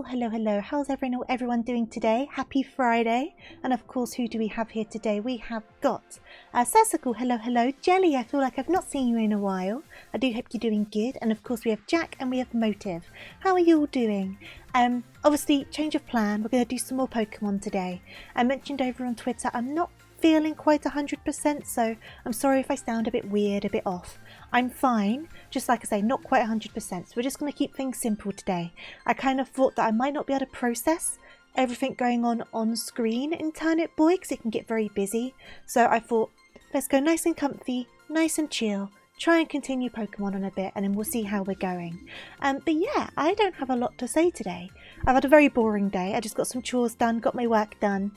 Hello. How's everyone doing today? Happy Friday. And of course, who do we have here today? We have got Sasical, hello. Jelly, I feel like I've not seen you in a while. I do hope you're doing good. And of course, we have Jack and we have Motive. How are you all doing? Obviously, change of plan. We're going to do some more Pokemon today. I mentioned over on Twitter, I'm not feeling quite 100%, so I'm sorry if I sound a bit weird, a bit off. I'm fine, just like I say, not quite 100%, so we're just going to keep things simple today. I kind of thought that I might not be able to process everything going on screen in Turnip Boy because it can get very busy, so I thought let's go nice and comfy, nice and chill, try and continue Pokemon on a bit, and then we'll see how we're going. But yeah, I don't have a lot to say today. I've had a very boring day. I just got some chores done, got my work done.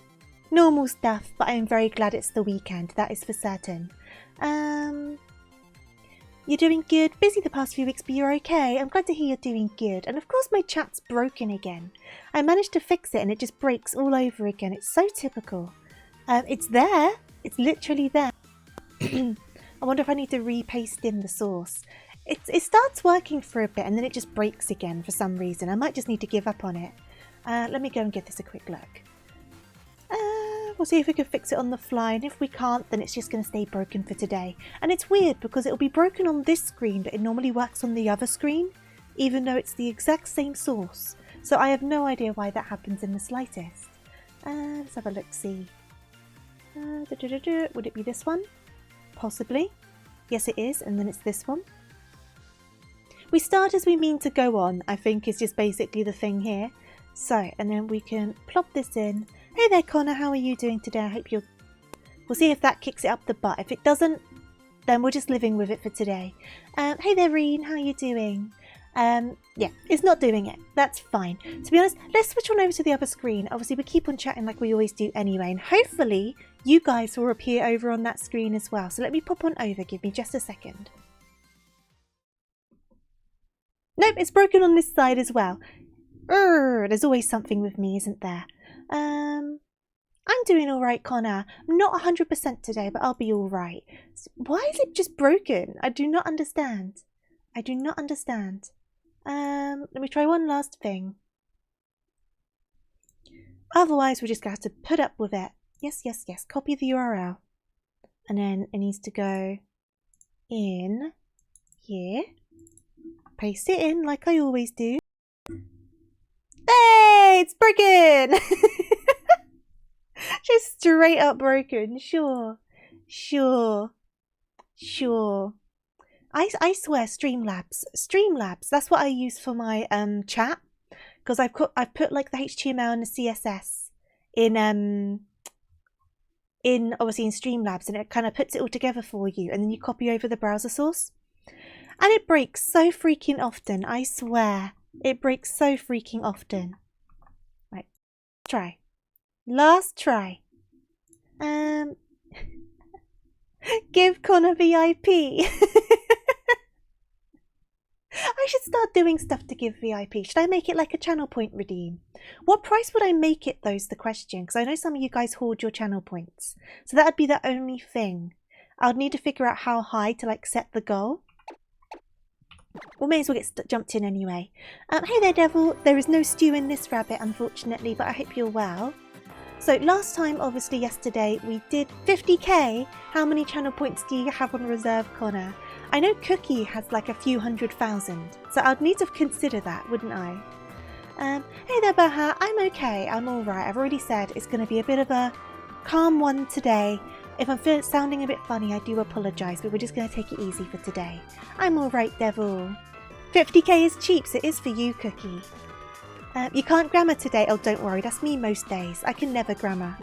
Normal stuff, but I am very glad it's the weekend, that is for certain. You're doing good? Busy the past few weeks, but you're okay. I'm glad to hear you're doing good. And of course my chat's broken again. I managed to fix it and it just breaks all over again. It's so typical. It's there. It's literally there. I wonder if I need to repaste in the source. It starts working for a bit and then it just breaks again for some reason. I might just need to give up on it. Let me go and give this a quick look. We'll see if we can fix it on the fly, and if we can't, then it's just going to stay broken for today. And it's weird because it'll be broken on this screen, but it normally works on the other screen, even though it's the exact same source. So I have no idea why that happens in the slightest. Let's have a look-see. Would it be this one? Possibly. Yes, it is, and then it's this one. We start as we mean to go on, I think is just basically the thing here. So, and then we can plop this in. Hey there, Connor, how are you doing today? I hope you're... We'll see if that kicks it up the butt. If it doesn't, then we're just living with it for today. Hey there, Reen, how are you doing? Yeah, it's not doing it. That's fine. To be honest, let's switch on over to the other screen. Obviously, we keep on chatting like we always do anyway, and hopefully you guys will appear over on that screen as well. So let me pop on over. Give me just a second. Nope, it's broken on this side as well. There's always something with me, isn't there? I'm doing alright, Connor. I'm not 100% today, but I'll be alright. Why is it just broken? I do not understand. Let me try one last thing. Otherwise, we're just going to have to put up with it. Yes. Copy the URL. And then it needs to go in here. Paste it in like I always do. Hey, it's broken! Just straight up broken. Sure. I swear, Streamlabs. That's what I use for my chat, because I've put like the HTML and the CSS in obviously in Streamlabs, and it kind of puts it all together for you, and then you copy over the browser source, and it breaks so freaking often. I swear. It breaks so freaking often. Right. Last try. Give Connor VIP. I should start doing stuff to give VIP. Should I make it like a channel point redeem? What price would I make it, though, is the question. Because I know some of you guys hoard your channel points. So that would be the only thing. I would need to figure out how high to like set the goal. We may as well get jumped in anyway. Hey there, Devil. There is no stew in this rabbit, unfortunately, but I hope you're well. So last time, obviously yesterday, we did 50k. How many channel points do you have on reserve, Connor? I know Cookie has like a few 100,000, so I'd need to consider that, wouldn't I? Hey there, Baha. I'm okay. I'm alright. I've already said it's going to be a bit of a calm one today. If I'm sounding a bit funny, I do apologise, but we're just going to take it easy for today. I'm alright, Devil. 50k is cheap, so it is for you, Cookie. You can't grammar today? Oh, don't worry, that's me most days. I can never grammar.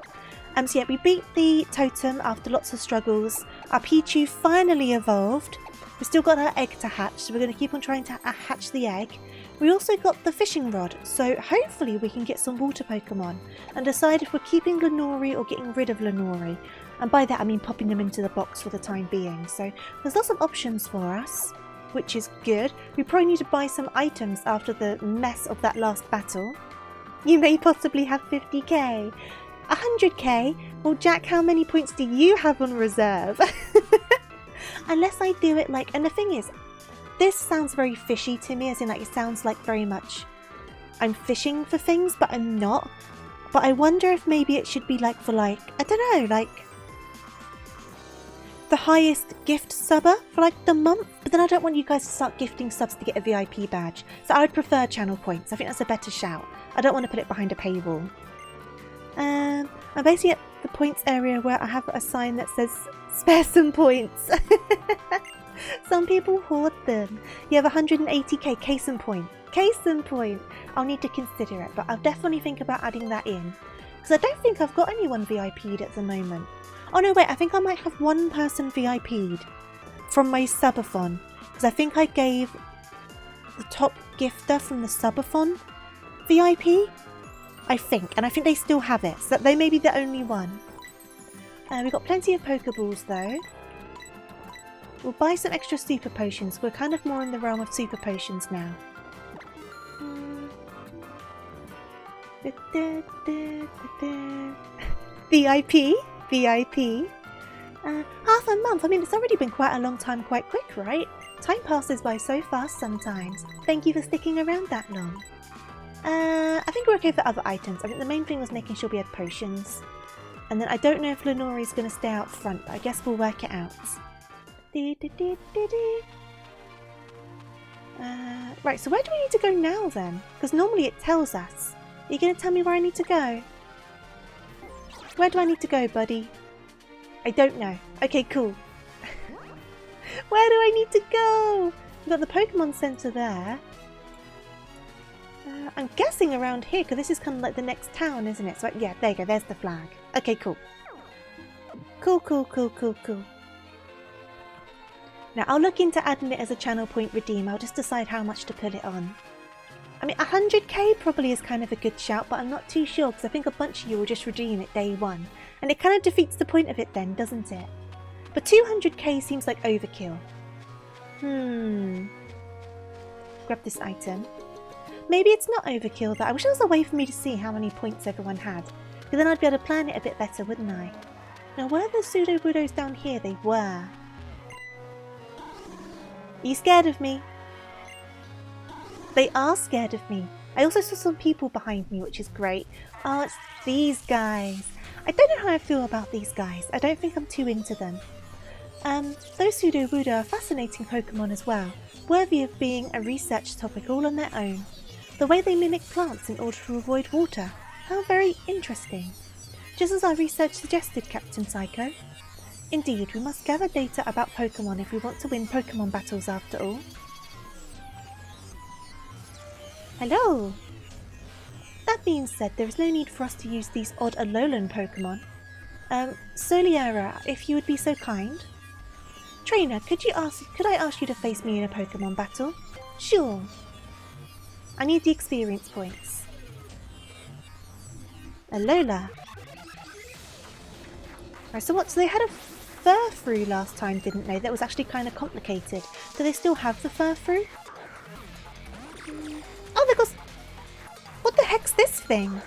So yeah, we beat the totem after lots of struggles. Our Pichu finally evolved. We've still got our egg to hatch, so we're going to keep on trying to hatch the egg. We also got the fishing rod, so hopefully we can get some water Pokemon and decide if we're keeping Lenori or getting rid of Lenori. And by that I mean popping them into the box for the time being. So there's lots of options for us, which is good. We probably need to buy some items after the mess of that last battle. You may possibly have 50k. 100k? Well, Jack, how many points do you have on reserve? Unless I do it like... And the thing is, this sounds very fishy to me, as in like it sounds like very much I'm fishing for things, but I'm not. But I wonder if maybe it should be like for like, I don't know, like the highest gift subber for like the month. But then I don't want you guys to start gifting subs to get a VIP badge. So I would prefer channel points. I think that's a better shout. I don't want to put it behind a paywall. I'm basically at the points area where I have a sign that says spare some points. Some people hoard them. You have 180k, case in point. Case in point. I'll need to consider it, but I'll definitely think about adding that in. Because I don't think I've got anyone VIP'd at the moment. Oh no, wait, I think I might have one person VIP'd from my subathon. Because I think I gave the top gifter from the subathon VIP. I think, and I think they still have it, so they may be the only one. We've got plenty of Pokeballs though. We'll buy some extra super potions. We're kind of more in the realm of super potions now. VIP? VIP? Half a month? I mean, it's already been quite a long time, quite quick, right? Time passes by so fast sometimes. Thank you for sticking around that long. I think we're okay for other items. I think the main thing was making sure we had potions. And then I don't know if Lenori's going to stay out front, but I guess we'll work it out. Right, so where do we need to go now then? Because normally it tells us. Are you going to tell me where I need to go? Where do I need to go, buddy? I don't know. Okay, cool. Where do I need to go? We've got the Pokemon Center there. I'm guessing around here, because this is kind of like the next town, isn't it? So yeah, there you go. There's the flag. Okay, cool. Cool, cool, cool, cool, cool. Now, I'll look into adding it as a channel point redeem. I'll just decide how much to put it on. I mean, 100k probably is kind of a good shout, but I'm not too sure because I think a bunch of you will just redeem it day one. And it kind of defeats the point of it then, doesn't it? But 200k seems like overkill. Grab this item. Maybe it's not overkill though. I wish there was a way for me to see how many points everyone had. Because then I'd be able to plan it a bit better, wouldn't I? Now, were the Pseudo-Budos down here? They were. Are you scared of me? They are scared of me. I also saw some people behind me, which is great. Oh, it's these guys. I don't know how I feel about these guys. I don't think I'm too into them. Those Pseudo-Budo are fascinating Pokemon as well, worthy of being a research topic all on their own. The way they mimic plants in order to avoid water. How very interesting. Just as our research suggested, Captain Psycho. Indeed, we must gather data about Pokemon if we want to win Pokemon battles after all. Hello! That being said, there is no need for us to use these odd Alolan Pokemon. Soliera, if you would be so kind. Trainer, could I ask you to face me in a Pokemon battle? Sure. I need the experience points. Alola. Right, so they had a Furfrou last time, didn't they? That was actually kind of complicated. Do they still have the Furfrou? Oh, they've got... What the heck's this thing?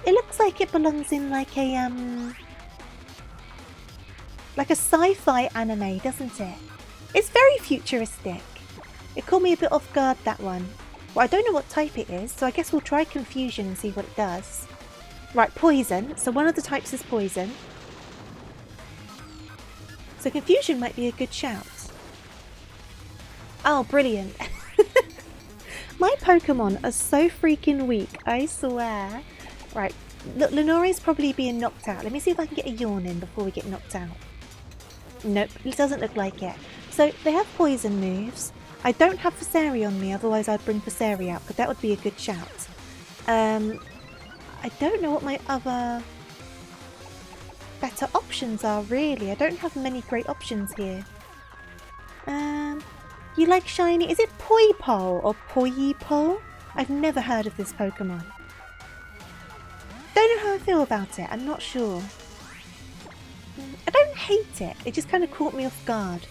It looks like it belongs in like a sci-fi anime, doesn't it? It's very futuristic. It caught me a bit off guard, that one. Well, I don't know what type it is, so I guess we'll try Confusion and see what it does. Right, Poison. So one of the types is Poison. So Confusion might be a good shout. Oh, brilliant. My Pokemon are so freaking weak, I swear. Right, look, Lenori's probably being knocked out. Let me see if I can get a yawn in before we get knocked out. Nope, it doesn't look like it. So they have poison moves. I don't have Fusari on me, otherwise I'd bring Fusari out, because that would be a good shout. I don't know what my other better options are, really. I don't have many great options here. You like shiny? Is it Poipole or Poipole? I've never heard of this Pokemon. Don't know how I feel about it. I'm not sure. I don't hate it. It just kind of caught me off guard.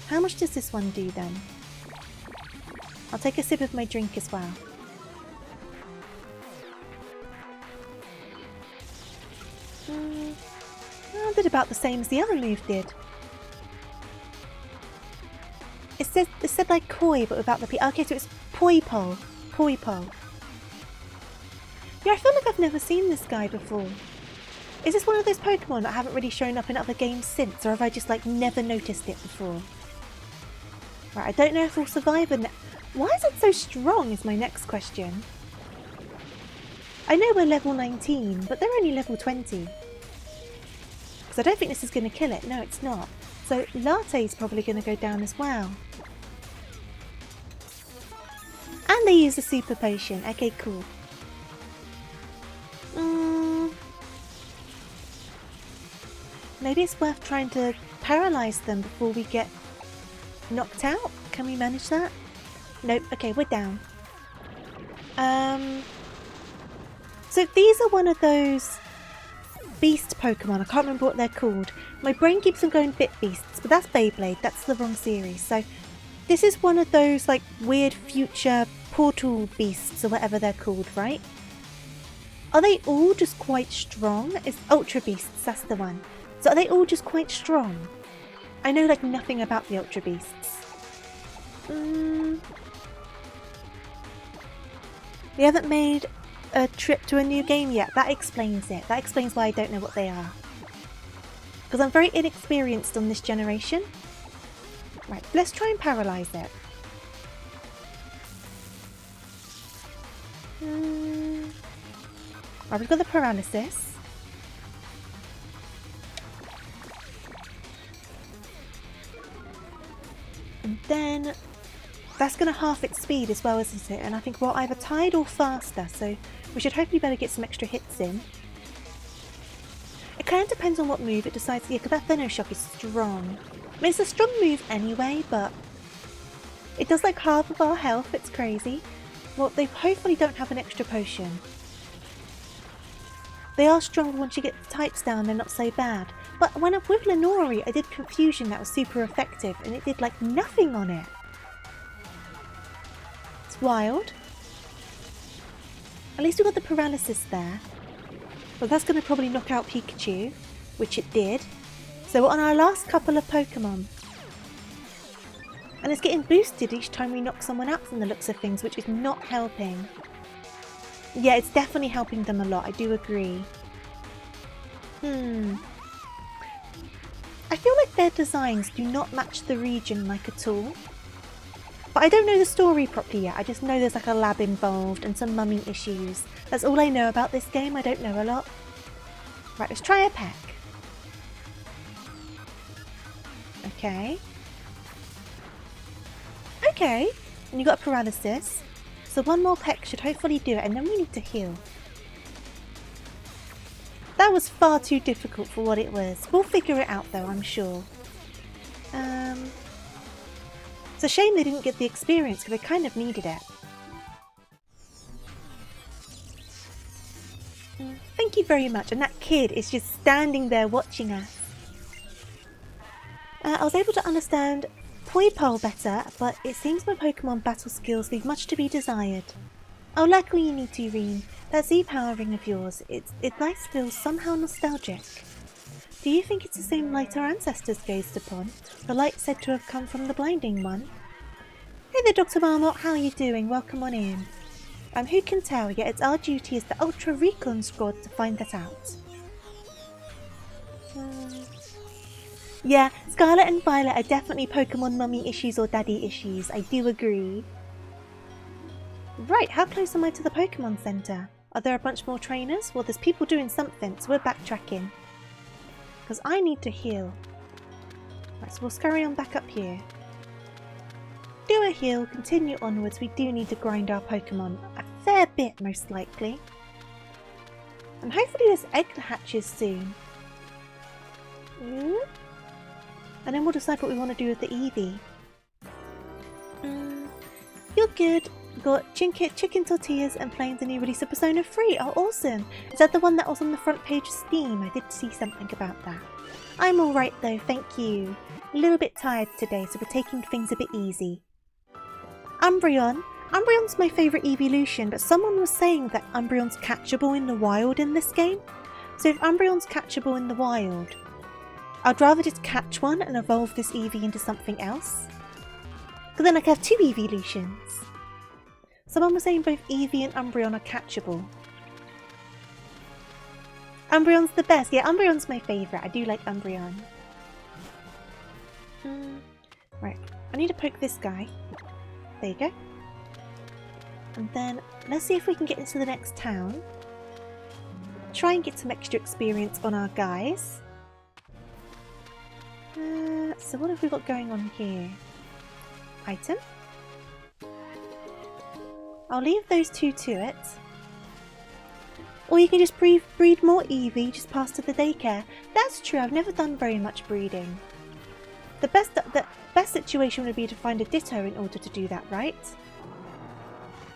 How much does this one do then? I'll take a sip of my drink as well. A bit about the same as the other move did. It said like koi, but without the P. Okay, so it's Poipole. Poipole. Yeah, I feel like I've never seen this guy before. Is this one of those Pokemon that haven't really shown up in other games since, or have I just like never noticed it before? Right, I don't know if we'll survive. Why is it so strong is my next question. I know we're level 19, but they're only level 20. Because I don't think this is going to kill it. No, it's not. So Latte's probably going to go down as well. And they use a super potion. Okay, cool. Maybe it's worth trying to paralyze them before we get knocked out. Can we manage that? Nope. Okay, we're down. So these are one of those beast Pokemon. I can't remember what they're called. My brain keeps on going Bit Beasts, but that's Beyblade. That's the wrong series. So this is one of those like weird future portal beasts or whatever they're called, right? Are they all just quite strong? It's Ultra Beasts, that's the one. So are they all just quite strong? I know like nothing about the Ultra Beasts. We haven't made a trip to a new game yet. That explains it. That explains why I don't know what they are. Because I'm very inexperienced on this generation. Right, let's try and paralyze it. Right, we've got the paralysis. And then that's going to half its speed as well, isn't it? And I think we're either tired or faster, so we should hopefully better get some extra hits in. It kind of depends on what move it decides. Yeah, because that Venoshock is strong. I mean, it's a strong move anyway, but it does like half of our health. It's crazy. Well, they hopefully don't have an extra potion. They are stronger once you get the types down, they're not so bad. But when I'm with Lenori, I did Confusion that was super effective, and it did like nothing on it. It's wild. At least we got the paralysis there. Well, that's going to probably knock out Pikachu, which it did. So we're on our last couple of Pokemon. And it's getting boosted each time we knock someone out from the looks of things, which is not helping. Yeah, it's definitely helping them a lot, I do agree. I feel like their designs do not match the region like at all. But I don't know the story properly yet, I just know there's like a lab involved and some mummy issues. That's all I know about this game, I don't know a lot. Right, let's try a peck. Okay. Okay, and you got a paralysis. So one more peck should hopefully do it, and then we need to heal. That was far too difficult for what it was. We'll figure it out though, I'm sure. It's a shame they didn't get the experience because they kind of needed it. Thank you very much, and that kid is just standing there watching us. I was able to understand Poipole better, but it seems my Pokemon battle skills leave much to be desired. Oh, luckily you need to, Reen. That Z-Power ring of yours, its light feels somehow nostalgic. Do you think it's the same light our ancestors gazed upon? The light said to have come from the Blinding One? Hey there, Dr. Marmot, how are you doing? Welcome on in. Who can tell, yet it's our duty as the Ultra Recon Squad to find that out. Yeah, Scarlet and Violet are definitely Pokemon mummy issues or daddy issues, I do agree. Right, how close am I to the Pokemon Center? Are there a bunch more trainers? Well, there's people doing something, so we're backtracking. Because I need to heal. Right, so we'll scurry on back up here. Do a heal, continue onwards. We do need to grind our Pokemon a fair bit, most likely. And hopefully this egg hatches soon. And then we'll decide what we want to do with the Eevee. You're good. Got chicken tortillas and plain the new release of Persona 3. Oh, awesome. Is that the one that was on the front page of Steam? I did see something about that. I'm alright though, thank you. A little bit tired today, so we're taking things a bit easy. Umbreon. Umbreon's my favourite evolution, but someone was saying that Umbreon's catchable in the wild in this game. So if Umbreon's catchable in the wild, I'd rather just catch one and evolve this Eevee into something else. Because then I can have 2 evolutions. Someone was saying both Eevee and Umbreon are catchable. Umbreon's the best. Yeah, Umbreon's my favourite. I do like Umbreon. Right, I need to poke this guy. There you go. And then let's see if we can get into the next town. Try and get some extra experience on our guys. So what have we got going on here? Item. I'll leave those 2 to it. Or you can just breed more Eevee just past to the daycare. That's true, I've never done very much breeding. The best situation would be to find a Ditto in order to do that, right?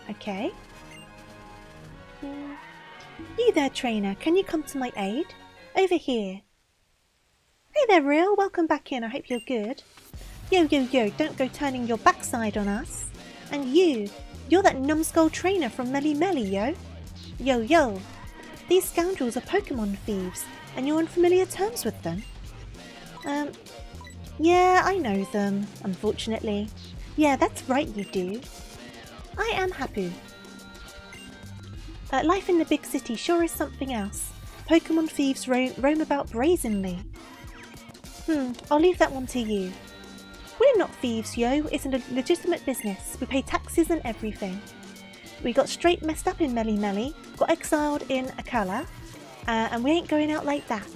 Okay. You there, trainer, can you come to my aid? Over here. Hey there, Real, welcome back in, I hope you're good. Yo, yo, yo, don't go turning your backside on us. And you're that numbskull trainer from Melly Melly, yo. Yo, yo. These scoundrels are Pokemon thieves, and you're on familiar terms with them. Yeah, I know them, unfortunately. Yeah, that's right, you do. I am Hapu. Life in the big city sure is something else. Pokemon thieves roam about brazenly. I'll leave that one to you. We're not thieves, yo. It's a legitimate business. We pay taxes and everything. We got straight messed up in Melly Melly, got exiled in Akala, and we ain't going out like that.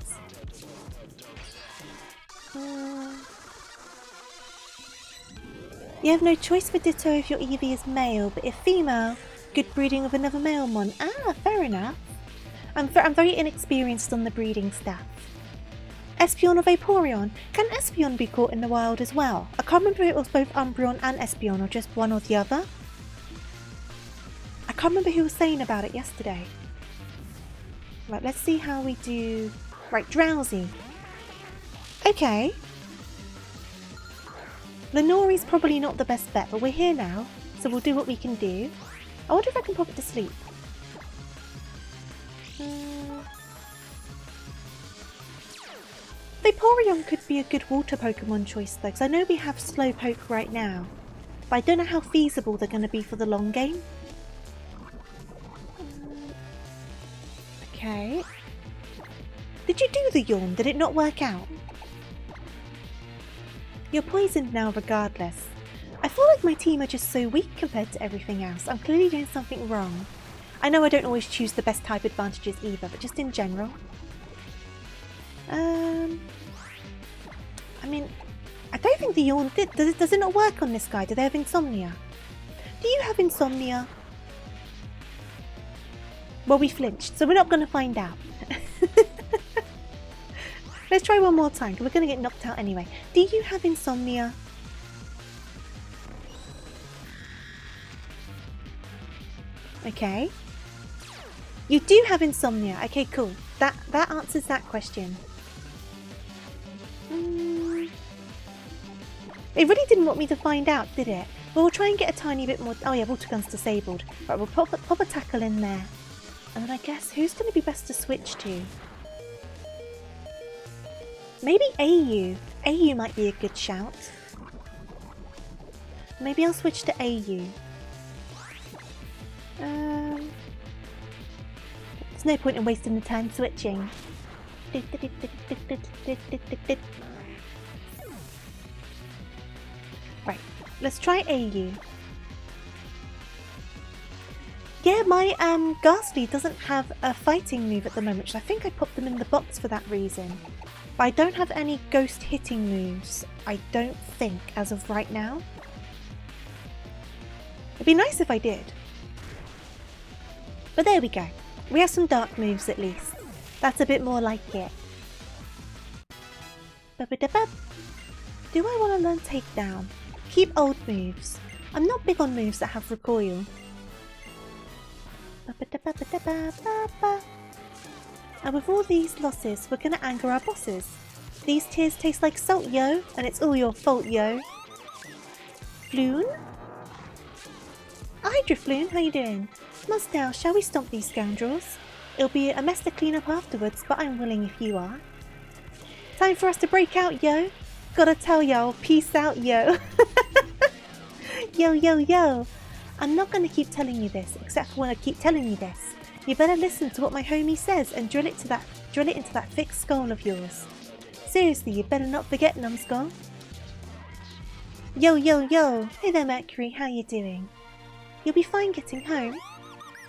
You have no choice for Ditto if your Eevee is male, but if female, good breeding of another male mon. Ah, fair enough. I'm very inexperienced on the breeding stuff. Espeon or Vaporeon? Can Espeon be caught in the wild as well? I can't remember if it was both Umbreon and Espeon or just one or the other. I can't remember who was saying about it yesterday. Right, let's see how we do. Right, Drowsy. Okay. Lenori's probably not the best bet, but we're here now, so we'll do what we can do. I wonder if I can pop it to sleep. Vaporeon could be a good water Pokemon choice though, because I know we have Slowpoke right now, but I don't know how feasible they're going to be for the long game. Okay. Did you do the yawn? Did it not work out? You're poisoned now regardless. I feel like my team are just so weak compared to everything else. I'm clearly doing something wrong. I know I don't always choose the best type advantages either, but just in general. I mean, I don't think the yawn did. Does it not work on this guy? Do they have insomnia? Do you have insomnia? Well, we flinched, so we're not going to find out. Let's try one more time, because we're going to get knocked out anyway. Do you have insomnia? Okay. You do have insomnia. Okay, cool. That answers that question. It really didn't want me to find out, did it? Well, we'll try and get a tiny bit more. Oh yeah, water gun's disabled. Right, we'll pop a tackle in there. And then I guess who's going to be best to switch to? Maybe AU. AU might be a good shout. Maybe I'll switch to AU. There's no point in wasting the time switching. Right, let's try AU. Yeah, my Ghastly doesn't have a fighting move at the moment, which I think I popped them in the box for that reason. But I don't have any ghost hitting moves, I don't think, as of right now. It'd be nice if I did. But there we go. We have some dark moves at least. That's a bit more like it. Do I want to learn Takedown? Keep old moves. I'm not big on moves that have recoil. And with all these losses, we're gonna anger our bosses. These tears taste like salt, yo, and it's all your fault, yo. Floon? Hydra Floon, how you doing? Mustel, shall we stomp these scoundrels? It'll be a mess to clean up afterwards, but I'm willing if you are. Time for us to break out, yo. Gotta tell y'all, peace out, yo. Yo, yo, yo! I'm not going to keep telling you this, except for when I keep telling you this. You better listen to what my homie says and drill it into that thick skull of yours. Seriously, you better not forget, numbskull. Yo, yo, yo! Hey there, Mercury, how you doing? You'll be fine getting home.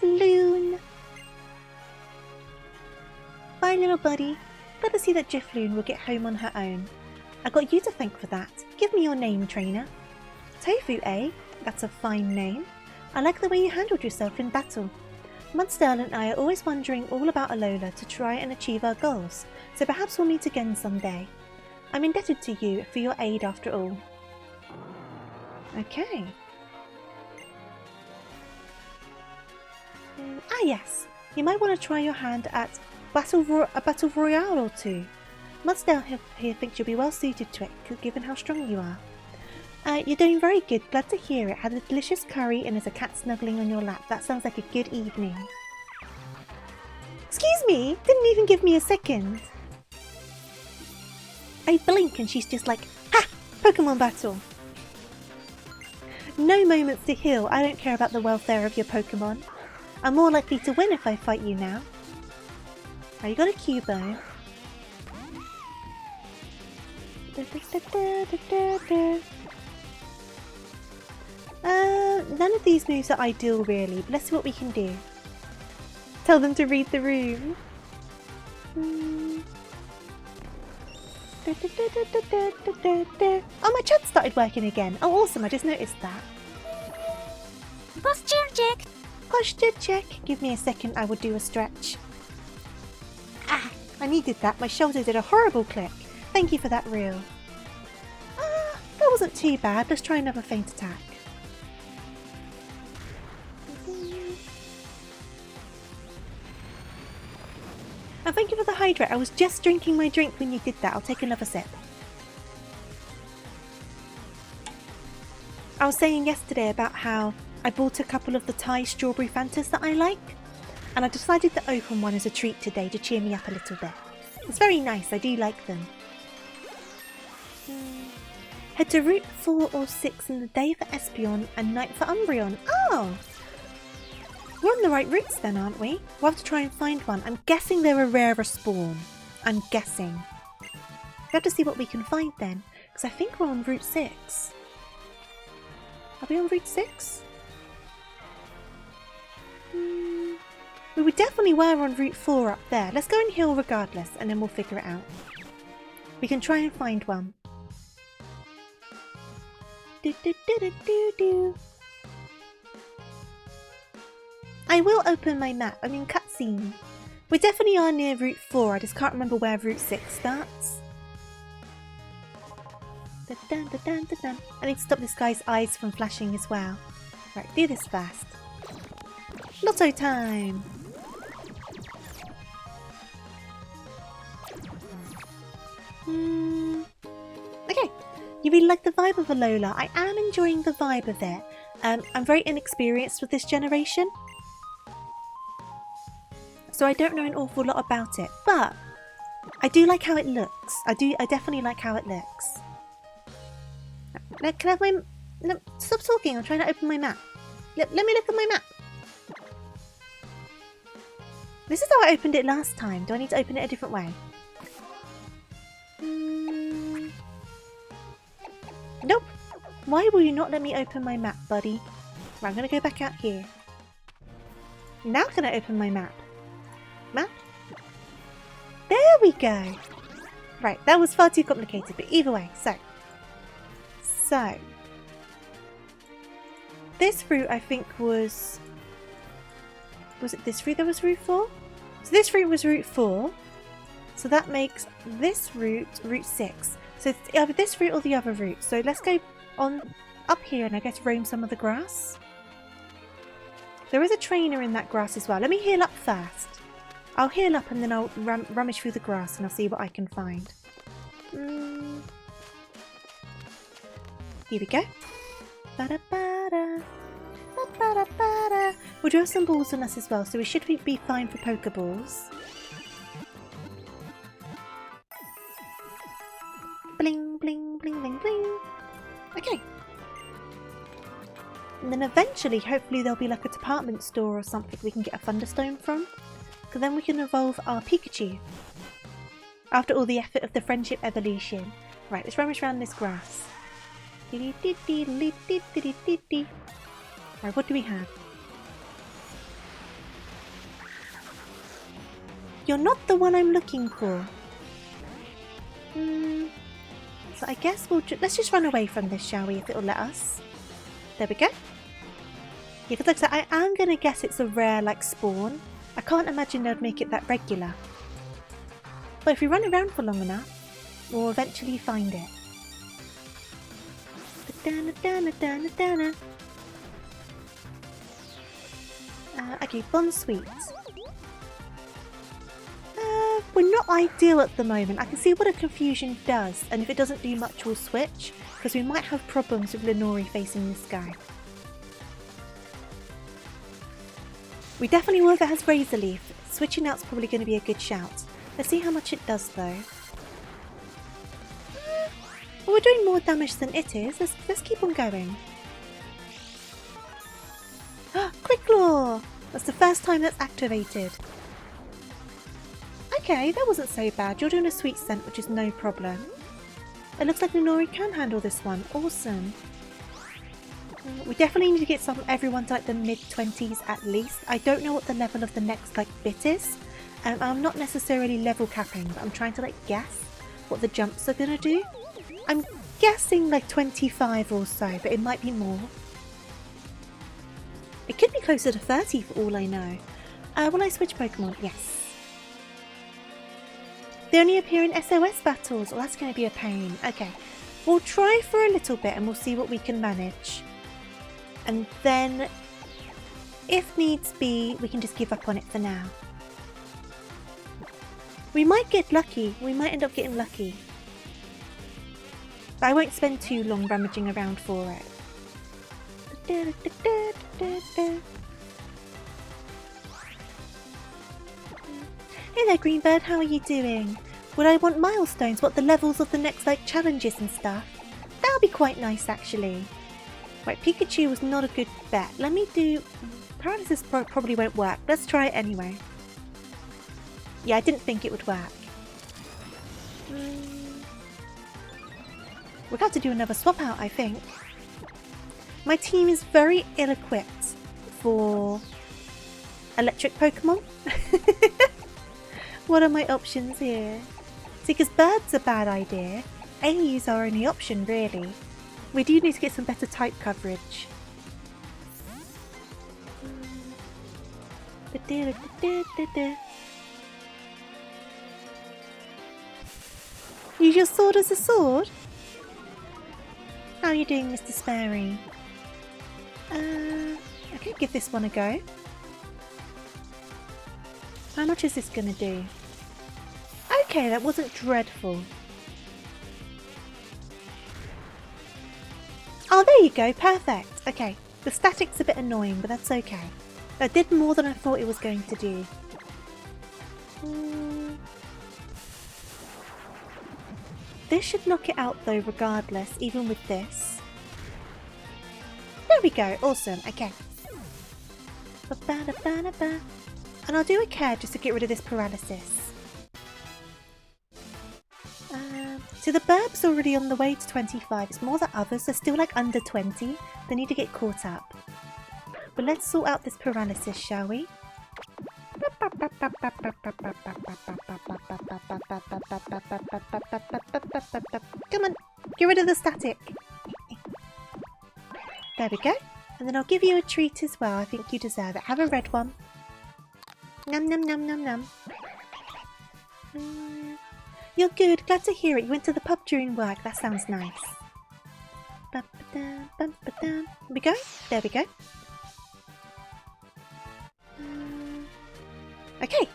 Loon! Bye, little buddy. Glad to see that Jiffloon will get home on her own. I got you to thank for that. Give me your name, trainer. Tofu, eh? That's a fine name. I like the way you handled yourself in battle. Mudsdale and I are always wondering all about Alola to try and achieve our goals, so perhaps we'll meet again someday. I'm indebted to you for your aid after all. Okay. Yes. You might want to try your hand at a battle royale or two. Mudsdale here thinks you'll be well suited to it, given how strong you are. You're doing very good. Glad to hear it. Had a delicious curry and there's a cat snuggling on your lap. That sounds like a good evening. Excuse me? Didn't even give me a second. I blink and she's just like, ha! Pokemon battle. No moments to heal. I don't care about the welfare of your Pokemon. I'm more likely to win if I fight you now. Oh, you got a Cubo. None of these moves are ideal really, but let's see what we can do. Tell them to read the room. Oh, my chat started working again. Oh, awesome, I just noticed that. Posture check. Posture check. Give me a second, I will do a stretch. Ah, I needed that. My shoulder did a horrible click. Thank you for that reel. That wasn't too bad. Let's try another feint attack. And thank you for the hydrate. I was just drinking my drink when you did that. I'll take another sip. I was saying yesterday about how I bought a couple of the Thai strawberry Fantas that I like. And I decided to open one as a treat today to cheer me up a little bit. It's very nice. I do like them. Head to Route 4 or 6 in the day for Espeon and night for Umbreon. Oh! We're on the right routes then, aren't we? We'll have to try and find one. I'm guessing they're a rarer spawn. I'm guessing. We have to see what we can find then. Because I think we're on Route 6. Are we on Route 6? We definitely were on Route 4 up there. Let's go and heal regardless and then we'll figure it out. We can try and find one. I will open my map. I mean cutscene. We definitely are near Route 4. I just can't remember where Route 6 starts. I need to stop this guy's eyes from flashing as well. Right, do this fast. Lotto time! Okay, you really like the vibe of Alola. I am enjoying the vibe of it. I'm very inexperienced with this generation, so I don't know an awful lot about it, but I do like how it looks. I definitely like how it looks. Now, can I have my... No, stop talking, I'm trying to open my map. Let me look at my map. This is how I opened it last time. Do I need to open it a different way? Nope. Why will you not let me open my map, buddy? Right, I'm going to go back out here. Now can I open my map? Map? There we go. Right, that was far too complicated, but either way, so. This route I think was it this route that was Route 4? So this route was Route 4. So that makes this route Route 6. So it's either this route or the other route. So let's go on up here and I guess roam some of the grass. There is a trainer in that grass as well. Let me heal up first. I'll heal up and then I'll rummage through the grass and I'll see what I can find. Here we go. Ba-da-ba-da. Ba-da-ba-da. We do have some balls on us as well, so we should be fine for Pokeballs. Bling, bling, bling, bling, bling. Okay. And then eventually, hopefully there'll be like a department store or something we can get a Thunderstone from. Because then we can evolve our Pikachu. After all the effort of the friendship evolution. Right, let's rummage around this grass. Right, what do we have? You're not the one I'm looking for. So I guess let's just run away from this, shall we, if it'll let us. There we go. Yeah, because like I said, I am going to guess it's a rare, like, spawn. I can't imagine they'd make it that regular. But if we run around for long enough, we'll eventually find it. Okay, Bond Sweets. We're not ideal at the moment. I can see what a confusion does, and if it doesn't do much, we'll switch, because we might have problems with Lenori facing this guy. We definitely will if it has Razor Leaf. Switching out's probably going to be a good shout. Let's see how much it does, though. Well, we're doing more damage than it is. Let's keep on going. Quick Claw! That's the first time that's activated. Okay, that wasn't so bad. You're doing a sweet scent, which is no problem. It looks like Lenori can handle this one. Awesome. We definitely need to get everyone to like the mid-20s at least. I don't know what the level of the next like bit is. I'm not necessarily level capping, but I'm trying to like guess what the jumps are going to do. I'm guessing like 25 or so, but it might be more. It could be closer to 30 for all I know. Will I switch Pokemon? Yes. They only appear in SOS battles. Well, that's going to be a pain. Okay, we'll try for a little bit and we'll see what we can manage. And then, if needs be, we can just give up on it for now. We might get lucky. We might end up getting lucky. But I won't spend too long rummaging around for it. Hey there, Greenbird, how are you doing? Would I want milestones? What, the levels of the next, like, challenges and stuff? That would be quite nice, actually. Right, Pikachu was not a good bet. Let me do... Paralysis probably won't work. Let's try it anyway. Yeah, I didn't think it would work. We'll have to do another swap out, I think. My team is very ill-equipped for electric Pokemon. What are my options here? See, because Bird's a bad idea. AU's our only option, really. We do need to get some better type coverage. Use your sword as a sword? How are you doing, Mr. Sperry? Okay, give this one a go. How much is this going to do? Okay, that wasn't dreadful. Oh, there you go. Perfect. Okay, the static's a bit annoying, but that's okay. That did more than I thought it was going to do. This should knock it out though, regardless, even with this. There we go. Awesome. Okay. And I'll do a care just to get rid of this paralysis. So the Burb's already on the way to 25. It's more the others. They're still like under 20. They need to get caught up. But let's sort out this paralysis, shall we? Come on, get rid of the static. There we go. And then I'll give you a treat as well. I think you deserve it. Have a red one. Num num num num num. You're good. Glad to hear it. You went to the pub during work. That sounds nice. Here we go. There we go. Okay.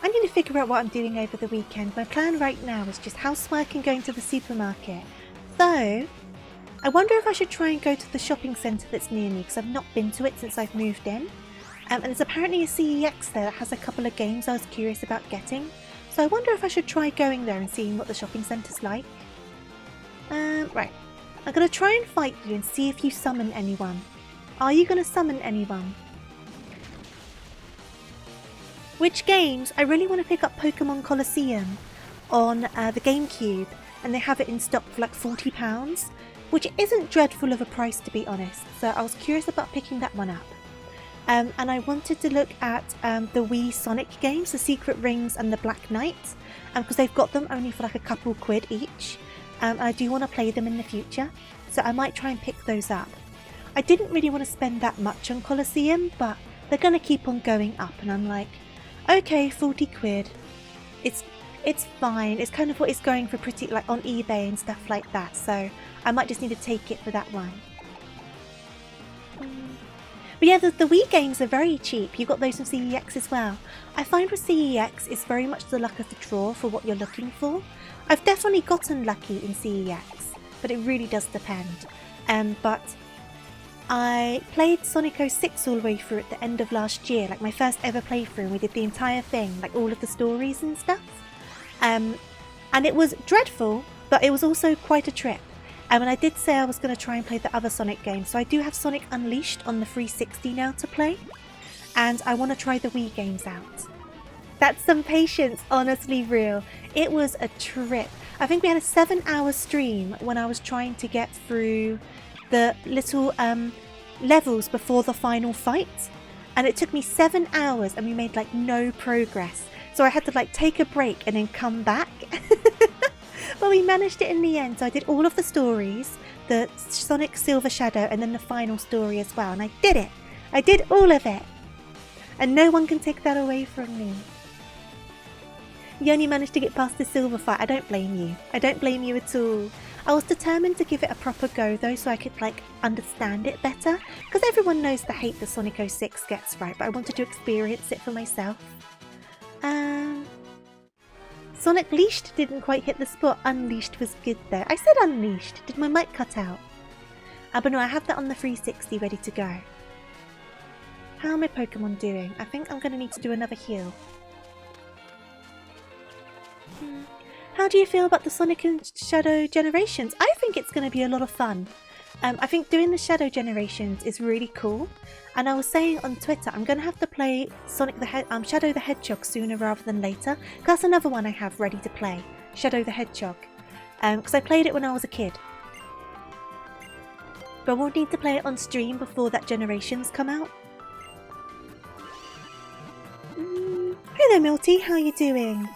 I need to figure out what I'm doing over the weekend. My plan right now is just housework and going to the supermarket. Though, I wonder if I should try and go to the shopping centre that's near me because I've not been to it since I've moved in. And there's apparently a CEX there that has a couple of games I was curious about getting. So I wonder if I should try going there and seeing what the shopping centre's like. Right. I'm going to try and fight you and see if you summon anyone. Are you going to summon anyone? Which games? I really want to pick up Pokemon Colosseum on the GameCube, and they have it in stock for like £40, which isn't dreadful of a price to be honest. So I was curious about picking that one up. And I wanted to look at the Wii Sonic games, the Secret Rings and the Black Knight, because they've got them only for like a couple quid each. I do want to play them in the future, so I might try and pick those up. I didn't really want to spend that much on Colosseum, but they're going to keep on going up, and I'm like, okay, 40 quid. It's fine. It's kind of what it's going for pretty like on eBay and stuff like that, so I might just need to take it for that one. But yeah, the Wii games are very cheap. You've got those from CEX as well. I find with CEX, it's very much the luck of the draw for what you're looking for. I've definitely gotten lucky in CEX, but it really does depend. But I played Sonic 06 all the way through at the end of last year, like my first ever playthrough, and we did the entire thing, like all of the stories and stuff. And it was dreadful, but it was also quite a trip. And I did say I was going to try and play the other Sonic games, so I do have Sonic Unleashed on the 360 now to play, and I want to try the Wii games out. That's some patience, honestly real. It was a trip. I think we had a 7-hour stream when I was trying to get through the little levels before the final fight, and it took me 7 hours and we made like no progress, so I had to like take a break and then come back. But we managed it in the end, so I did all of the stories, the Sonic Silver Shadow, and then the final story as well, and I did it! I did all of it! And no one can take that away from me. You only managed to get past the silver fight. I don't blame you. I don't blame you at all. I was determined to give it a proper go though, so I could like understand it better, because everyone knows the hate that Sonic 06 gets, right? But I wanted to experience it for myself. Sonic Leashed didn't quite hit the spot. Unleashed was good though. I said Unleashed. Did my mic cut out? But no, I have that on the 360 ready to go. How are my Pokemon doing? I think I'm going to need to do another heal. How do you feel about the Sonic and Shadow Generations? I think it's going to be a lot of fun. I think doing the Shadow Generations is really cool. And I was saying on Twitter, I'm going to have to play Shadow the Hedgehog sooner rather than later. That's another one I have ready to play. Shadow the Hedgehog. Because I played it when I was a kid. But we'll need to play it on stream before that Generations come out. Hello Milty, how are you doing?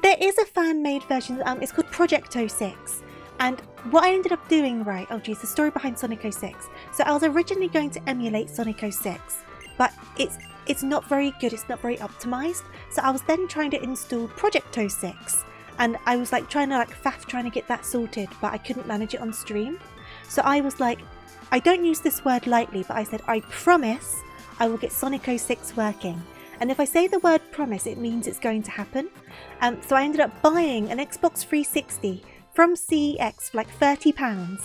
There is a fan-made version, it's called Project 06. And what I ended up doing, right, oh geez, the story behind Sonic 06. So I was originally going to emulate Sonic 06, but it's not very good, it's not very optimized. So I was then trying to install Project 06, and I was like trying to get that sorted, but I couldn't manage it on stream. So I was like, I don't use this word lightly, but I said, I promise I will get Sonic 06 working. And if I say the word promise, it means it's going to happen. So I ended up buying an Xbox 360 from CEX for like £30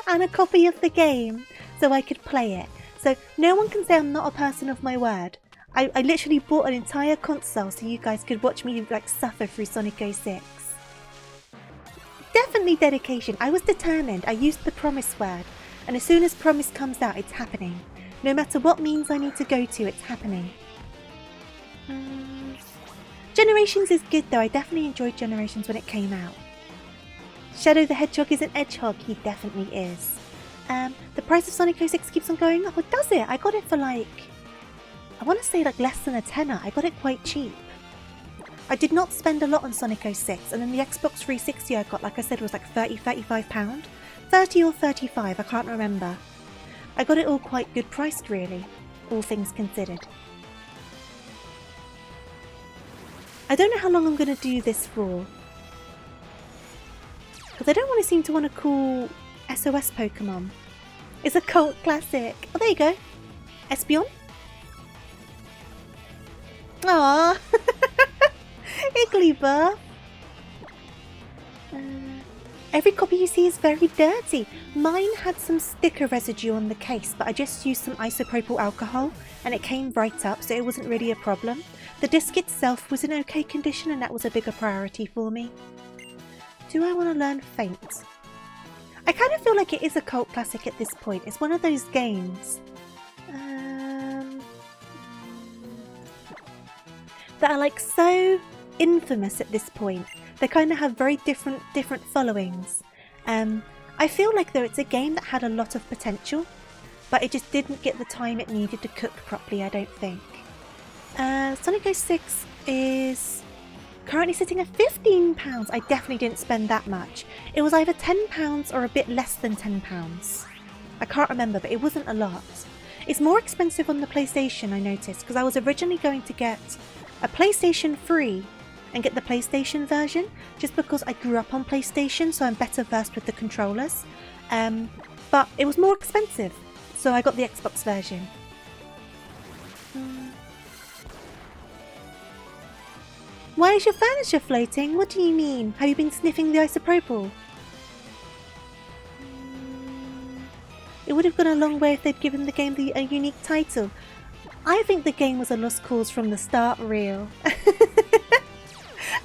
and a copy of the game so I could play it. So no one can say I'm not a person of my word. I literally bought an entire console so you guys could watch me like suffer through Sonic 06. Definitely dedication. I was determined. I used the promise word, and as soon as promise comes out, it's happening. No matter what means I need to go to, it's happening. Generations is good though. I definitely enjoyed Generations when it came out. Shadow the Hedgehog is an edgehog. He definitely is. The price of Sonic 06 keeps on going up. Or does it? I got it for like, I want to say like less than a tenner. I got it quite cheap. I did not spend a lot on Sonic 06, and then the Xbox 360 I got, like I said, was like £35. 30 or 35, I can't remember. I got it all quite good priced really, all things considered. I don't know how long I'm going to do this for, because I don't want to seem to want to call SOS Pokemon. It's a cult classic. Oh, there you go. Espeon? Aww. Igglybuff. Every copy you see is very dirty. Mine had some sticker residue on the case, but I just used some isopropyl alcohol and it came right up, so it wasn't really a problem. The disc itself was in okay condition and that was a bigger priority for me. Do I want to learn Faint? I kind of feel like it is a cult classic at this point. It's one of those games that are like so infamous at this point. They kind of have very different followings. I feel like though it's a game that had a lot of potential, but it just didn't get the time it needed to cook properly, I don't think. Sonic 06 is currently sitting at £15. I definitely didn't spend that much. It was either £10 or a bit less than £10. I can't remember, but it wasn't a lot. It's more expensive on the PlayStation, I noticed, because I was originally going to get a PlayStation 3 and get the PlayStation version, just because I grew up on PlayStation, so I'm better versed with the controllers. But it was more expensive, so I got the Xbox version. Why is your furniture floating? What do you mean? Have you been sniffing the isopropyl? It would have gone a long way if they'd given the game a unique title. I think the game was a lost cause from the start, real.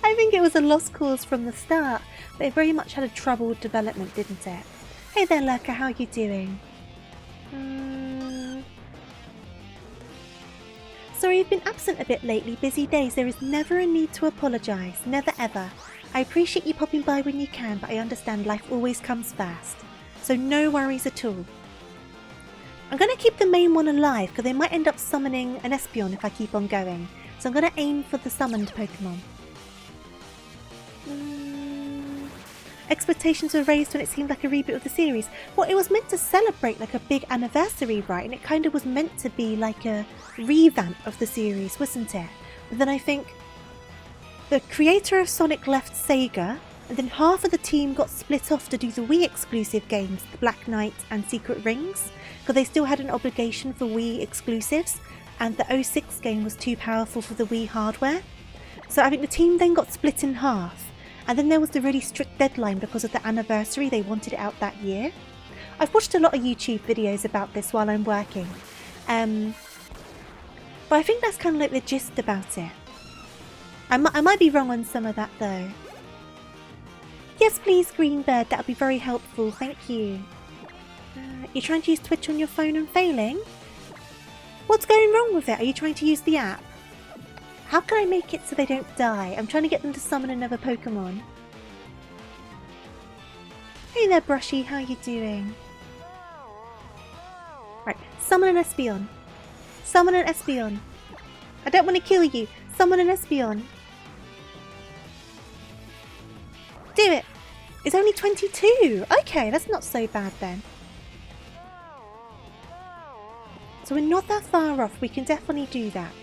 I think it was a lost cause from the start. But it very much had a troubled development, didn't it? Hey there, Lurker, how are you doing? Sorry you've been absent a bit lately, busy days. There is never a need to apologise, never ever. I appreciate you popping by when you can, but I understand life always comes first. So no worries at all. I'm going to keep the main one alive because they might end up summoning an Espeon if I keep on going. So I'm going to aim for the summoned Pokemon. Expectations were raised when it seemed like a reboot of the series. Well, it was meant to celebrate like a big anniversary, right? And it kind of was meant to be like a revamp of the series, wasn't it? But then I think the creator of Sonic left Sega, and then half of the team got split off to do the Wii exclusive games, the Black Knight and Secret Rings, because they still had an obligation for Wii exclusives, and the 06 game was too powerful for the Wii hardware. So I think the team then got split in half. And then there was the really strict deadline because of the anniversary, they wanted it out that year. I've watched a lot of YouTube videos about this while I'm working. But I think that's kind of like the gist about it. I might be wrong on some of that though. Yes please, Greenbird, that would be very helpful, thank you. You're trying to use Twitch on your phone and failing? What's going wrong with it? Are you trying to use the app? How can I make it so they don't die? I'm trying to get them to summon another Pokemon. Hey there, Brushy. How are you doing? Right, summon an Espeon. Summon an Espeon. I don't want to kill you. Summon an Espeon. Do it. It's only 22. Okay, that's not so bad then. So we're not that far off. We can definitely do that.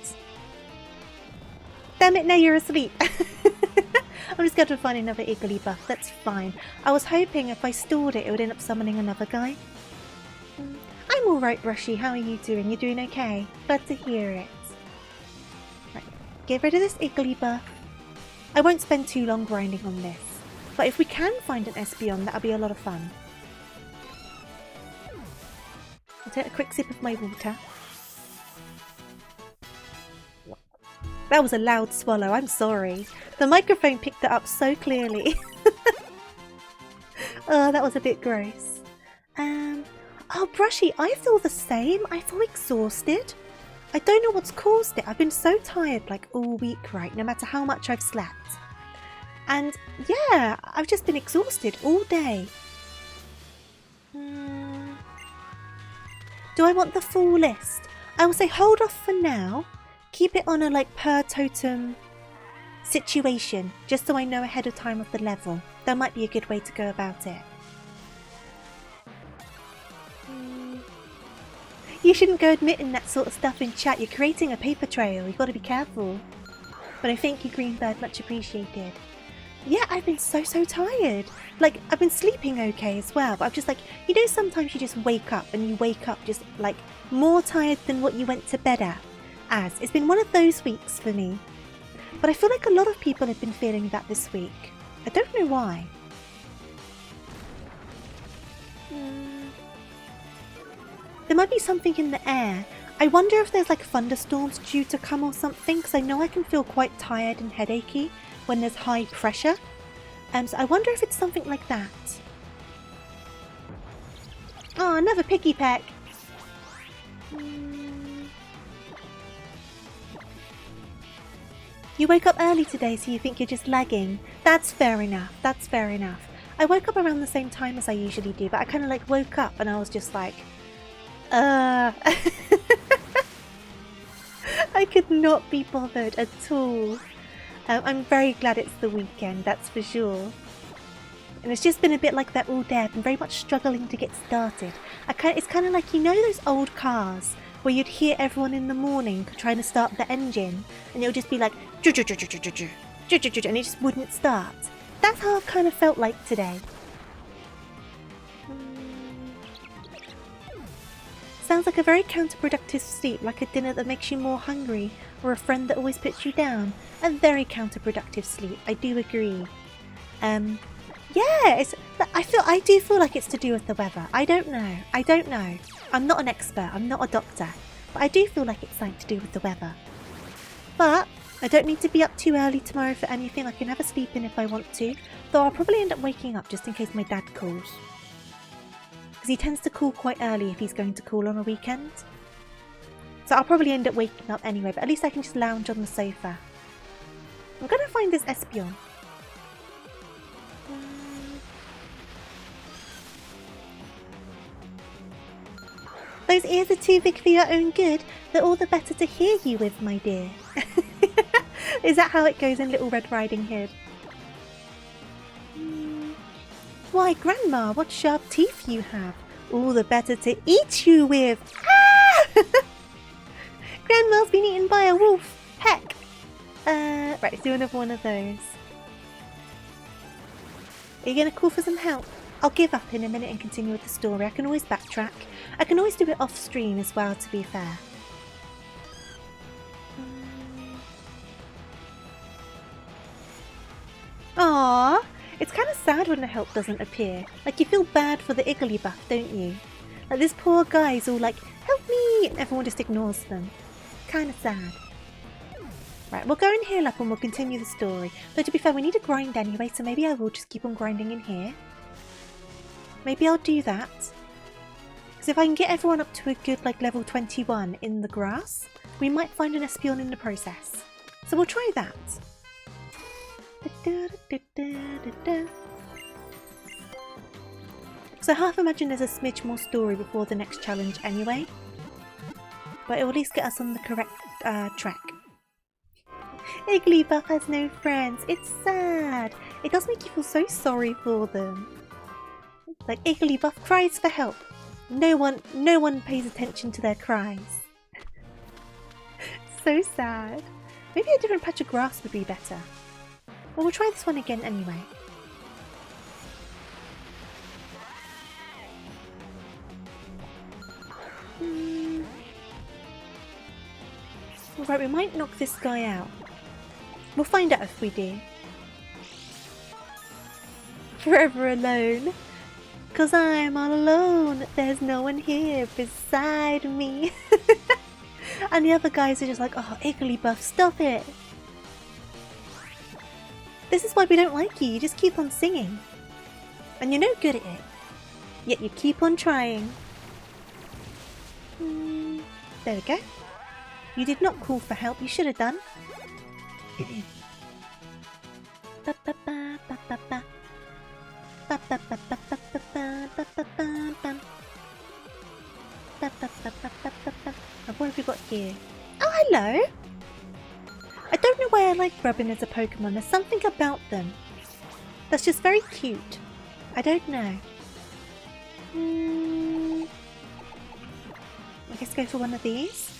Damn it, now you're asleep. I'm just going to find another Igglybuff, that's fine. I was hoping if I stored it, it would end up summoning another guy. I'm alright, Brushy, how are you doing? You doing okay? Glad to hear it. Right, get rid of this Igglybuff. I won't spend too long grinding on this. But if we can find an Espeon, that'll be a lot of fun. I'll take a quick sip of my water. That was a loud swallow, I'm sorry. The microphone picked it up so clearly. Oh, that was a bit gross. Oh, Brushy, I feel the same. I feel exhausted. I don't know what's caused it. I've been so tired like all week, right? No matter how much I've slept. And yeah, I've just been exhausted all day. Do I want the full list? I will say hold off for now. Keep it on a like per totem situation, just so I know ahead of time of the level. That might be a good way to go about it. You shouldn't go admitting that sort of stuff in chat. You're creating a paper trail. You've got to be careful. But I thank you, Greenbird. Much appreciated. Yeah, I've been so tired. Like, I've been sleeping okay as well. But I'm just like, you know, sometimes you just wake up and you wake up just like more tired than what you went to bed at. It's been one of those weeks for me. But I feel like a lot of people have been feeling that this week. I don't know why. There might be something in the air. I wonder if there's like thunderstorms due to come or something, because I know I can feel quite tired and headachy when there's high pressure. So I wonder if it's something like that. Oh, another piggy peck. You woke up early today, so you think you're just lagging. That's fair enough. That's fair enough. I woke up around the same time as I usually do, but I kind of like woke up and I was just like, I could not be bothered at all. I'm very glad it's the weekend, that's for sure. And it's just been a bit like that all day. I've been very much struggling to get started. It's kind of like, you know those old cars where you'd hear everyone in the morning trying to start the engine and it would just be like, and it just wouldn't start. That's how I've kind of felt like today. Sounds like a very counterproductive sleep, like a dinner that makes you more hungry, or a friend that always puts you down. A very counterproductive sleep, I do agree. Yeah, I do feel like it's to do with the weather. I don't know. I'm not an expert, I'm not a doctor, but I do feel like it's something to do with the weather. But I don't need to be up too early tomorrow for anything. I can have a sleep in if I want to, though I'll probably end up waking up just in case my dad calls. Because he tends to call quite early if he's going to call on a weekend. So I'll probably end up waking up anyway, but at least I can just lounge on the sofa. I'm going to find this Espion. Those ears are too big for your own good. They're all the better to hear you with, my dear. Is that how it goes in Little Red Riding Hood? Why, Grandma, what sharp teeth you have. All the better to eat you with. Ah! Grandma's been eaten by a wolf. Heck. Right, let's do another one of those. Are you going to call for some help? I'll give up in a minute and continue with the story. I can always backtrack. I can always do it off stream as well, to be fair. Aww, it's kind of sad when the help doesn't appear. Like, you feel bad for the Igglybuff, don't you? Like, this poor guy's all like, help me! And everyone just ignores them. Kind of sad. Right, we'll go and heal up and we'll continue the story. Though, to be fair, we need to grind anyway, so maybe I will just keep on grinding in here. Maybe I'll do that. Because if I can get everyone up to a good, like, level 21 in the grass, we might find an Espion in the process. So we'll try that. So I half imagine there's a smidge more story before the next challenge anyway. But it will at least get us on the correct track. Igglybuff has no friends. It's sad. It does make you feel so sorry for them. Like, Igglybuff cries for help. No one pays attention to their cries. So sad. Maybe a different patch of grass would be better. Well, we'll try this one again anyway. Alright, we might knock this guy out. We'll find out if we do. Forever alone. 'Cause I'm all alone. There's no one here beside me. And the other guys are just like, oh, Igglybuff, stop it. This is why we don't like you. You just keep on singing. And you're no good at it. Yet you keep on trying. There we go. You did not call for help. You should have done. What have we got here? Oh, hello! I don't know why I like Grubbin as a Pokemon. There's something about them that's just very cute. I don't know. I guess go for one of these.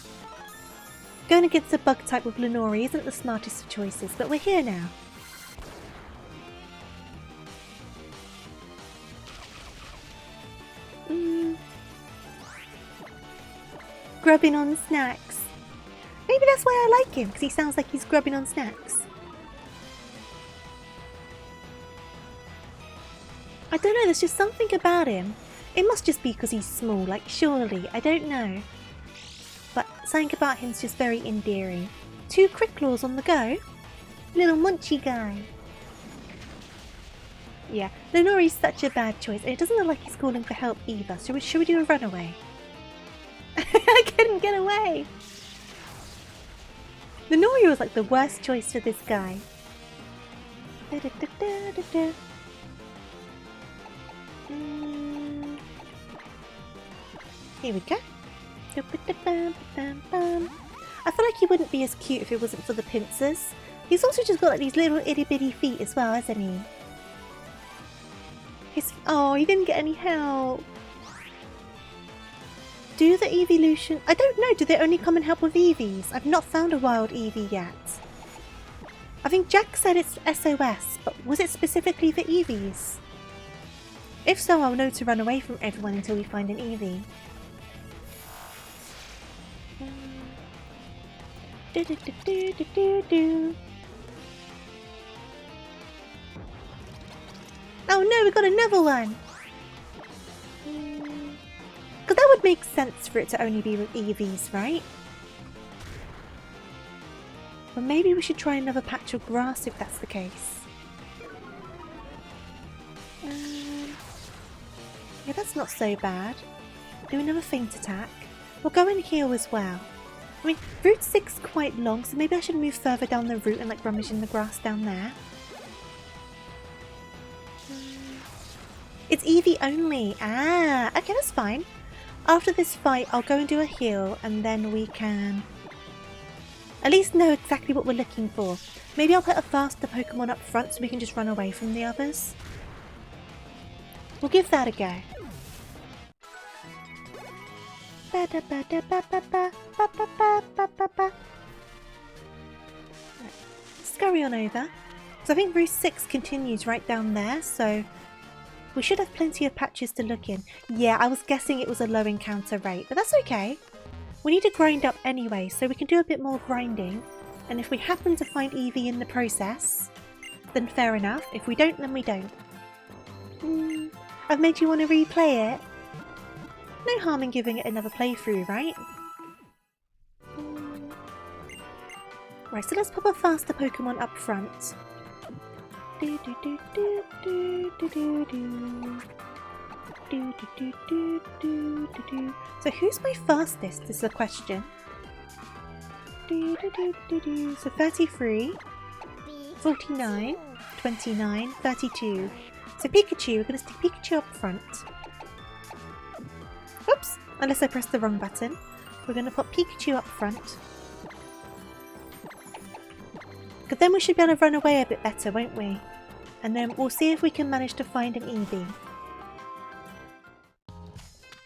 Going against a bug type with Lenori isn't the smartest of choices, but we're here now. Grubbing on snacks. Maybe that's why I like him, because he sounds like he's grubbing on snacks. I don't know, there's just something about him. It must just be because he's small, like, surely, I don't know. But something about him's just very endearing. 2 Cricklaws on the go. Little munchy guy. Yeah, Lenori's such a bad choice, and it doesn't look like he's calling for help either. So should we do a runaway? I couldn't get away! Lenori was like the worst choice for this guy. Here we go. I feel like he wouldn't be as cute if it wasn't for the pincers. He's also just got like these little itty bitty feet as well, hasn't he? Oh, he didn't get any help. Do the evolution... I don't know, do they only come and help with Eevees? I've not found a wild Eevee yet. I think Jack said it's SOS, but was it specifically for Eevees? If so, I'll know to run away from everyone until we find an Eevee. Oh no, we got another one! Because that would make sense for it to only be with Eevees, right? But maybe we should try another patch of grass if that's the case. Yeah, that's not so bad. Do another feint attack. We'll go and heal as well. I mean, Route 6 is quite long, so maybe I should move further down the route and like rummage in the grass down there. It's Eevee only. Ah, okay, that's fine. After this fight, I'll go and do a heal, and then we can at least know exactly what we're looking for. Maybe I'll put a faster Pokemon up front so we can just run away from the others. We'll give that a go. Scurry on over. So I think Route 6 continues right down there, so we should have plenty of patches to look in. Yeah, I was guessing it was a low encounter rate, but that's okay. We need to grind up anyway, so we can do a bit more grinding. And if we happen to find Eevee in the process, then fair enough. If we don't, then we don't. I've made you want to replay it. No harm in giving it another playthrough, right? Right, so let's pop a faster Pokemon up front. So who's my fastest is the question. So 33, 49, 29, 32. So Pikachu, we're going to stick Pikachu up front. Oops, unless I pressed the wrong button. We're going to put Pikachu up front. Because then we should be able to run away a bit better, won't we? And then we'll see if we can manage to find an Eevee.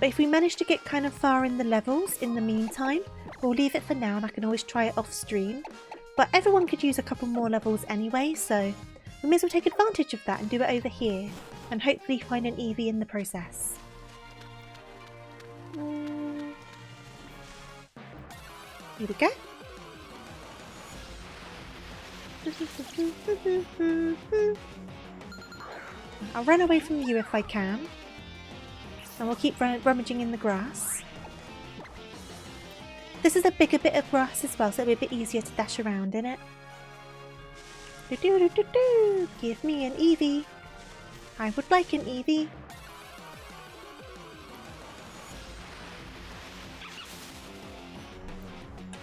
But if we manage to get kind of far in the levels in the meantime, we'll leave it for now and I can always try it off stream. But everyone could use a couple more levels anyway, so we may as well take advantage of that and do it over here. And hopefully find an Eevee in the process. Here we go. I'll run away from you if I can. And we'll keep rummaging in the grass. This is a bigger bit of grass as well, so it'll be a bit easier to dash around in it. Give me an Eevee. I would like an Eevee.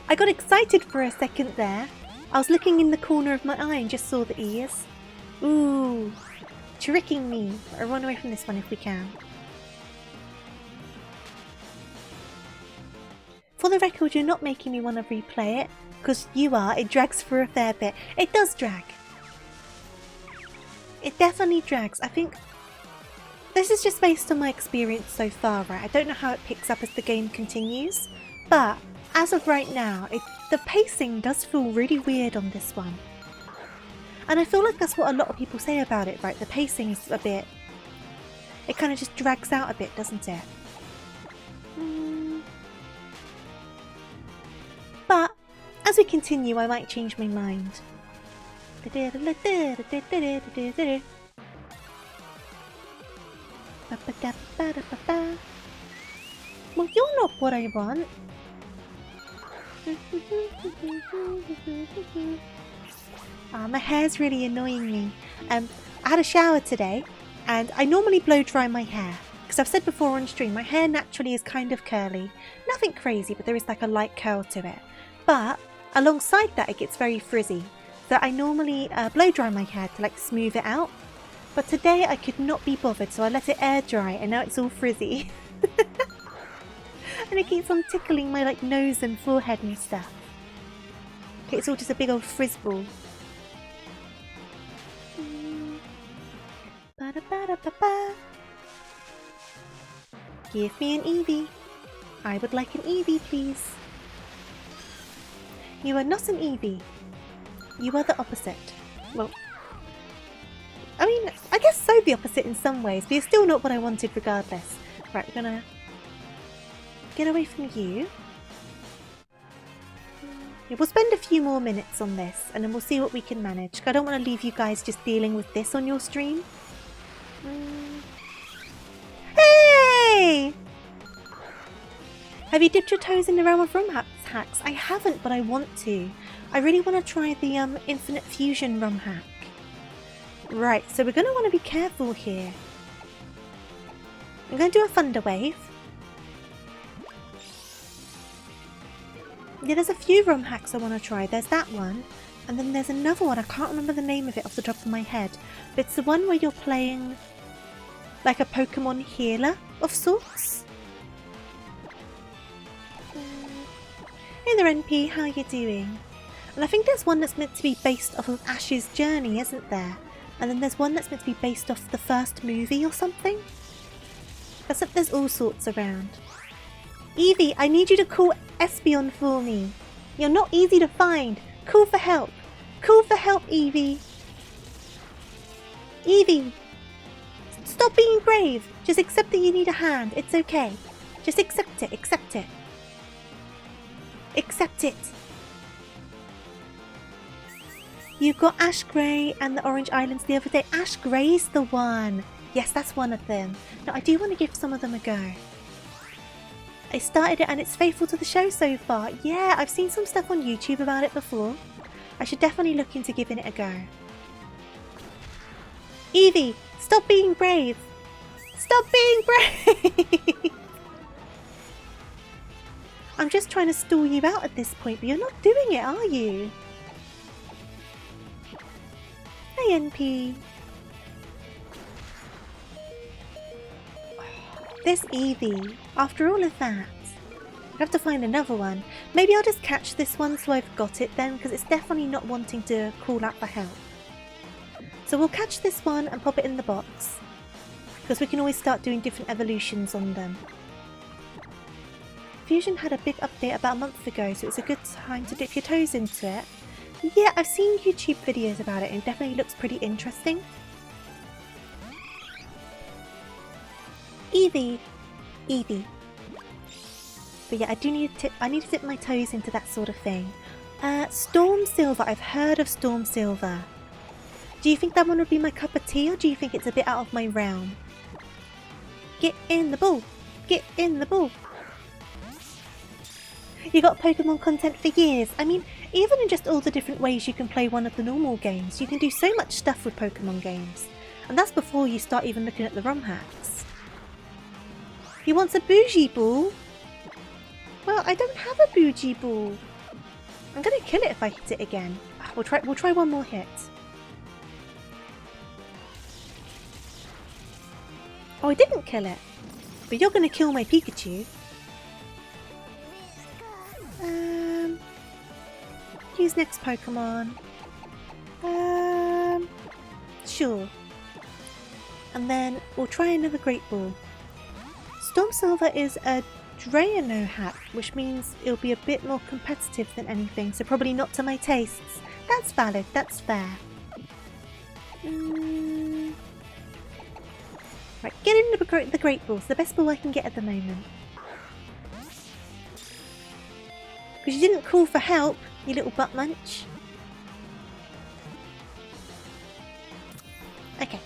I got excited for a second there. I was looking in the corner of my eye and just saw the ears. Ooh, tricking me. I'll run away from this one if we can. For the record, you're not making me want to replay it, because you are. It drags for a fair bit. It does drag. It definitely drags. I think this is just based on my experience so far, right? I don't know how it picks up as the game continues, but as of right now, the pacing does feel really weird on this one. And I feel like that's what a lot of people say about it, right? The pacing is a bit... It kind of just drags out a bit, doesn't it? But as we continue, I might change my mind. Well, you're not what I want. My hair's really annoying me. I had a shower today And I normally blow dry my hair. Because I've said before on stream, my hair naturally is kind of curly. Nothing crazy, but there is like a light curl to it. But alongside that, it gets very frizzy. So I normally blow dry my hair to like smooth it out. But today I could not be bothered, so I let it air dry and now it's all frizzy. And it keeps on tickling my like nose and forehead and stuff. Okay, it's all just a big old frizz ball. Ba-da-ba-da-ba-ba. Give me an Eevee. I would like an Eevee, please. You are not an Eevee. You are the opposite. Well, I mean, I guess so the opposite in some ways, but you're still not what I wanted regardless. Right, we're gonna get away from you. Yeah, we'll spend a few more minutes on this and then we'll see what we can manage. I don't want to leave you guys just dealing with this on your stream. Hey! Have you dipped your toes in the realm of rum hacks? I haven't, but I want to. I really want to try the Infinite Fusion rum hack. Right, so we're going to want to be careful here. I'm going to do a Thunder Wave. Yeah, there's a few rum hacks I want to try. There's that one, and then there's another one. I can't remember the name of it off the top of my head. But it's the one where you're playing like a Pokemon healer of sorts. Hey there, NP, how you doing? And I think there's one that's meant to be based off of Ash's journey, isn't there? And then there's one that's meant to be based off the first movie or something. Except there's all sorts around. Eevee, I need you to call Espeon for me. You're not easy to find. Call for help. Call for help, Eevee. Eevee, stop being brave. Just accept that you need a hand. It's okay. Just accept it. Accept it. Accept it. You got Ash Grey and the Orange Islands the other day. Ash Grey's the one. Yes, that's one of them. Now, I do want to give some of them a go. I started it and it's faithful to the show so far. Yeah, I've seen some stuff on YouTube about it before. I should definitely look into giving it a go. Eevee, stop being brave. Stop being brave. I'm just trying to stall you out at this point, but you're not doing it, are you? Hey, NP. This Eevee, after all of that, I have to find another one. Maybe I'll just catch this one so I've got it then, because it's definitely not wanting to call out for help. So we'll catch this one and pop it in the box, because we can always start doing different evolutions on them. Fusion had a big update about a month ago, so it's a good time to dip your toes into it. Yeah, I've seen YouTube videos about it and it definitely looks pretty interesting. Eevee. Eevee. But yeah, I need to dip my toes into that sort of thing. Storm Silver. I've heard of Storm Silver. Do you think that one would be my cup of tea, or do you think it's a bit out of my realm? Get in the ball. Get in the ball. You got Pokemon content for years. I mean, even in just all the different ways you can play one of the normal games, you can do so much stuff with Pokemon games. And that's before you start even looking at the ROM hacks. He wants a bougie ball? Well, I don't have a bougie ball. I'm gonna kill it if I hit it again. We'll try one more hit. Oh, I didn't kill it. But you're gonna kill my Pikachu. Use next Pokemon. Sure. And then we'll try another Great Ball. Storm Silver is a Drayano hack, which means it'll be a bit more competitive than anything, so probably not to my tastes. That's valid, that's fair. Right, get in the Great Ball. It's the best ball I can get at the moment. Because you didn't call for help, you little butt munch. Okay,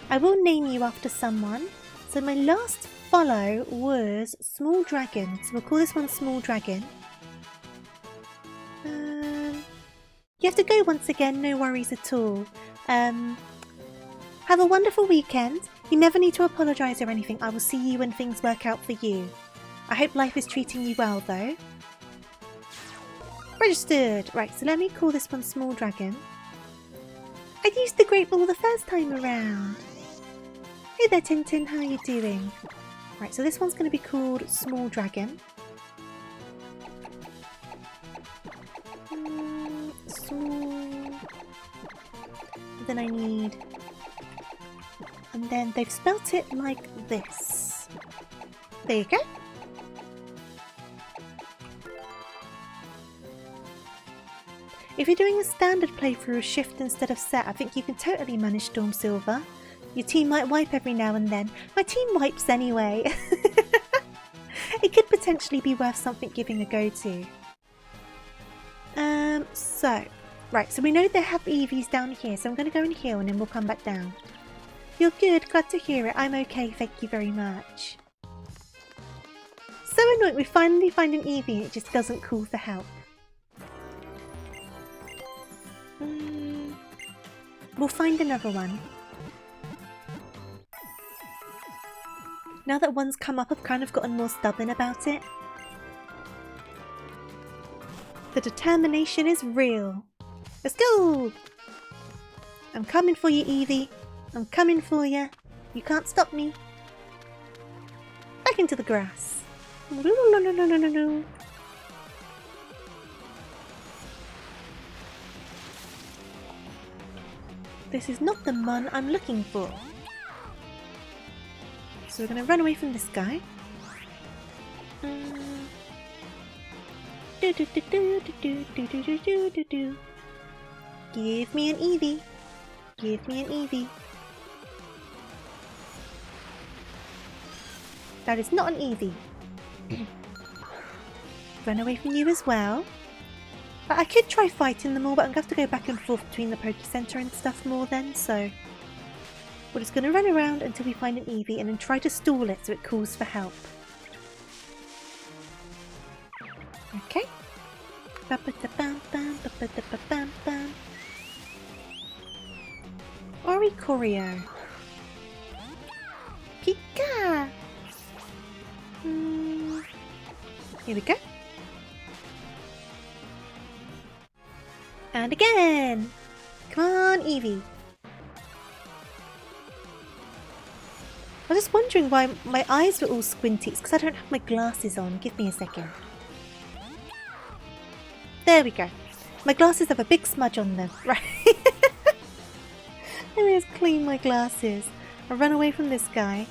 I will name you after someone. So my last follow was Small Dragon. So we'll call this one Small Dragon. You have to go once again, no worries at all. Have a wonderful weekend. You never need to apologise or anything. I will see you when things work out for you. I hope life is treating you well, though. Registered! Right, so let me call this one Small Dragon. I used the Great Ball the first time around. Hey there, Tintin. How are you doing? Right, so this one's going to be called Small Dragon. Small. Then I need... And then they've spelt it like this. There you go. If you're doing a standard playthrough of Shift instead of Set, I think you can totally manage Storm Silver. Your team might wipe every now and then. My team wipes anyway. It could potentially be worth something giving a go to. Right, so we know they have EVs down here, so I'm going to go and heal and then we'll come back down. You're good, glad to hear it. I'm okay, thank you very much. So annoying, we finally find an EV and it just doesn't call for help. We'll find another one. Now that one's come up, I've kind of gotten more stubborn about it. The determination is real. Let's go! I'm coming for you, Eevee. I'm coming for you. You can't stop me. Back into the grass. This is not the mon I'm looking for. So we're going to run away from this guy. Give me an Eevee. Give me an Eevee. That is not an Eevee. Run away from you as well. I could try fighting them all, but I'm going to have to go back and forth between the Poke Center and stuff more then, so... We're just going to run around until we find an Eevee and then try to stall it so it calls for help. Okay. Oricorio. Pika! Here we go. And again! Come on, Eevee. I was just wondering why my eyes were all squinty. It's because I don't have my glasses on. Give me a second. There we go. My glasses have a big smudge on them. Right. Let me just clean my glasses. I'll run away from this guy.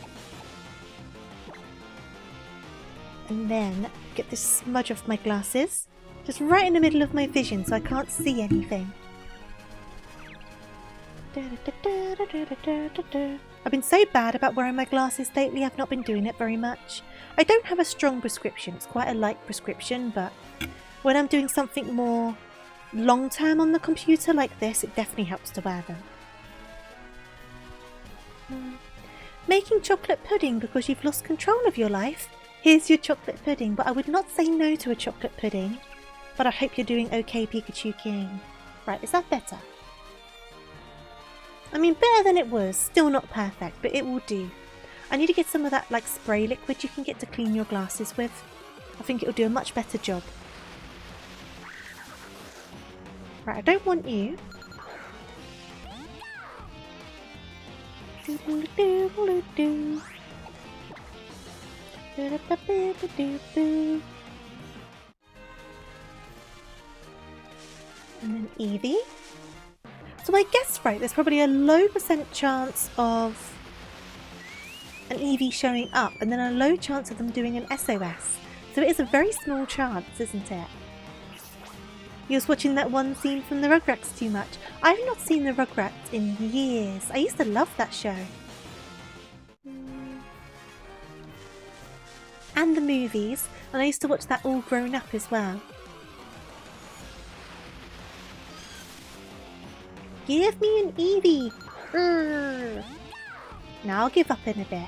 And then get this smudge off my glasses. Just right in the middle of my vision so I can't see anything. I've been so bad about wearing my glasses lately, I've not been doing it very much. I don't have a strong prescription, it's quite a light prescription, but when I'm doing something more long-term on the computer like this, it definitely helps to wear them. Making chocolate pudding because you've lost control of your life? Here's your chocolate pudding, but I would not say no to a chocolate pudding. But I hope you're doing okay, Pikachu King. Right, is that better? I mean, better than it was. Still not perfect, but it will do. I need to get some of that, like, spray liquid you can get to clean your glasses with. I think it'll do a much better job. Right, I don't want you. And then Eevee. So I guess, right, there's probably a low % chance of an Eevee showing up and then a low chance of them doing an SOS. So it is a very small chance, isn't it? You was watching that one scene from the Rugrats too much. I've not seen the Rugrats in years. I used to love that show. And the movies. And I used to watch that all grown up as well. Give me an Eevee! Urgh. Now I'll give up in a bit.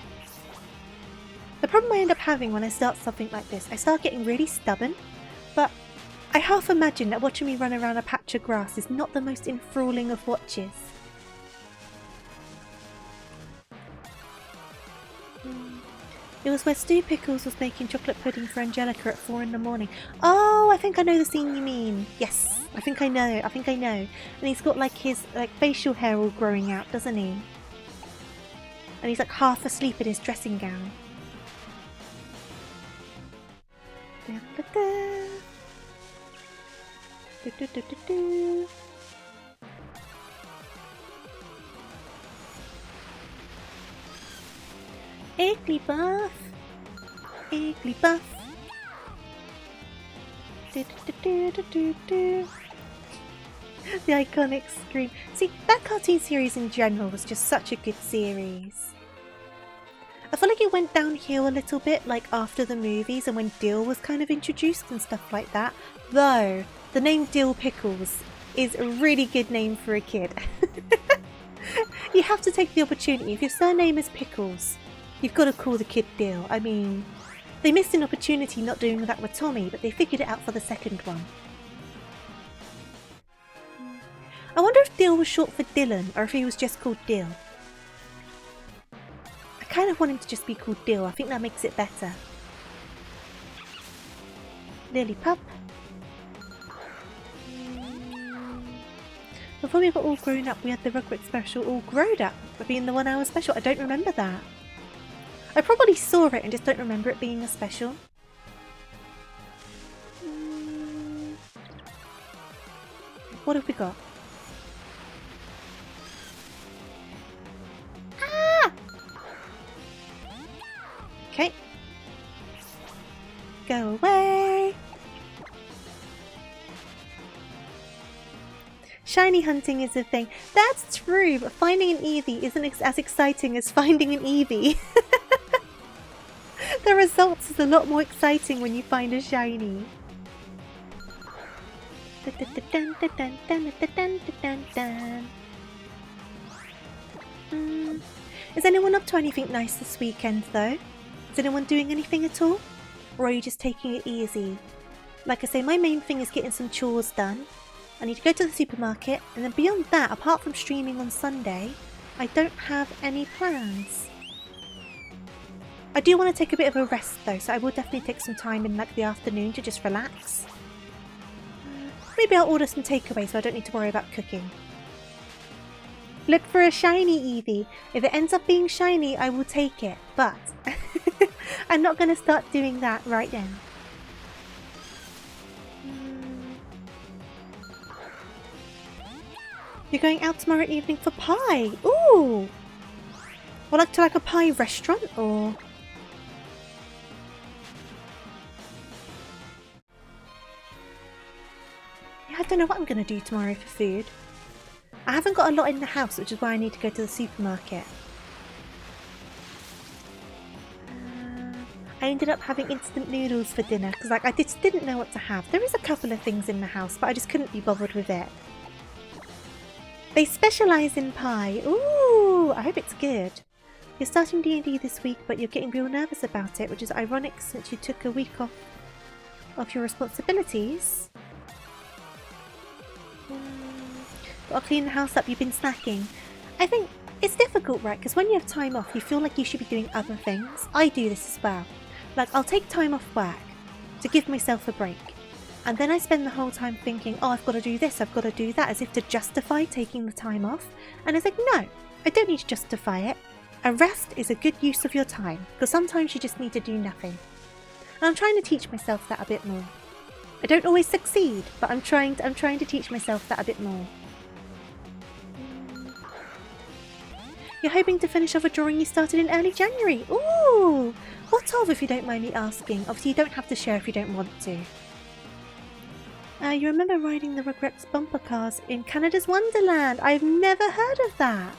The problem I end up having when I start something like this, I start getting really stubborn, but I half imagine that watching me run around a patch of grass is not the most enthralling of watches. It was where Stu Pickles was making chocolate pudding for Angelica at 4 in the morning. Oh, I think I know the scene you mean. Yes, I think I know. And he's got like his facial hair all growing out, doesn't he? And he's like half asleep in his dressing gown. Igglybuff! Igglybuff! The iconic scream. See, that cartoon series in general was just such a good series. I feel like it went downhill a little bit like after the movies and when Dill was kind of introduced and stuff like that. Though, the name Dill Pickles is a really good name for a kid. You have to take the opportunity. If your surname is Pickles, you've got to call the kid Dill. I mean, they missed an opportunity not doing that with Tommy, but they figured it out for the second one. I wonder if Dill was short for Dylan, or if he was just called Dill. I kind of want him to just be called Dill. I think that makes it better. Lily Pup. Before we got all grown up, we had the Rugrats special all grown up, being the 1 hour special. I don't remember that. I probably saw it and just don't remember it being a special. What have we got? Ah! Okay. Go away. Shiny hunting is a thing. That's true, but finding an Eevee isn't as exciting as finding an Eevee. The results is a lot more exciting when you find a shiny. Is anyone up to anything nice this weekend though? Is anyone doing anything at all? Or are you just taking it easy? Like I say, my main thing is getting some chores done. I need to go to the supermarket, and then beyond that, apart from streaming on Sunday, I don't have any plans. I do want to take a bit of a rest though, so I will definitely take some time in like the afternoon to just relax. Maybe I'll order some takeaway so I don't need to worry about cooking. Look for a shiny Eevee. If it ends up being shiny, I will take it, but I'm not going to start doing that right now. You're going out tomorrow evening for pie. Ooh! Well, to like a pie restaurant or... Yeah, I don't know what I'm going to do tomorrow for food. I haven't got a lot in the house, which is why I need to go to the supermarket. I ended up having instant noodles for dinner because like I just didn't know what to have. There is a couple of things in the house, but I just couldn't be bothered with it. They specialise in pie. Ooh, I hope it's good. You're starting D&D this week, but you're getting real nervous about it, which is ironic since you took a week off of your responsibilities. Gotta clean the house up, you've been snacking. I think it's difficult, right? Because when you have time off, you feel like you should be doing other things. I do this as well. Like, I'll take time off work to give myself a break. And then I spend the whole time thinking, oh, I've got to do this, I've got to do that, as if to justify taking the time off. And it's like, no, I don't need to justify it. A rest is a good use of your time, because sometimes you just need to do nothing. And I'm trying to teach myself that a bit more. I don't always succeed, but I'm trying to teach myself that a bit more. You're hoping to finish off a drawing you started in early January. Ooh! What of, if you don't mind me asking? Obviously, you don't have to share if you don't want to. You remember riding the Rugrats bumper cars in Canada's Wonderland? I've never heard of that.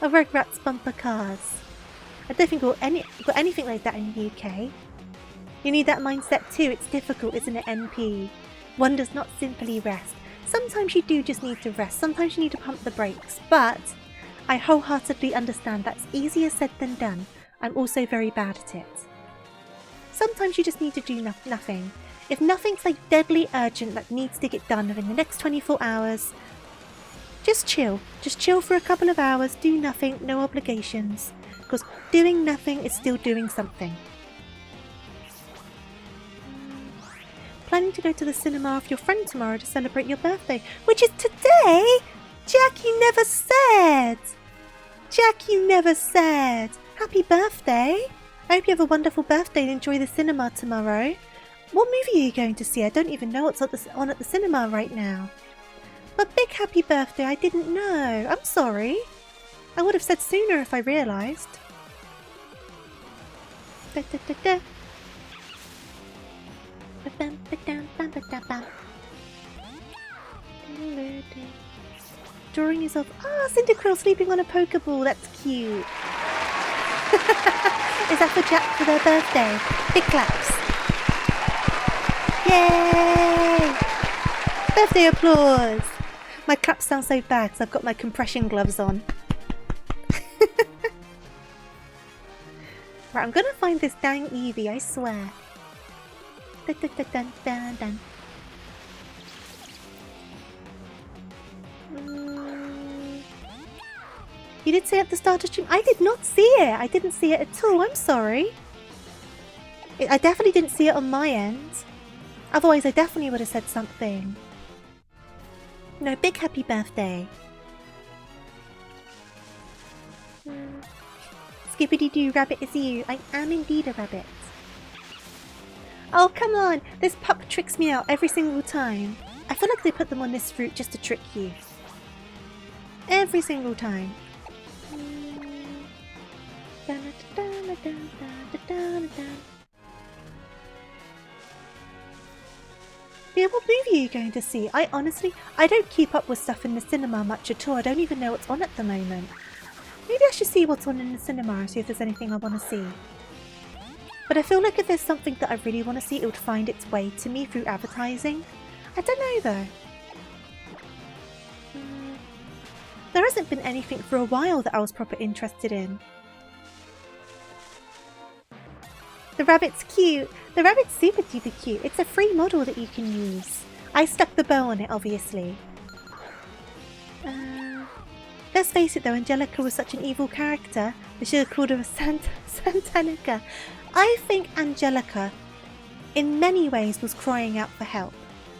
A Rugrats bumper cars. I don't think we've got anything like that in the UK. You need that mindset too. It's difficult, isn't it, NP? One does not simply rest. Sometimes you do just need to rest. Sometimes you need to pump the brakes. But I wholeheartedly understand that's easier said than done. I'm also very bad at it. Sometimes you just need to do nothing. If nothing's like deadly urgent that needs to get done within the next 24 hours, just chill. Just chill for a couple of hours, do nothing, no obligations. Because doing nothing is still doing something. planning to go to the cinema with your friend tomorrow to celebrate your birthday, which is today? Jack, you never said! Jack, you never said! Happy birthday! I hope you have a wonderful birthday and enjoy the cinema tomorrow. What movie are you going to see? I don't even know what's on at the cinema right now. But big happy birthday, I didn't know. I'm sorry. I would have said sooner if I realised. Drawing is of Cyndaquil sleeping on a Pokeball. That's cute. Is that for Jack for their birthday? Big claps. Yay! Birthday applause. My claps sound so bad because I've got my compression gloves on. Right, I'm gonna find this dang Eevee, I swear. Dun, dun, dun, dun, dun, dun. You did say at the start of stream? I did not see it. I didn't see it at all. I'm sorry. I definitely didn't see it on my end. Otherwise, I definitely would have said something. No, big happy birthday. Skippity-doo, rabbit is you. I am indeed a rabbit. Oh, come on. This pup tricks me out every single time. I feel like they put them on this fruit just to trick you. Every single time. Yeah, what movie are you going to see? I don't keep up with stuff in the cinema much at all. I don't even know what's on at the moment. Maybe I should see what's on in the cinema and see if there's anything I want to see. But I feel like if there's something that I really want to see, it would find its way to me through advertising. I don't know though. There hasn't been anything for a while that I was proper interested in. The rabbit's cute. The rabbit's super duper cute. It's a free model that you can use. I stuck the bow on it, obviously. Let's face it though, Angelica was such an evil character. They should have called her a Santanica. I think Angelica, in many ways, was crying out for help.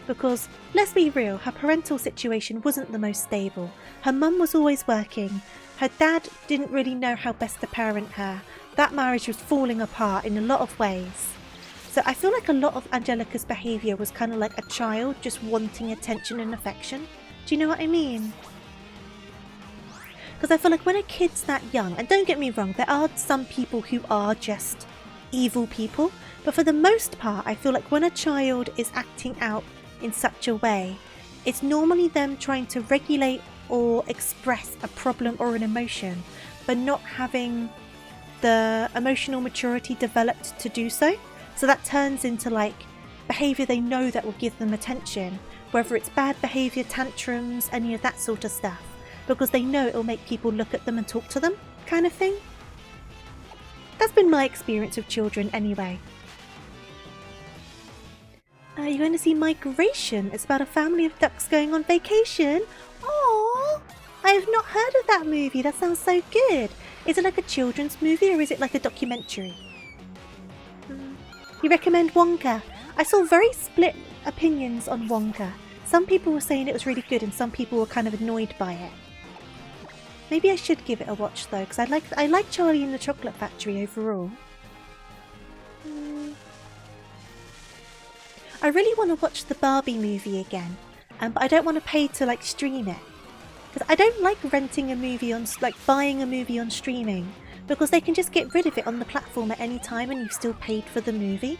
Because, let's be real, her parental situation wasn't the most stable. Her mum was always working. Her dad didn't really know how best to parent her. That marriage was falling apart in a lot of ways. So I feel like a lot of Angelica's behaviour was kind of like a child just wanting attention and affection. Do you know what I mean? Because I feel like when a kid's that young, and don't get me wrong, there are some people who are just evil people. But for the most part, I feel like when a child is acting out in such a way, it's normally them trying to regulate or express a problem or an emotion, but not having the emotional maturity developed to do so. So that turns into like behaviour they know that will give them attention, whether it's bad behaviour, tantrums, any of that sort of stuff, because they know it'll make people look at them and talk to them, kind of thing. That's been my experience with children anyway. You're going to see Migration. It's about a family of ducks going on vacation. Aww! I have not heard of that movie. That sounds so good. Is it like a children's movie or is it like a documentary? You recommend Wonka? I saw very split opinions on Wonka. Some people were saying it was really good and some people were kind of annoyed by it. Maybe I should give it a watch though, because I like Charlie and the Chocolate Factory overall. I really want to watch the Barbie movie again, but I don't want to pay to like stream it. Because I don't like renting a movie on, like buying a movie on streaming, because they can just get rid of it on the platform at any time and you've still paid for the movie.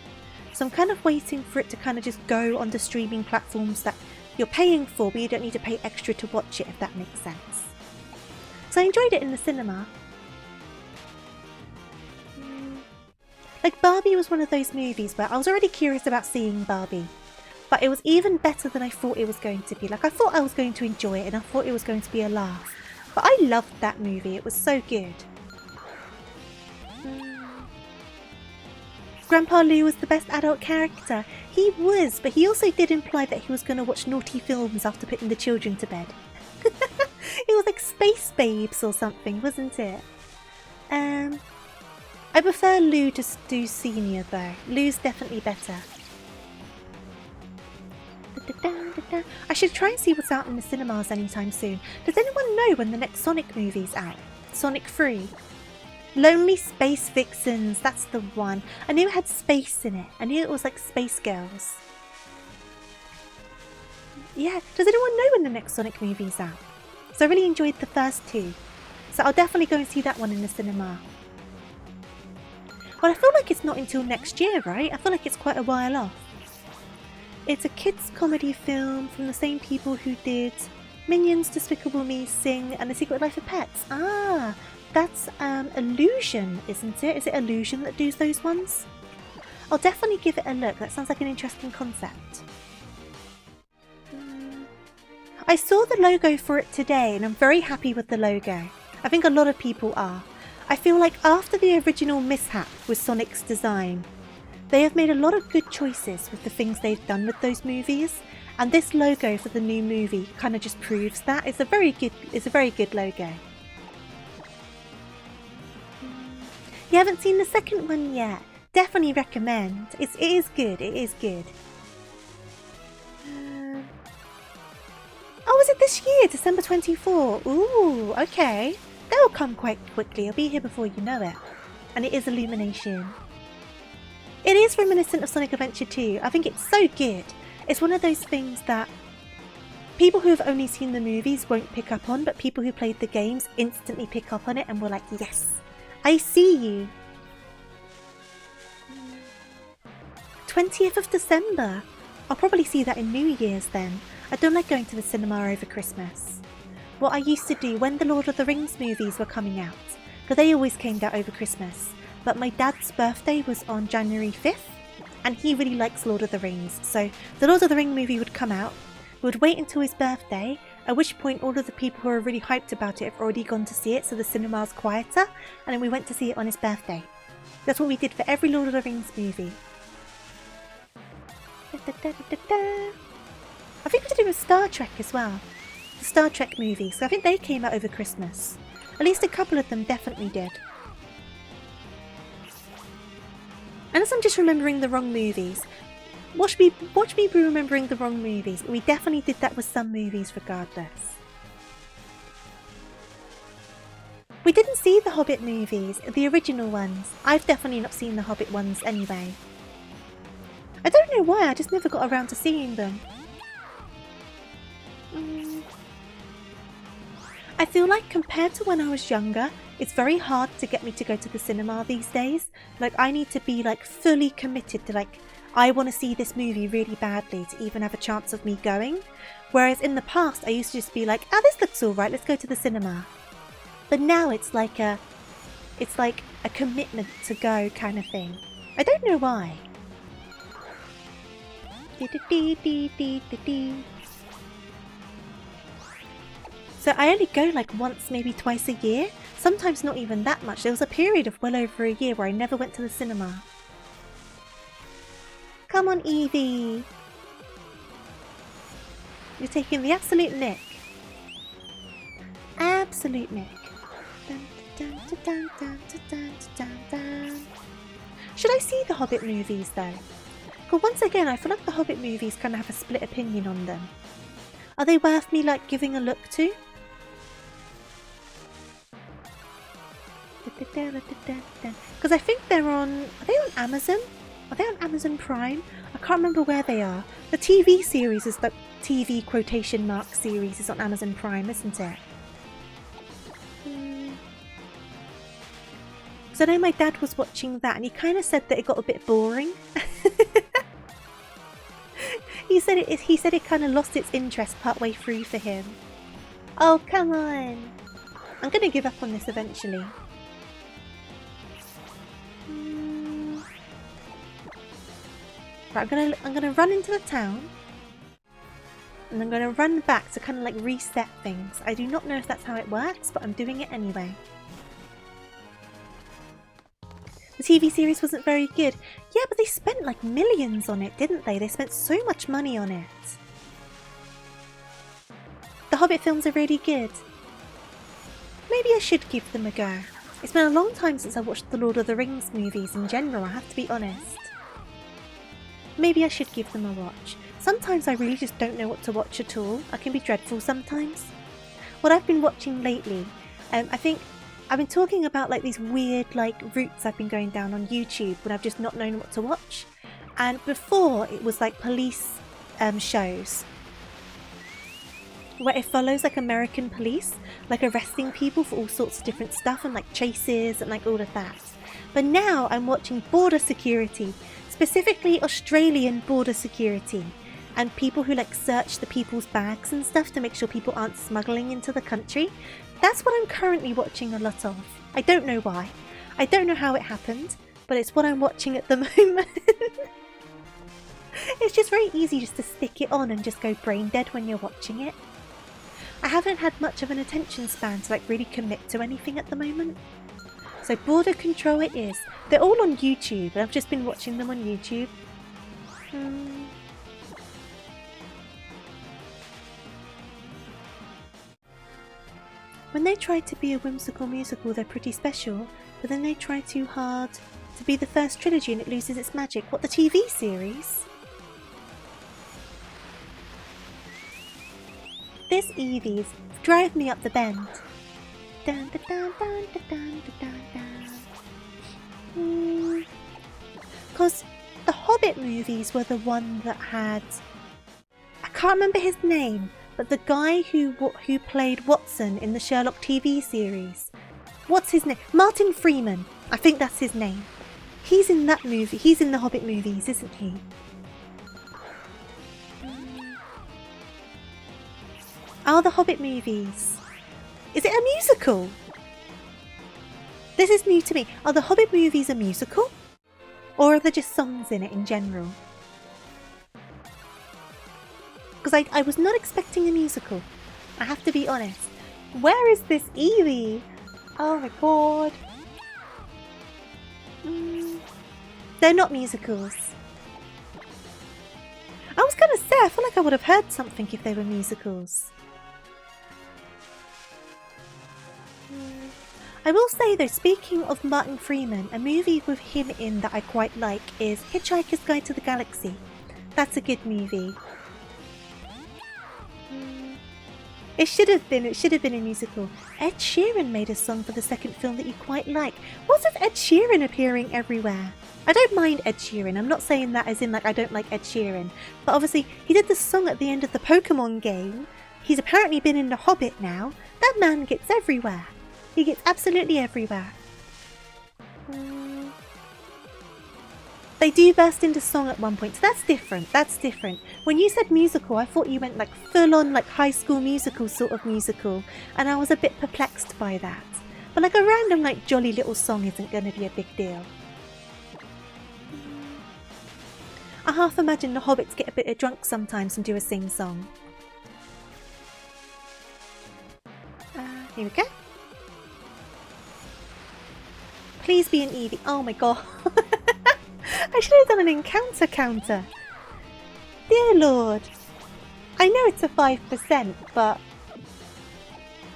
So I'm kind of waiting for it to kind of just go on the streaming platforms that you're paying for, but you don't need to pay extra to watch it, if that makes sense. So I enjoyed it in the cinema. Like Barbie was one of those movies where I was already curious about seeing Barbie, but it was even better than I thought it was going to be. Like I thought I was going to enjoy it and I thought it was going to be a laugh, but I loved that movie. It was so good. Grandpa Lou was the best adult character. He was, but he also did imply that he was going to watch naughty films after putting the children to bed. It was like Space Babes or something, wasn't it? I prefer Lou to do Senior though. Lou's definitely better. I should try and see what's out in the cinemas anytime soon. Does anyone know when the next Sonic movie's out? Sonic 3? Lonely Space Vixens, that's the one. I knew it had space in it. I knew it was like Space Girls. Yeah, does anyone know when the next Sonic movie's out? So I really enjoyed the first two. So I'll definitely go and see that one in the cinema. Well, I feel like it's not until next year, right? I feel like it's quite a while off. It's a kids' comedy film from the same people who did Minions, Despicable Me, Sing, and The Secret Life of Pets. Ah, that's Illusion, isn't it? Is it Illusion that does those ones? I'll definitely give it a look. That sounds like an interesting concept. I saw the logo for it today and I'm very happy with the logo. I think a lot of people are. I feel like after the original mishap with Sonic's design, they have made a lot of good choices with the things they've done with those movies, and this logo for the new movie kind of just proves that. It's a very good logo. You haven't seen the second one yet? Definitely recommend. It is good. It is good. Oh, is it this year? December 24? Ooh, okay. That will come quite quickly. It'll be here before you know it. And it is Illumination. It is reminiscent of Sonic Adventure 2. I think it's so good. It's one of those things that people who have only seen the movies won't pick up on, but people who played the games instantly pick up on it and were like, yes, I see you. 20th of December. I'll probably see that in New Year's then. I don't like going to the cinema over Christmas. What I used to do when the Lord of the Rings movies were coming out, because they always came out over Christmas, but my dad's birthday was on January 5th, and he really likes Lord of the Rings, so the Lord of the Ring movie would come out, we would wait until his birthday, at which point all of the people who are really hyped about it have already gone to see it, so the cinema's quieter, and then we went to see it on his birthday. That's what we did for every Lord of the Rings movie. I think we did it with Star Trek as well. The Star Trek movies, so I think they came out over Christmas. At least a couple of them definitely did. Unless I'm just remembering the wrong movies. Watch me be remembering the wrong movies. We definitely did that with some movies regardless. We didn't see the Hobbit movies, the original ones. I've definitely not seen the Hobbit ones anyway. I don't know why, I just never got around to seeing them. I feel like compared to when I was younger, it's very hard to get me to go to the cinema these days. Like, I need to be like fully committed to like, I want to see this movie really badly to even have a chance of me going. Whereas in the past, I used to just be like, oh, this looks alright, let's go to the cinema. But now it's like a commitment to go kind of thing. I don't know why. So I only go like once, maybe twice a year. Sometimes not even that much. There was a period of well over a year where I never went to the cinema. Come on, Evie. You're taking the absolute nick. Absolute nick. Should I see the Hobbit movies though? But once again, I feel like the Hobbit movies kind of have a split opinion on them. Are they worth me like giving a look to? Because I think they're on... Are they on Amazon? Are they on Amazon Prime? I can't remember where they are. The TV series is the TV quotation mark series is on Amazon Prime, isn't it? Because I know my dad was watching that and he kind of said that it got a bit boring. He said it kind of lost its interest partway through for him. Oh, come on. I'm going to give up on this eventually. Right, I'm gonna run into the town. And I'm going to run back to kind of like reset things. I do not know if that's how it works, but I'm doing it anyway. The TV series wasn't very good. Yeah, but they spent like millions on it, didn't they? They spent so much money on it. The Hobbit films are really good. Maybe I should give them a go. It's been a long time since I watched the Lord of the Rings movies in general, I have to be honest. Maybe I should give them a watch. Sometimes I really just don't know what to watch at all. I can be dreadful sometimes. What I've been watching lately, I think I've been talking about like these weird like routes I've been going down on YouTube when I've just not known what to watch. And before it was like police shows where it follows like American police, like arresting people for all sorts of different stuff and like chases and like all of that. But now I'm watching border security, specifically Australian border security, and people who like search the people's bags and stuff to make sure people aren't smuggling into the country. That's what I'm currently watching a lot of. I don't know why. I don't know how it happened, but it's what I'm watching at the moment. It's just very easy just to stick it on and just go brain dead when you're watching it. I haven't had much of an attention span to like really commit to anything at the moment. So border control it is. They're all on YouTube and I've just been watching them on YouTube. When they try to be a whimsical musical, they're pretty special, but then they try too hard to be the first trilogy and it loses its magic. What, the TV series? This Eevee's drive me up the bend. Dun, dun, dun, dun, dun, dun, dun, dun. Because the Hobbit movies were the one that had... I can't remember his name, but the guy who played Watson in the Sherlock TV series. What's his name? Martin Freeman. I think that's his name. He's in that movie. He's in the Hobbit movies, isn't he? Are the Hobbit movies? Is it a musical? This is new to me. Are the Hobbit movies a musical? Or are there just songs in it in general? Because I was not expecting a musical. I have to be honest. Where is this Eevee? Oh my god. They're not musicals. I was going to say, I feel like I would have heard something if they were musicals. I will say though, speaking of Martin Freeman, a movie with him in that I quite like is Hitchhiker's Guide to the Galaxy. That's a good movie. It should have been a musical. Ed Sheeran made a song for the second film that you quite like. What's with Ed Sheeran appearing everywhere? I don't mind Ed Sheeran. I'm not saying that as in like I don't like Ed Sheeran. But obviously he did the song at the end of the Pokemon game. He's apparently been in The Hobbit now. That man gets everywhere. He gets absolutely everywhere. They do burst into song at one point, so that's different. That's different. When you said musical, I thought you meant like full-on like High School Musical sort of musical, and I was a bit perplexed by that. But like a random like jolly little song isn't going to be a big deal. I half imagine the hobbits get a bit drunk sometimes and do a sing-song. Here we go. Please be an Eevee. Oh my god. I should have done an encounter counter. Dear Lord. I know it's a 5%, but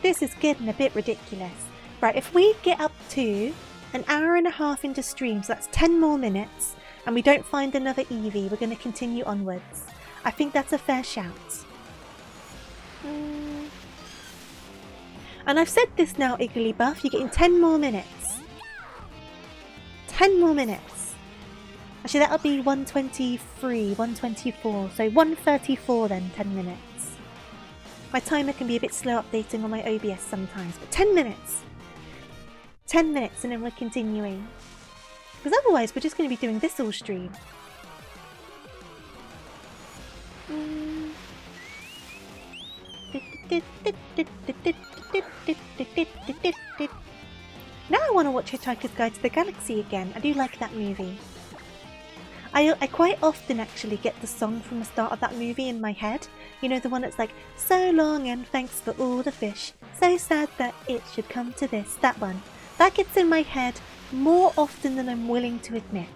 this is getting a bit ridiculous. Right, if we get up to an hour and a half into stream, so that's 10 more minutes, and we don't find another Eevee, we're going to continue onwards. I think that's a fair shout. And I've said this now, Igglybuff, you're getting 10 more minutes. 10 more minutes. Actually, that'll be 123, 124, so 134 then, 10 minutes. My timer can be a bit slow updating on my OBS sometimes, but 10 minutes. 10 minutes and then we're continuing. Because otherwise we're just going to be doing this all stream. Now I want to watch Hitchhiker's Guide to the Galaxy again. I do like that movie. I quite often actually get the song from the start of that movie in my head. You know, the one that's like, so long and thanks for all the fish. So sad that it should come to this. That one. That gets in my head more often than I'm willing to admit.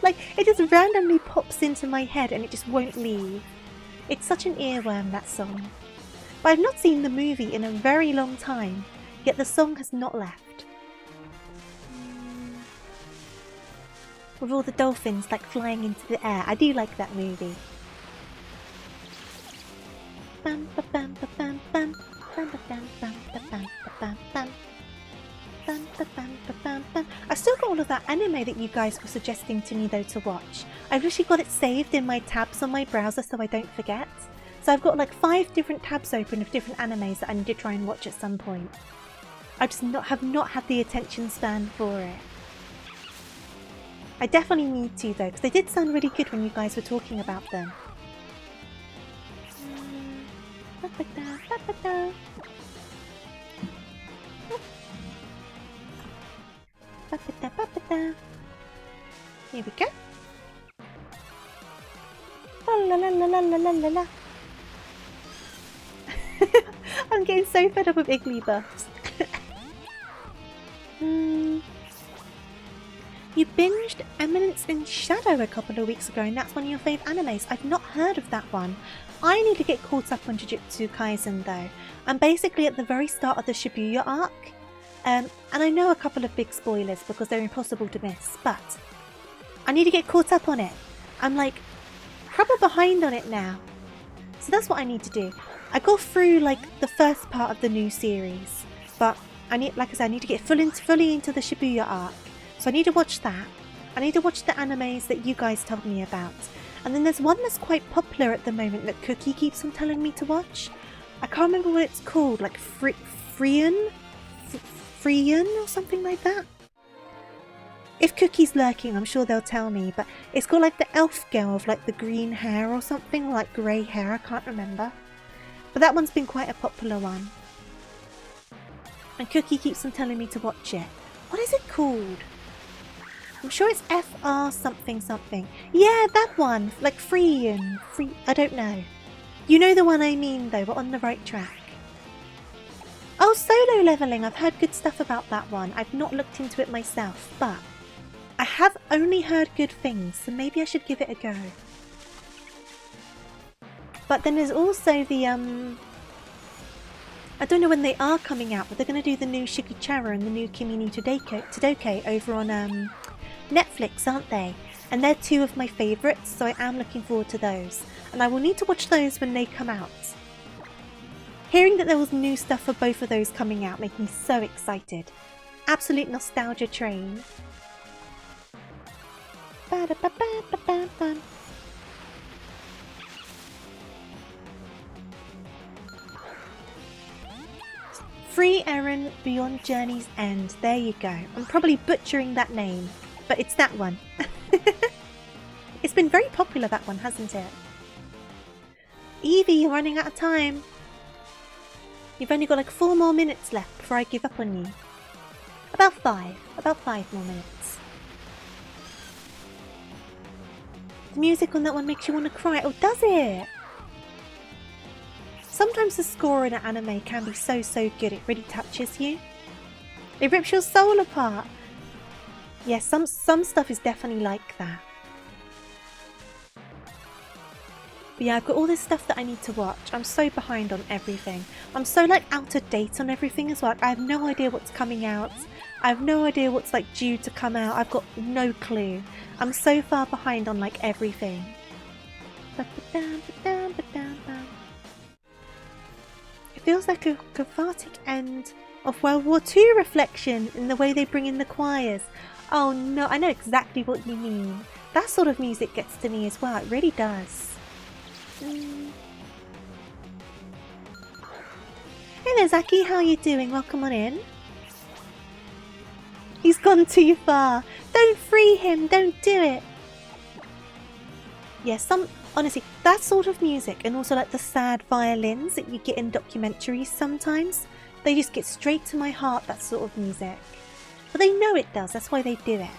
Like, it just randomly pops into my head and it just won't leave. It's such an earworm, that song. But I've not seen the movie in a very long time, yet the song has not left. with all the dolphins like flying into the air. I do like that movie. Bam, ba, bam, ba, bam, bam. Bam, ba, bam, bam, ba, bam, ba, bam, bam. Bam, ba, bam, ba, bam, bam. I've still got all of that anime that you guys were suggesting to me though to watch. I've literally got it saved in my tabs on my browser so I don't forget. So I've got like 5 different tabs open of different animes that I need to try and watch at some point. I just have not had the attention span for it. I definitely need to though, because they did sound really good when you guys were talking about them. Here we go. La la la la la la la la. I'm getting so fed up with Iggly buffs. You binged Eminence in Shadow a couple of weeks ago and that's one of your fave animes. I've not heard of that one. I need to get caught up on Jujutsu Kaisen though. I'm basically at the very start of the Shibuya arc. And I know a couple of big spoilers because they're impossible to miss, but I need to get caught up on it. I'm like proper behind on it now. So that's what I need to do. I go through like the first part of the new series, but I need, like I said, I need to get fully into the Shibuya arc. So I need to watch that. I need to watch the animes that you guys told me about. And then there's one that's quite popular at the moment that Cookie keeps on telling me to watch. I can't remember what it's called, like Freean or something like that. If Cookie's lurking, I'm sure they'll tell me, but it's got like the elf girl of like the green hair or something, or like grey hair, I can't remember. But that one's been quite a popular one. And Cookie keeps on telling me to watch it. What is it called? I'm sure it's FR something something. Yeah, that one. Like free, I don't know. You know the one I mean though, we're on the right track. Oh, Solo Leveling. I've heard good stuff about that one. I've not looked into it myself, but I have only heard good things, so maybe I should give it a go. But then there's also the, I don't know when they are coming out, but they're going to do the new Shikichara and the new Kimi ni Todoke over on Netflix, aren't they? And they're 2 of my favourites, so I am looking forward to those. And I will need to watch those when they come out. Hearing that there was new stuff for both of those coming out made me so excited. Absolute nostalgia train. Free Eren Beyond Journey's End. There you go. I'm probably butchering that name, but it's that one. It's been very popular, that one, hasn't it? Evie, you're running out of time. You've only got like 4 more minutes left before I give up on you. About 5 more minutes. The music on that one makes you want to cry. Oh, does it? Sometimes the score in an anime can be so good, it really touches you. It rips your soul apart. Yeah, some stuff is definitely like that. But yeah, I've got all this stuff that I need to watch. I'm so behind on everything. I'm so like out of date on everything as well. I have no idea what's coming out. I have no idea what's like due to come out. I've got no clue. I'm so far behind on like everything. It feels like a cathartic end of World War II reflection in the way they bring in the choirs. Oh no, I know exactly what you mean. That sort of music gets to me as well. It really does. Hey there, Zaki, how are you doing? Welcome on in. He's gone too far. Don't free him, don't do it. Yeah, honestly, that sort of music and also like the sad violins that you get in documentaries sometimes, they just get straight to my heart, that sort of music. But they know it does, that's why they do it.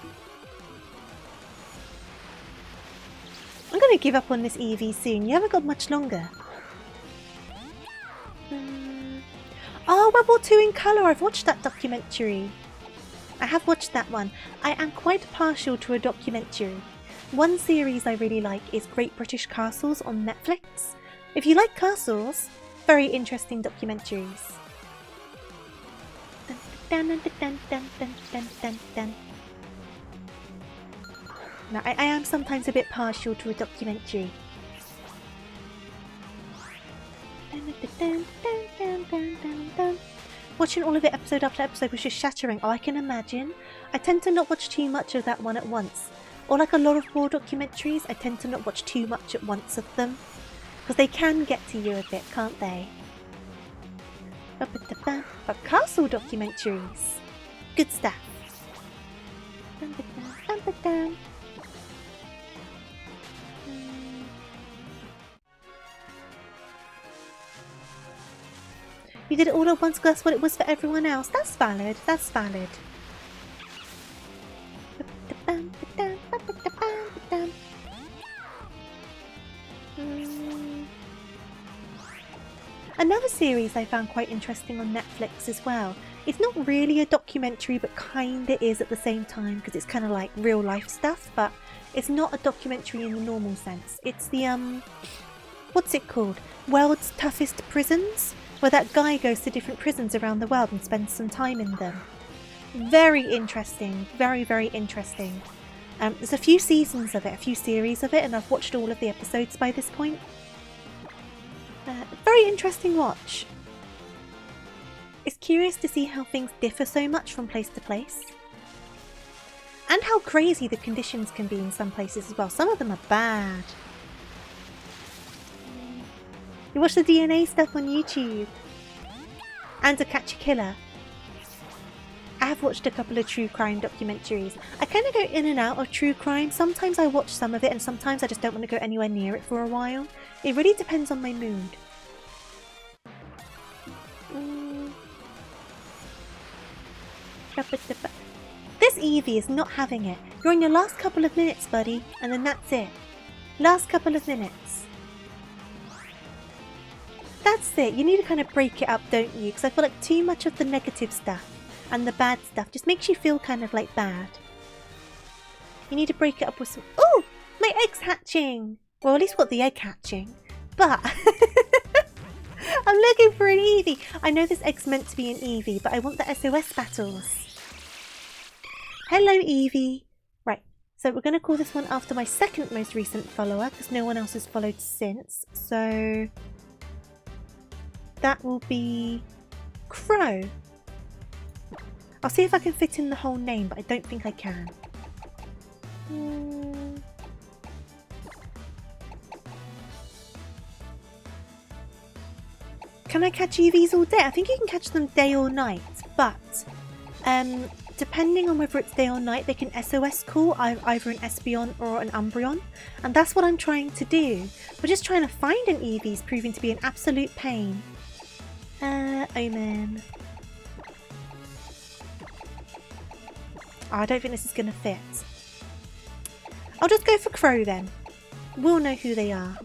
I'm going to give up on this Eevee soon. You haven't got much longer. Oh, World War II in colour. I've watched that documentary. I have watched that one. I am quite partial to a documentary. One series I really like is Great British Castles on Netflix. If you like castles, very interesting documentaries. Dun, dun, dun, dun, dun, dun, dun, dun, dun. No, I am sometimes a bit partial to a documentary. Watching all of it episode after episode was just shattering. Oh, I can imagine. I tend to not watch too much of that one at once. Or like a lot of war documentaries, I tend to not watch too much at once of them. Because they can get to you a bit, can't they? But castle documentaries. Good stuff. You did it all at once because that's what it was for everyone else. That's valid. That's valid. Another series I found quite interesting on Netflix as well. It's not really a documentary, but kinda is at the same time because it's kind of like real life stuff, but it's not a documentary in the normal sense. It's the what's it called? World's Toughest Prisons, where that guy goes to different prisons around the world and spends some time in them. Very interesting. Very, very interesting. There's a few seasons of it, a few series of it, and I've watched all of the episodes by this point. Very interesting watch. It's curious to see how things differ so much from place to place. And how crazy the conditions can be in some places as well. Some of them are bad. You watch the DNA stuff on YouTube. And To Catch a Killer. I have watched a couple of true crime documentaries. I kind of go in and out of true crime. Sometimes I watch some of it and sometimes I just don't want to go anywhere near it for a while. It really depends on my mood. This Eevee is not having it. You're in your last couple of minutes, buddy, and then that's it. Last couple of minutes. That's it. You need to kind of break it up, don't you? Because I feel like too much of the negative stuff and the bad stuff just makes you feel kind of like bad. You need to break it up with some... Oh! My egg's hatching! Well, at least what the egg hatching. But... I'm looking for an Eevee. I know this egg's meant to be an Eevee, but I want the SOS battles. Hello, Eevee. Right, so we're going to call this one after my second most recent follower, because no one else has followed since. So... that will be... Crow. I'll see if I can fit in the whole name, but I don't think I can. Can I catch EVs all day? I think you can catch them day or night, but depending on whether it's day or night, they can SOS call either an Espeon or an Umbreon, and that's what I'm trying to do. We're just trying to find an Eevee is proving to be an absolute pain. Omen. Oh, I don't think this is going to fit. I'll just go for Crow then. We'll know who they are.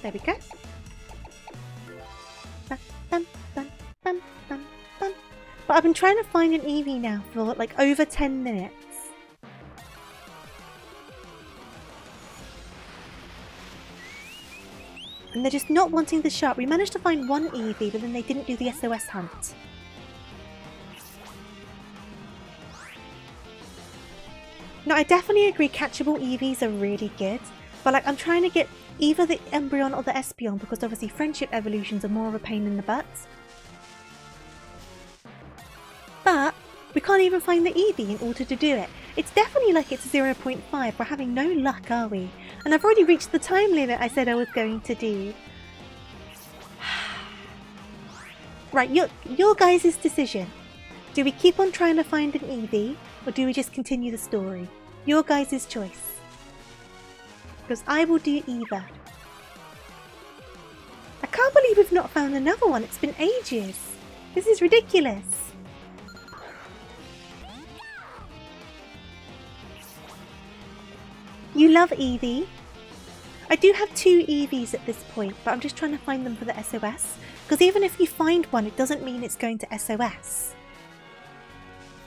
There we go. But I've been trying to find an Eevee now for like over 10 minutes. And they're just not wanting the shot. We managed to find one Eevee, but then they didn't do the SOS hunt. No, I definitely agree catchable Eevees are really good. But like, I'm trying to get either the Umbreon or the Espeon because obviously friendship evolutions are more of a pain in the butt. But we can't even find the Eevee in order to do it. It's definitely like it's 0.5. We're having no luck, are we? And I've already reached the time limit I said I was going to do. Right, your guys' decision. Do we keep on trying to find an Eevee, or do we just continue the story? Your guys' choice. Because I will do either. I can't believe we've not found another one. It's been ages. This is ridiculous. You love Eevee. I do have 2 Eevees at this point, but I'm just trying to find them for the SOS. Because even if you find one, it doesn't mean it's going to SOS.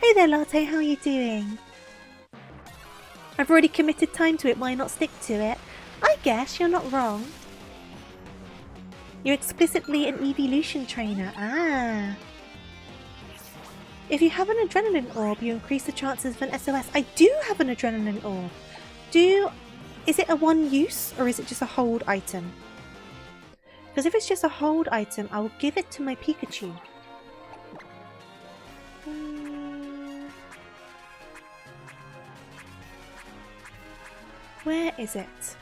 Hey there, Latte, how are you doing? I've already committed time to it, why not stick to it? I guess, you're not wrong. You're explicitly an evolution trainer. Ah. If you have an adrenaline orb, you increase the chances of an SOS. I do have an adrenaline orb. Is it a one use or is it just a hold item? Because if it's just a hold item, I will give it to my Pikachu. Where is it?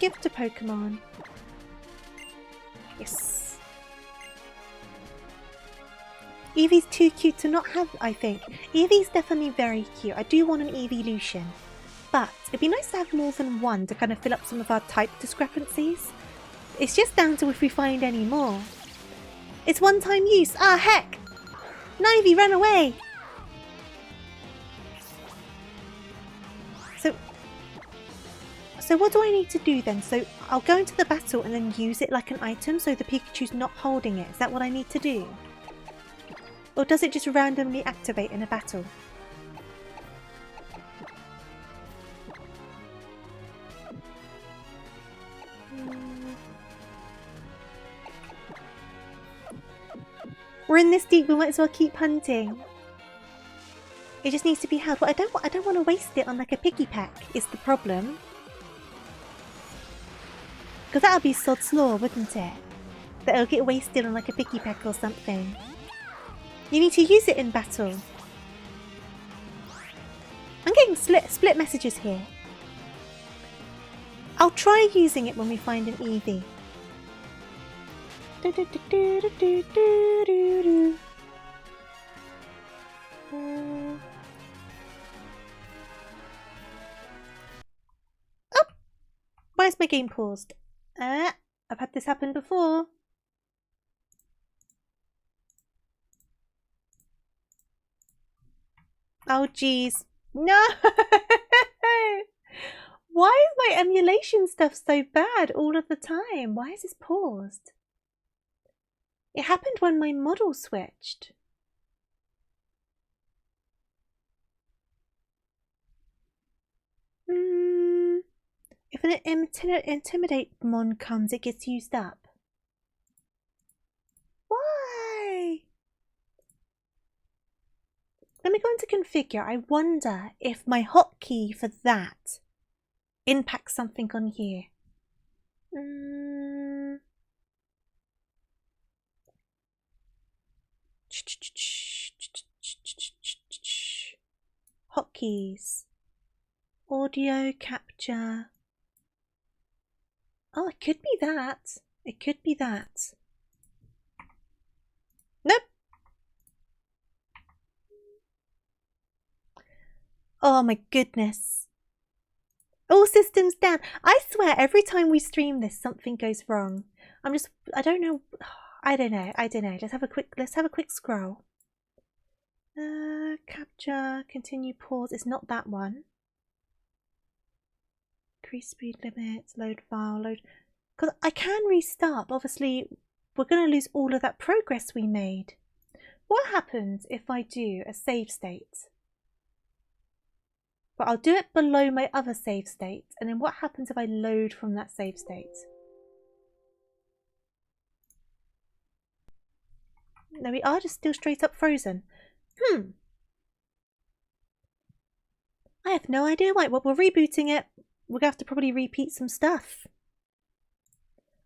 Give to Pokemon. Yes. Eevee's too cute to not have, I think. Eevee's definitely very cute. I do want an Eeveelution. But it'd be nice to have more than one to kind of fill up some of our type discrepancies. It's just down to if we find any more. It's one-time use. Ah, heck! Knivey, run away! So what do I need to do then? So I'll go into the battle and then use it like an item so the Pikachu's not holding it. Is that what I need to do? Or does it just randomly activate in a battle? We're in this deep, we might as well keep hunting. It just needs to be held. Well, I don't want to waste it on like a piggy pack is the problem. Because that would be sod's law, wouldn't it? That it'll get wasted on like a picky pack or something. You need to use it in battle. I'm getting split messages here. I'll try using it when we find an Eevee. Oh! Why is my game paused? I've had this happen before. Oh jeez. No! Why is my emulation stuff so bad all of the time? Why is this paused? It happened when my model switched. If an Intimidate mon comes, it gets used up. Why? Let me go into configure. I wonder if my hotkey for that impacts something on here. Hotkeys. Audio capture. Oh, it could be that. It could be that. Nope. Oh my goodness. All systems down. I swear every time we stream this, something goes wrong. I don't know. Let's have a quick scroll. Capture, continue, pause. It's not that one. Increase speed limits, load file, load. Because I can restart, but obviously we're going to lose all of that progress we made. What happens if I do a save state? But I'll do it below my other save state. And then what happens if I load from that save state? No, we are just still straight up frozen. I have no idea why. Well, we're rebooting it. We're going to have to probably repeat some stuff.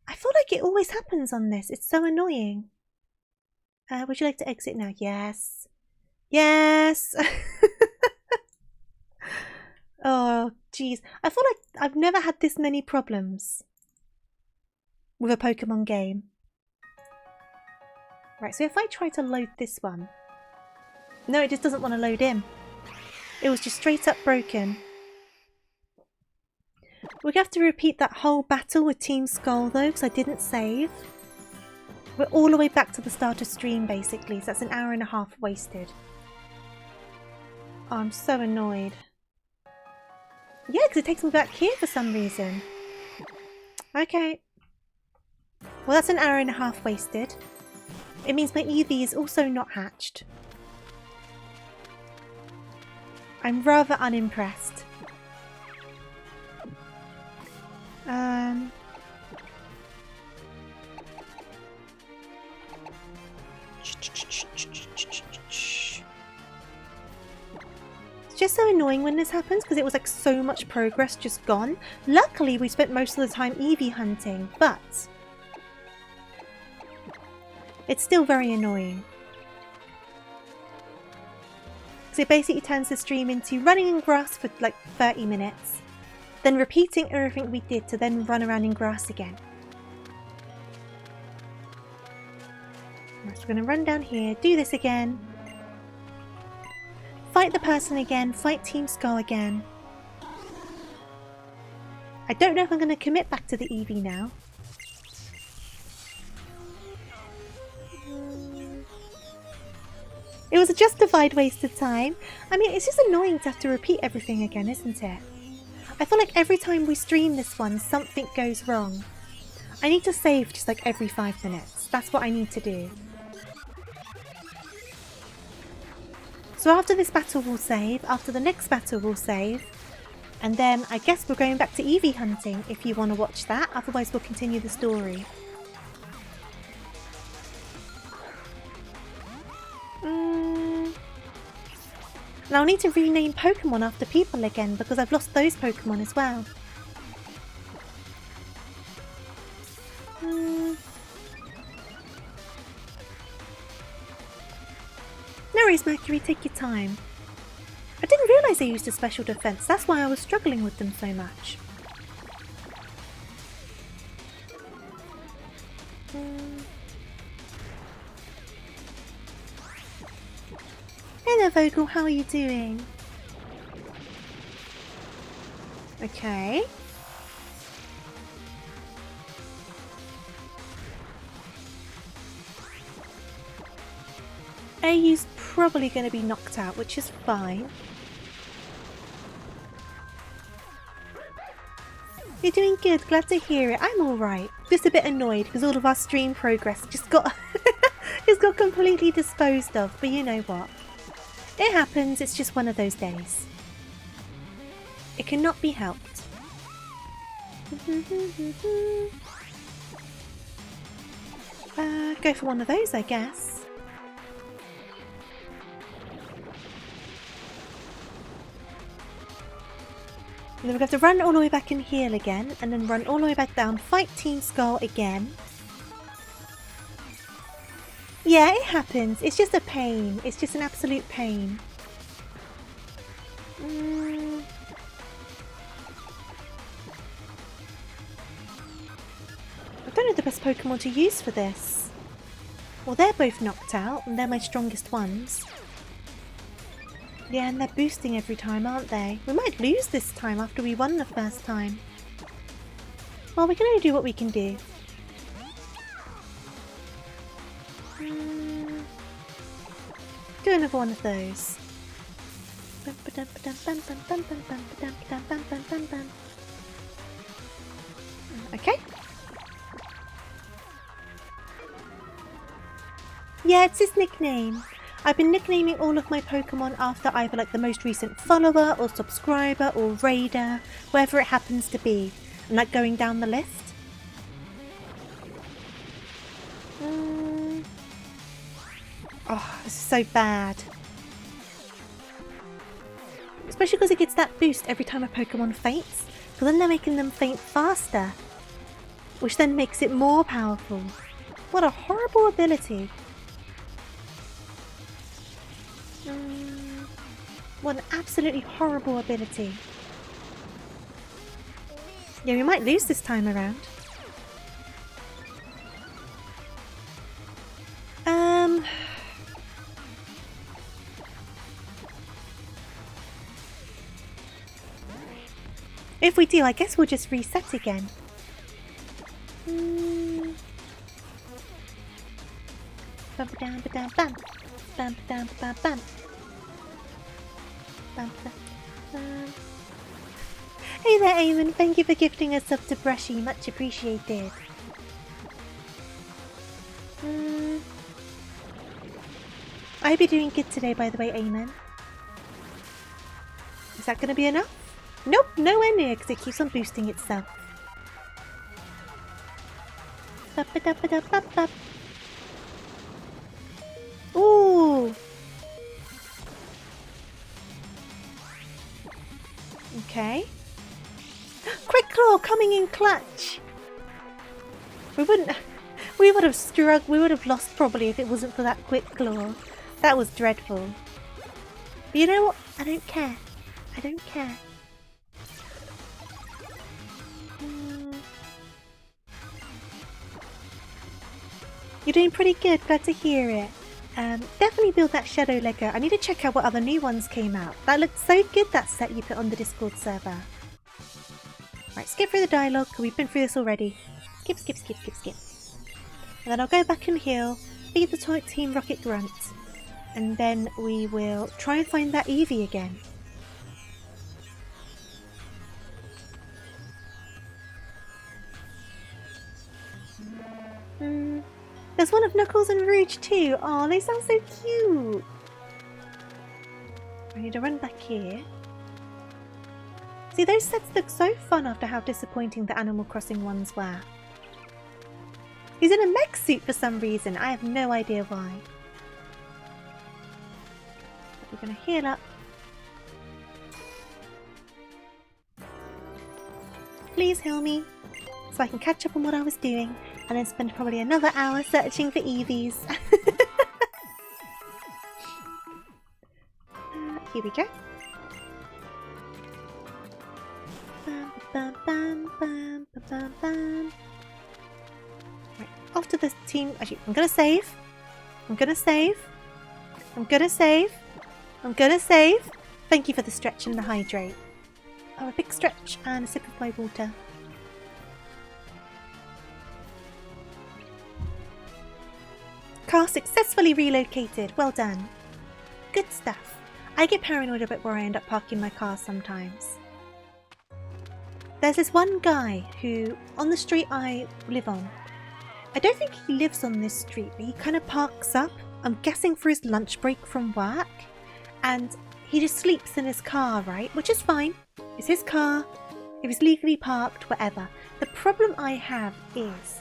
I feel like it always happens on this. It's so annoying. Would you like to exit now? Yes. Yes. Oh, jeez. I feel like I've never had this many problems with a Pokemon game. Right, so if I try to load this one. No, it just doesn't want to load in. It was just straight up broken. We're going to have to repeat that whole battle with Team Skull though, because I didn't save. We're all the way back to the start of stream basically, so that's an hour and a half wasted. Oh, I'm so annoyed. Yeah, because it takes me back here for some reason. Okay. Well, that's an hour and a half wasted. It means my Eevee is also not hatched. I'm rather unimpressed. It's just so annoying when this happens because it was like so much progress just gone. Luckily, we spent most of the time Eevee hunting, but it's still very annoying. So it basically turns the stream into running in grass for like 30 minutes, then repeating everything we did to then run around in grass again. Right, so we're going to run down here, do this again. Fight the person again, fight Team Skull again. I don't know if I'm going to commit back to the Eevee now. It was a justified waste of time. I mean, it's just annoying to have to repeat everything again, isn't it? I feel like every time we stream this one, something goes wrong. I need to save just like every 5 minutes. That's what I need to do. So after this battle we'll save, after the next battle we'll save, and then I guess we're going back to Eevee hunting if you want to watch that, otherwise we'll continue the story. Now I'll need to rename Pokemon after people again because I've lost those Pokemon as well. No worries, Mercury, take your time. I didn't realise they used a special defense, that's why I was struggling with them so much. Hello Vogel, how are you doing? Okay. AU's probably going to be knocked out, which is fine. You're doing good, glad to hear it. I'm alright. Just a bit annoyed because all of our stream progress just got just got completely disposed of, but you know what? It happens, it's just one of those days. It cannot be helped. Go for one of those, I guess. And then we're going to have to run all the way back and heal again, and then run all the way back down, fight Team Skull again. Yeah, it happens. It's just a pain. It's just an absolute pain. I don't know the best Pokemon to use for this. Well, they're both knocked out, and they're my strongest ones. Yeah, and they're boosting every time, aren't they? We might lose this time after we won the first time. Well, we can only do what we can do. Do another one of those. Okay. Yeah, it's his nickname. I've been nicknaming all of my Pokemon after either like the most recent follower or subscriber or raider, wherever it happens to be. And like going down the list. Oh, this is so bad. Especially because it gets that boost every time a Pokemon faints. Because then they're making them faint faster. Which then makes it more powerful. What a horrible ability. What an absolutely horrible ability. Yeah, we might lose this time around. If we do, I guess we'll just reset again. Bam bam bam bam bam bam bam bam. Hey there, Eamon. Thank you for gifting us up to Brushy. Much appreciated. I hope you're doing good today, by the way, Eamon. Is that going to be enough? Nope, nowhere near, because it keeps on boosting itself. Ooh! Okay. Quick Claw coming in clutch. We would have struggled. We would have lost probably if it wasn't for that Quick Claw. That was dreadful. But you know what? I don't care. I don't care. You're doing pretty good. Glad to hear it. Definitely build that Shadow Lego. I need to check out what other new ones came out. That looked so good, that set you put on the Discord server. Right, skip through the dialogue. We've been through this already. Skip, skip, skip, skip, skip. And then I'll go back and heal, feed the Team Rocket Grunt, and then we will try and find that Eevee again. There's one of Knuckles and Rouge too. Oh, they sound so cute. I need to run back here. See, those sets look so fun after how disappointing the Animal Crossing ones were. He's in a mech suit for some reason. I have no idea why. But we're going to heal up. Please heal me, so I can catch up on what I was doing, and then spend probably another hour searching for Eevees. Here we go. Bum, bum, bum, bum, bum, bum. Right, off to the team. Actually, I'm gonna save. I'm gonna save. I'm gonna save. I'm gonna save. Thank you for the stretch and the hydrate. Oh, a big stretch and a sip of my water. Car successfully relocated. Well done. Good stuff. I get paranoid about where I end up parking my car sometimes. There's this one guy who, on the street I live on, I don't think he lives on this street, but he kind of parks up, I'm guessing for his lunch break from work, and he just sleeps in his car, right? Which is fine. It's his car. It was legally parked, whatever. The problem I have is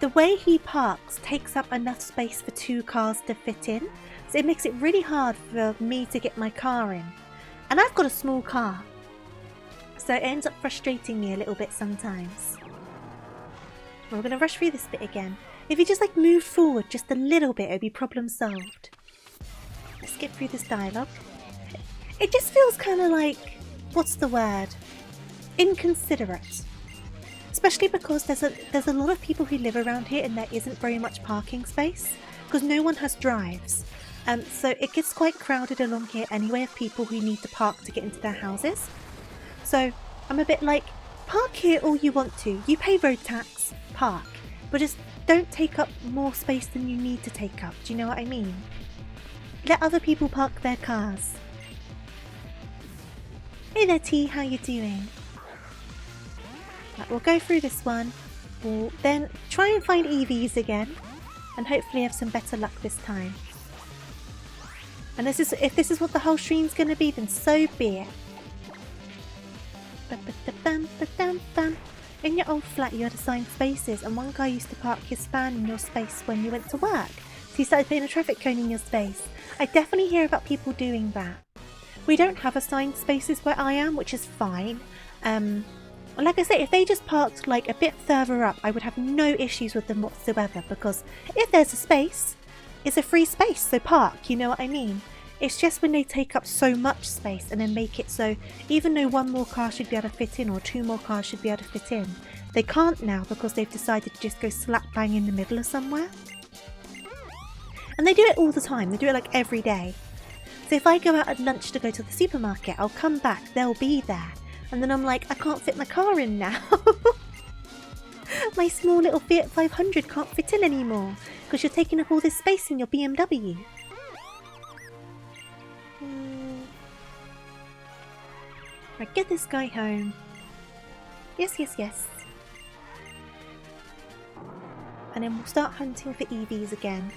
the way he parks takes up enough space for 2 cars to fit in, so it makes it really hard for me to get my car in. And I've got a small car, so it ends up frustrating me a little bit sometimes. We're going to rush through this bit again. If you just like moved forward just a little bit, it would be problem solved. Let's skip through this dialogue. It just feels kind of like, what's the word? Inconsiderate. Especially because there's a lot of people who live around here and there isn't very much parking space because no one has drives. So it gets quite crowded along here anyway of people who need to park to get into their houses. So I'm a bit like, park here all you want to. You pay road tax, park. But just don't take up more space than you need to take up. Do you know what I mean? Let other people park their cars. Hey there T, how you doing? Right, we'll go through this one. We'll then try and find Eevees again. And hopefully have some better luck this time. And if this is what the whole stream's going to be, then so be it. In your old flat you had assigned spaces and one guy used to park his fan in your space when you went to work. So he started putting a traffic cone in your space. I definitely hear about people doing that. We don't have assigned spaces where I am, which is fine. Like I say, if they just parked like a bit further up, I would have no issues with them whatsoever, because if there's a space, it's a free space, so park, you know what I mean? It's just when they take up so much space and then make it so even though 1 more car should be able to fit in or 2 more cars should be able to fit in, they can't now because they've decided to just go slap bang in the middle of somewhere. And they do it all the time, they do it like every day. So if I go out at lunch to go to the supermarket, I'll come back, they'll be there. And then I'm like, I can't fit my car in now. My small little Fiat 500 can't fit in anymore because you're taking up all this space in your BMW. Right, get this guy home. Yes, yes, yes. And then we'll start hunting for Eevees again.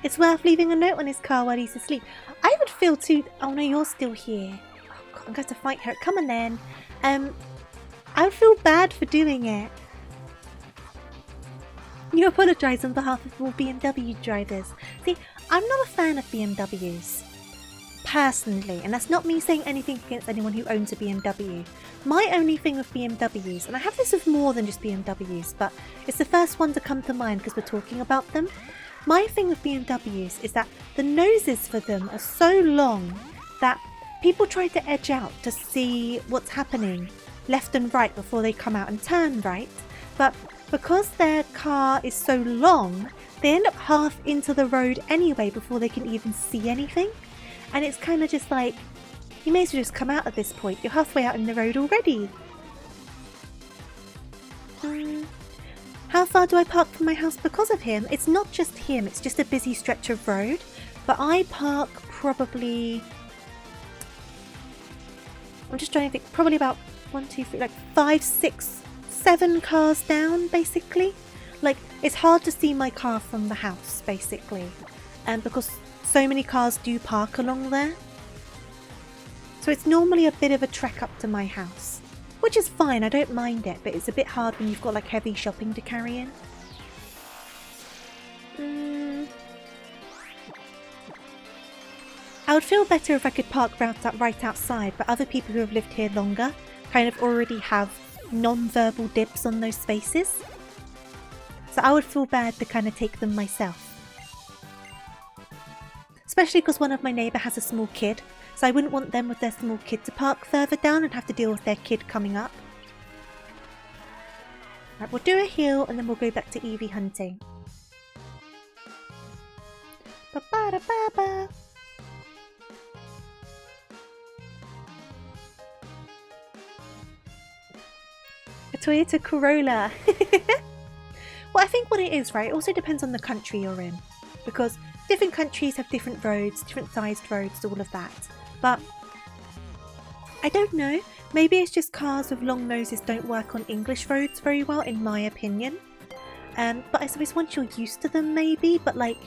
It's worth leaving a note on his car while he's asleep. I would feel too... Oh no, you're still here. Oh God, I'm going to fight her. Come on then. I would feel bad for doing it. You apologise on behalf of all BMW drivers. See, I'm not a fan of BMWs. Personally, and that's not me saying anything against anyone who owns a BMW. My only thing with BMWs, and I have this with more than just BMWs, but it's the first one to come to mind because we're talking about them. My thing with BMWs is that the noses for them are so long that people try to edge out to see what's happening left and right before they come out and turn right, but because their car is so long, they end up half into the road anyway before they can even see anything. And it's kind of just like, you may as well just come out at this point. You're halfway out in the road already. How far do I park from my house because of him? It's not just him, it's just a busy stretch of road. But I park probably... I'm just trying to think, probably about 1, 2, 3, like 5, 6, 7 cars down, basically. Like, it's hard to see my car from the house, basically. And because so many cars do park along there. So it's normally a bit of a trek up to my house. Which is fine, I don't mind it, but it's a bit hard when you've got like heavy shopping to carry in. I would feel better if I could park right outside, but other people who have lived here longer kind of already have non-verbal dibs on those spaces. So I would feel bad to kind of take them myself. Especially because one of my neighbour has a small kid, so I wouldn't want them with their small kid to park further down and have to deal with their kid coming up. Right, we'll do a hill and then we'll go back to Eevee hunting. Ba-ba-da-ba-ba. A Toyota Corolla. Well, I think what it is, right, it also depends on the country you're in. Because different countries have different roads, different sized roads, all of that. But I don't know. Maybe it's just cars with long noses don't work on English roads very well, in my opinion. But I suppose once you're used to them, maybe. But like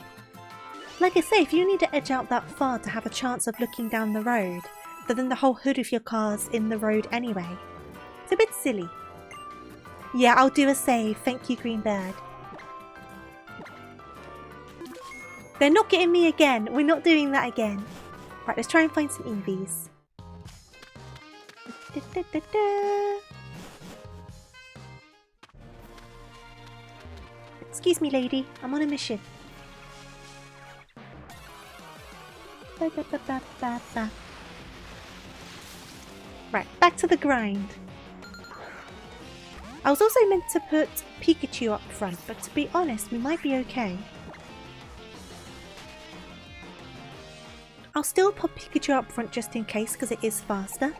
I say, if you need to edge out that far to have a chance of looking down the road, then the whole hood of your car's in the road anyway. It's a bit silly. Yeah, I'll do a save. Thank you, Green Bird. They're not getting me again. We're not doing that again. Right, let's try and find some Eevees. Excuse me, lady. I'm on a mission. Right, back to the grind. I was also meant to put Pikachu up front, but to be honest, we might be okay. I'll still put Pikachu up front just in case, because it is faster.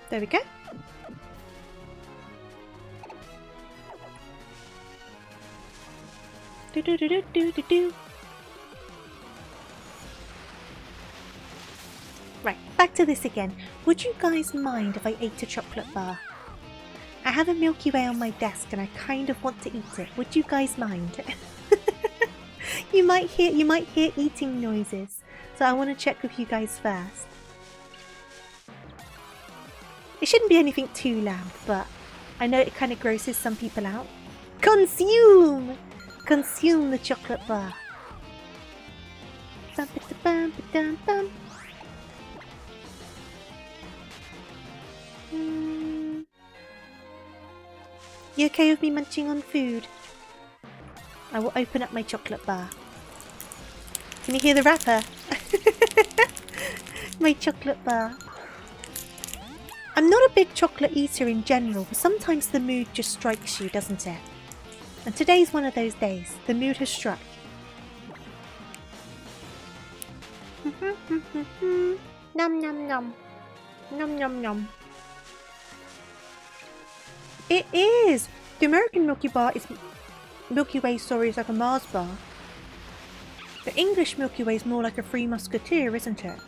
There we go. Do-do-do-do-do-do-do. Right, back to this again. Would you guys mind if I ate a chocolate bar? I have a Milky Way on my desk and I kind of want to eat it. Would you guys mind? You might hear eating noises, so I want to check with you guys first. It shouldn't be anything too loud, but I know it kind of grosses some people out. Consume! Consume the chocolate bar. Bum-ba-da-bum-ba-dum-bum. You okay with me munching on food? I will open up my chocolate bar. Can you hear the wrapper? My chocolate bar. I'm not a big chocolate eater in general, but sometimes the mood just strikes you, doesn't it? And today's one of those days. The mood has struck. Nom nom nom. Nom nom nom. It is! The American Milky Way is like a Mars bar. The English Milky Way is more like a Three Musketeer, isn't it?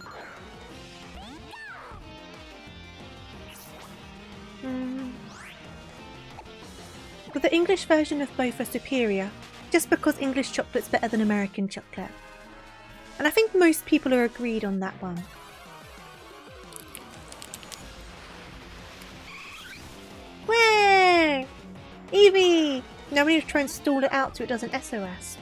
But the English version of both are superior, just because English chocolate's better than American chocolate. And I think most people are agreed on that one. Evie! Now we need to try and stall it out so it doesn't SOS.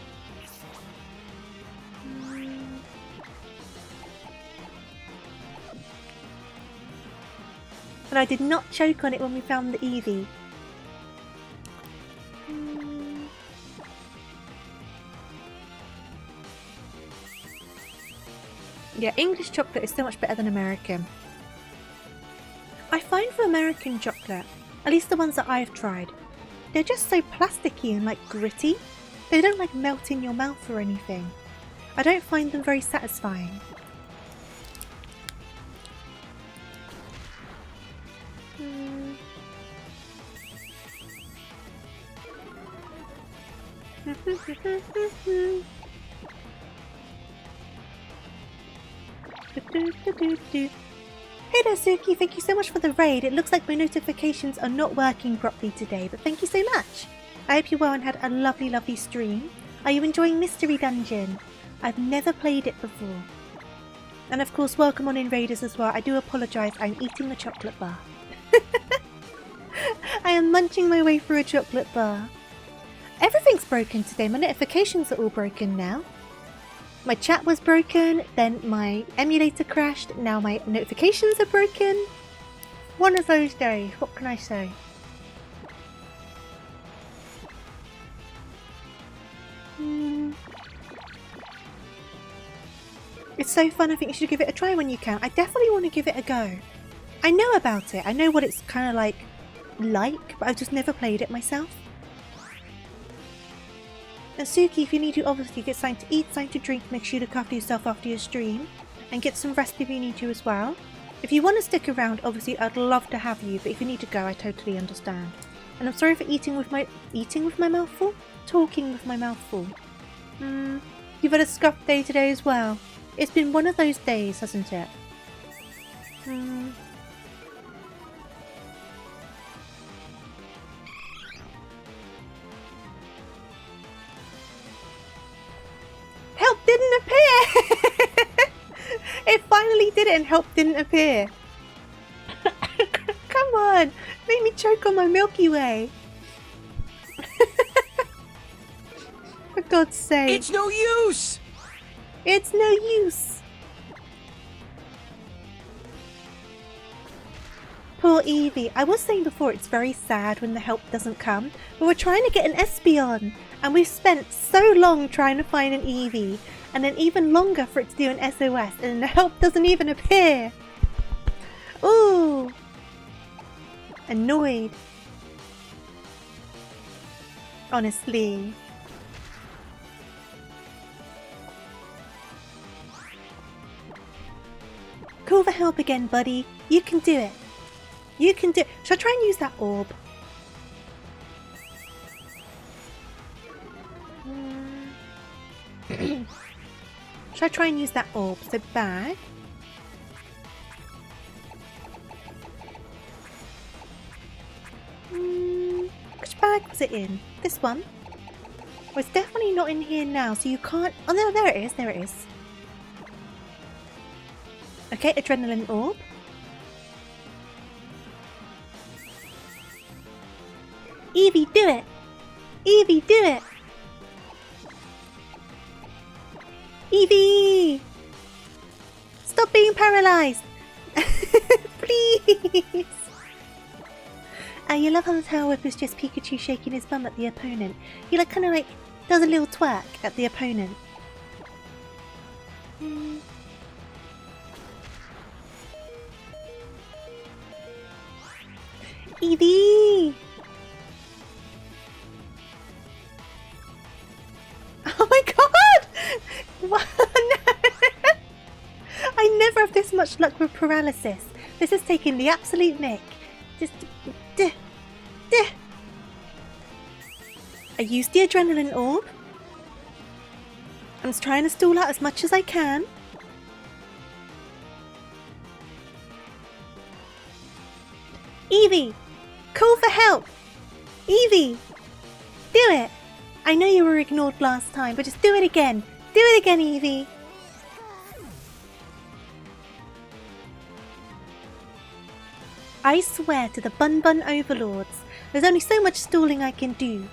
But I did not choke on it when we found the Eevee. Yeah, English chocolate is so much better than American. I find for American chocolate, at least the ones that I've tried, they're just so plasticky and like gritty. They don't like melt in your mouth or anything. I don't find them very satisfying. Hey there Suki, thank you so much for the raid. It looks like my notifications are not working properly today, but thank you so much. I hope you're well and had a lovely stream. Are you enjoying Mystery Dungeon? I've never played it before. And of course, welcome on in raiders as well. I do apologise, I'm eating the chocolate bar. I am munching my way through a chocolate bar. Everything's broken today. My notifications are all broken now. My chat was broken, then my emulator crashed, now my notifications are broken. One of those days, what can I say? It's so fun, I think you should give it a try when you can. I definitely want to give it a go. I know about it, I know what it's kind of like, but I've just never played it myself. And Suki, if you need to, obviously get something to eat, something to drink, make sure you look after yourself after your stream. And get some rest if you need to as well. If you want to stick around, obviously I'd love to have you, but if you need to go, I totally understand. And I'm sorry for eating with my mouth full? Talking with my mouth full. You've had a scuff day today as well. It's been one of those days, hasn't it? Help didn't appear! It finally did it and help didn't appear. Come on! Make me choke on my Milky Way. For God's sake. It's no use! It's no use! Poor Eevee. I was saying before it's very sad when the help doesn't come, but we're trying to get an Espeon, and we've spent so long trying to find an Eevee, and then even longer for it to do an SOS, and the help doesn't even appear. Ooh! Annoyed. Honestly. Call for help again, buddy. You can do it. You can do it. Should I try and use that orb? Should I try and use that orb? So bag. Which bag was it in? This one? Well, it's definitely not in here now, so you can't... Oh, no, there it is. There it is. Okay, adrenaline orb. Eevee, do it! Eevee, do it! Eevee! Stop being paralyzed! Please! You love how the Tower Whip is just Pikachu shaking his bum at the opponent. He like kind of like does a little twerk at the opponent. Eevee! Oh my god! What? No. I never have this much luck with paralysis. This is taking the absolute nick. Just... I used the adrenaline orb. I'm just trying to stall out as much as I can. Eevee! Call for help! Eevee! Do it! I know you were ignored last time, but just do it again! Do it again, Eevee! I swear to the Bun Bun Overlords, There's only so much stalling I can do.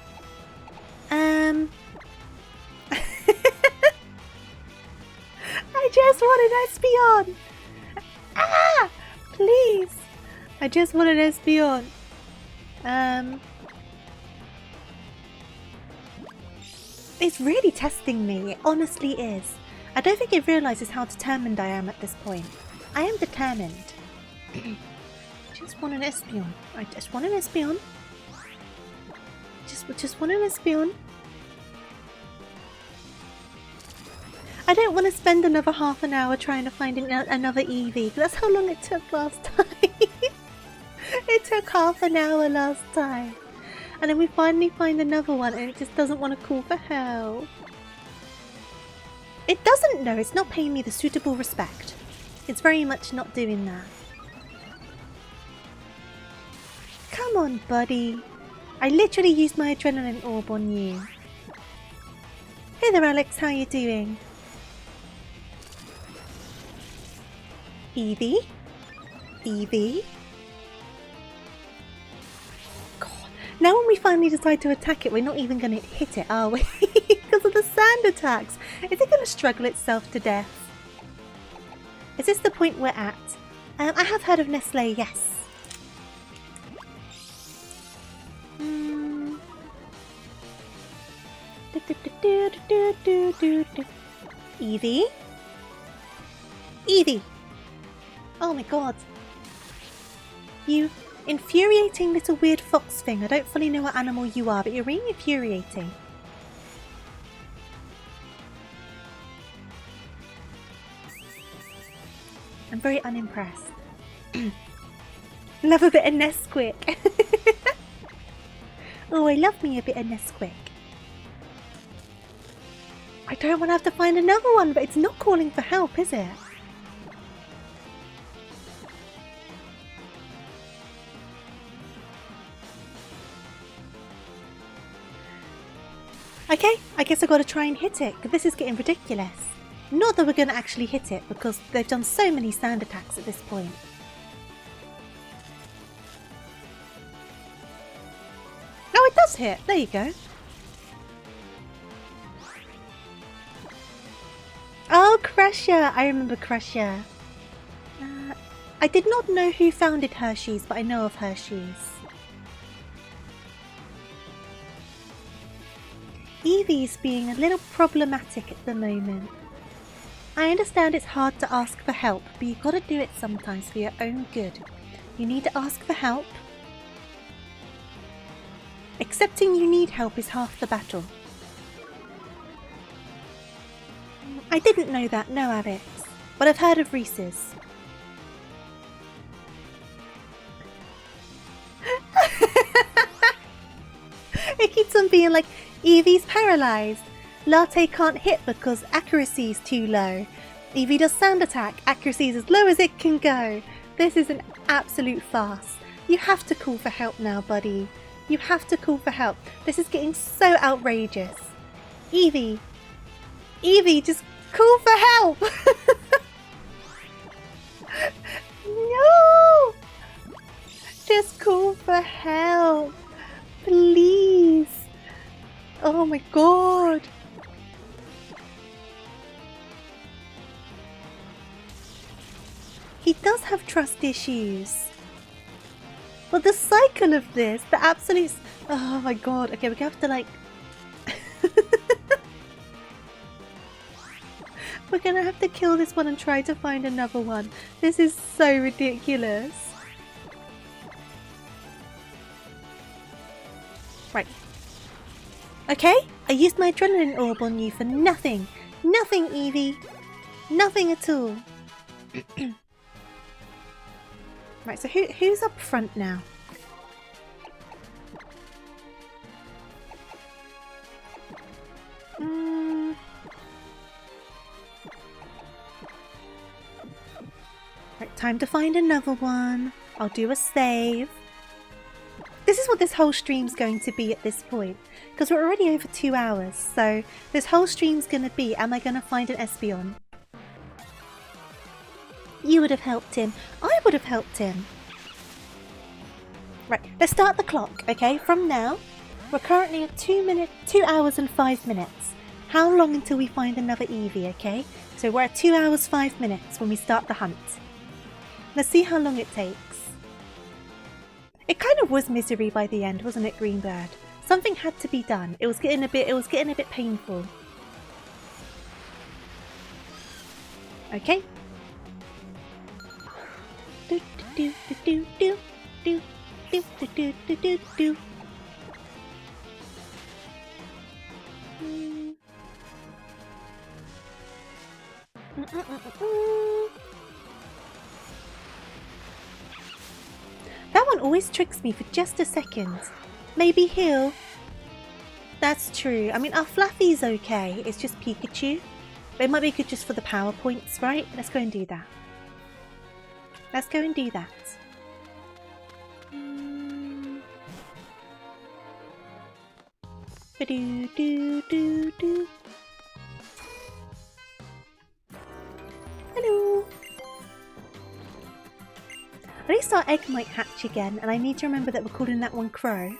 I just want an Espeon! Ah! Please! I just want an Espeon. It's really testing me. It honestly is. I don't think it realises how determined I am at this point. I am determined. I just want an Espeon. I just want an Espeon. Just want an Espeon. I don't want to spend another half an hour trying to find another Eevee. That's how long it took last time. It took half an hour last time. And then we finally find another one and it just doesn't want to call for help. It doesn't know. It's not paying me the suitable respect. It's very much not doing that. Come on, buddy. I literally used my adrenaline orb on you. Hey there, Alex. How you doing? Eevee? Eevee? God. Now when we finally decide to attack it, we're not even going to hit it, are we? Because of the sand attacks. Is it going to struggle itself to death? Is this the point we're at? I have heard of Nestle, yes. Eevee? Eevee! Oh my god. You infuriating little weird fox thing. I don't fully know what animal you are, but you're really infuriating. I'm very unimpressed. Love a bit of Nesquik. Oh, I love me a bit of Nesquik. I don't want to have to find another one, but it's not calling for help, is it? Okay, I guess I've got to try and hit it, because this is getting ridiculous. Not that we're going to actually hit it, because they've done so many sand attacks at this point. Oh, it does hit! There you go. Oh, Crusher! I remember Crusher. I did not know who founded Hershey's, but I know of Hershey's. Eevee's being a little problematic at the moment. I understand it's hard to ask for help, but you've got to do it sometimes for your own good. You need to ask for help. Accepting you need help is half the battle. I didn't know that, no Alex, but I've heard of Reese's. It keeps on being like, Eevee's paralysed. Latte can't hit because accuracy is too low. Eevee does sand attack, accuracy is as low as it can go. This is an absolute farce. You have to call for help now, buddy. You have to call for help. This is getting so outrageous. Eevee. Eevee, just call for help. No. Just call for help. Please. Oh my god. He does have trust issues. But the cycle of this, the absolute... Oh my god. Okay, we're going to have to like... We're going to have to kill this one and try to find another one. This is so ridiculous. Right. Okay, I used my adrenaline orb on you for nothing. Nothing, Eevee. Nothing at all. Right, so who's up front now? Right, time to find another one. I'll do a save. This is what this whole stream's going to be at this point. Because we're already over 2 hours. So this whole stream's going to be, am I going to find an Espeon? You would have helped him. I would have helped him. Right, let's start the clock, okay? From now, we're currently at 2 hours and 5 minutes. How long until we find another Eevee, okay? So we're at 2 hours 5 minutes when we start the hunt. Let's see how long it takes. It kind of was misery by the end, wasn't it, Greenbird? Something had to be done. It was getting a bit painful. Okay. Do do do do do do do do do do do. That one always tricks me for just a second. Maybe heal. That's true. I mean, our Fluffy's okay. It's just Pikachu. But it might be good just for the power points, right? Let's go and do that. Let's go and do that. Ba-do-do-do-do. Hello. At least our egg might hatch again, and I need to remember that we're calling that one Crow.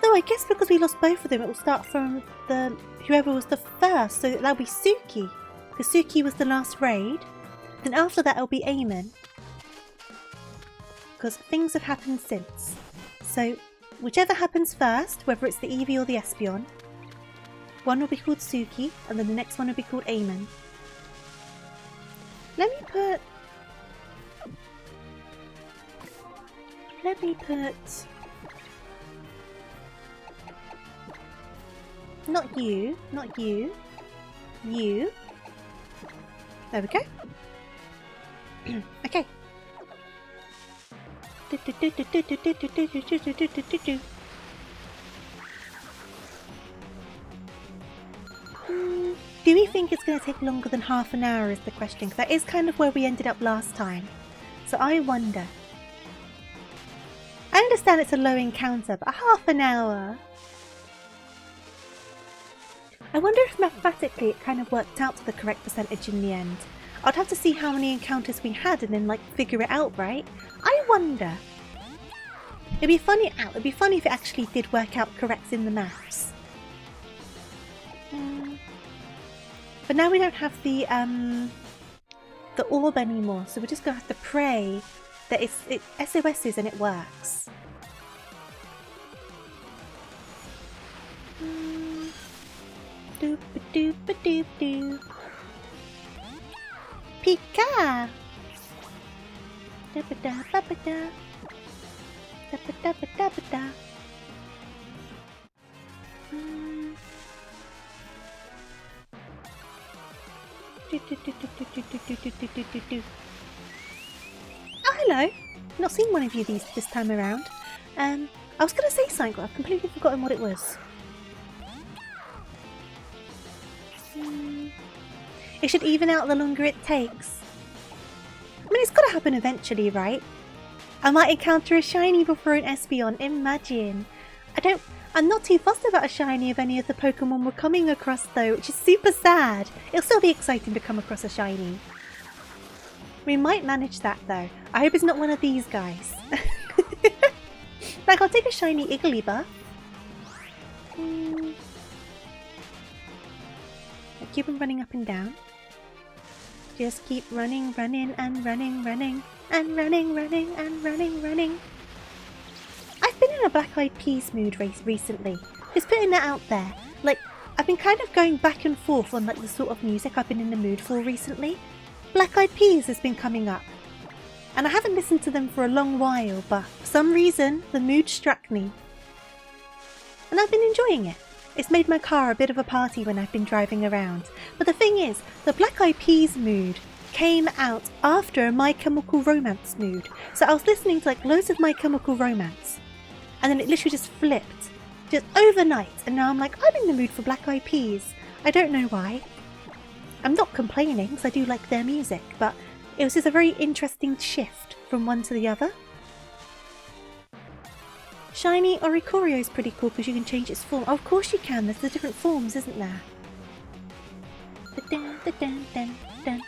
Though I guess because we lost both of them, it will start from the whoever was the first, so that'll be Suki. Because Suki was the last raid. Then after that it'll be Eamon. Because things have happened since. So whichever happens first, whether it's the Eevee or the Espeon, one will be called Suki, and then the next one will be called Eamon. Let me put... Not you, not you. You. There we go. Okay. Do we think it's going to take longer than half an hour is the question, because that is kind of where we ended up last time. So I wonder. I understand it's a low encounter, but half an hour? I wonder if mathematically it kind of worked out to the correct percentage in the end. I'd have to see how many encounters we had and then like figure it out, right? I wonder. It'd be funny if it actually did work out correct in the maths. But now we don't have the orb anymore, so we're just gonna have to pray that it SOS's and it works. Doop doop doop doop. Pika. Da ba da ba ba da. Da ba da ba da ba da. Oh, hello. Not seen one of you this time around. I was going to say something, but I've completely forgotten what it was. It should even out the longer it takes. I mean, it's got to happen eventually, right? I might encounter a shiny before an Espeon. Imagine. I'm not too fussed about a shiny of any of the Pokemon we're coming across though, which is super sad. It'll still be exciting to come across a shiny. We might manage that though. I hope it's not one of these guys. Like, I'll take a shiny Igglybuff. Keep them running up and down. Just keep running, running, and running, running, and running, running, and running, running. I've been in a Black Eyed Peas mood recently. Just putting that out there. Like, I've been kind of going back and forth on like the sort of music I've been in the mood for recently. Black Eyed Peas has been coming up. And I haven't listened to them for a long while, but for some reason, the mood struck me. And I've been enjoying it. It's made my car a bit of a party when I've been driving around. But the thing is, the Black Eyed Peas mood came out after a My Chemical Romance mood. So I was listening to like loads of My Chemical Romance. And then it literally just flipped. Just overnight. And now I'm like, I'm in the mood for Black Eyed Peas. I don't know why. I'm not complaining because I do like their music. But it was just a very interesting shift from one to the other. Shiny Oricorio is pretty cool because you can change its form. Oh, of course you can. There's the different forms, isn't there? Da-dun, da-dun, dun, dun.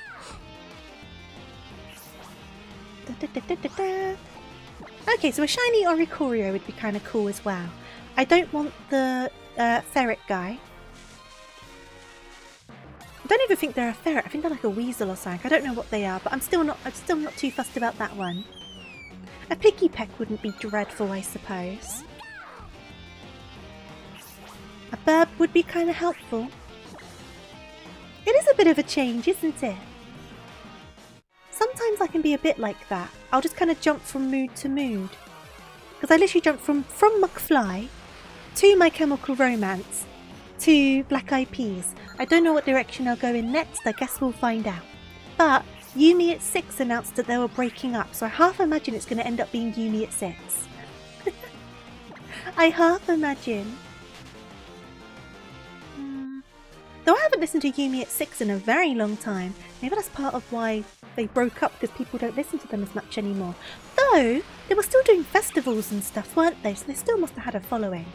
Okay, so a shiny Oricorio would be kind of cool as well. I don't want the ferret guy. I don't even think they're a ferret. I think they're like a weasel or something. I don't know what they are, but I'm still not too fussed about that one. A picky peck wouldn't be dreadful, I suppose. A burb would be kind of helpful. It is a bit of a change, isn't it? Sometimes I can be a bit like that. I'll just kind of jump from mood to mood. Because I literally jump from McFly to My Chemical Romance to Black Eyed Peas. I don't know what direction I'll go in next. I guess we'll find out. But Yumi at 6 announced that they were breaking up, so I half imagine it's going to end up being Yumi at 6. I half imagine. Though I haven't listened to Yumi at 6 in a very long time. Maybe that's part of why they broke up, because people don't listen to them as much anymore. Though, they were still doing festivals and stuff, weren't they? So they still must have had a following.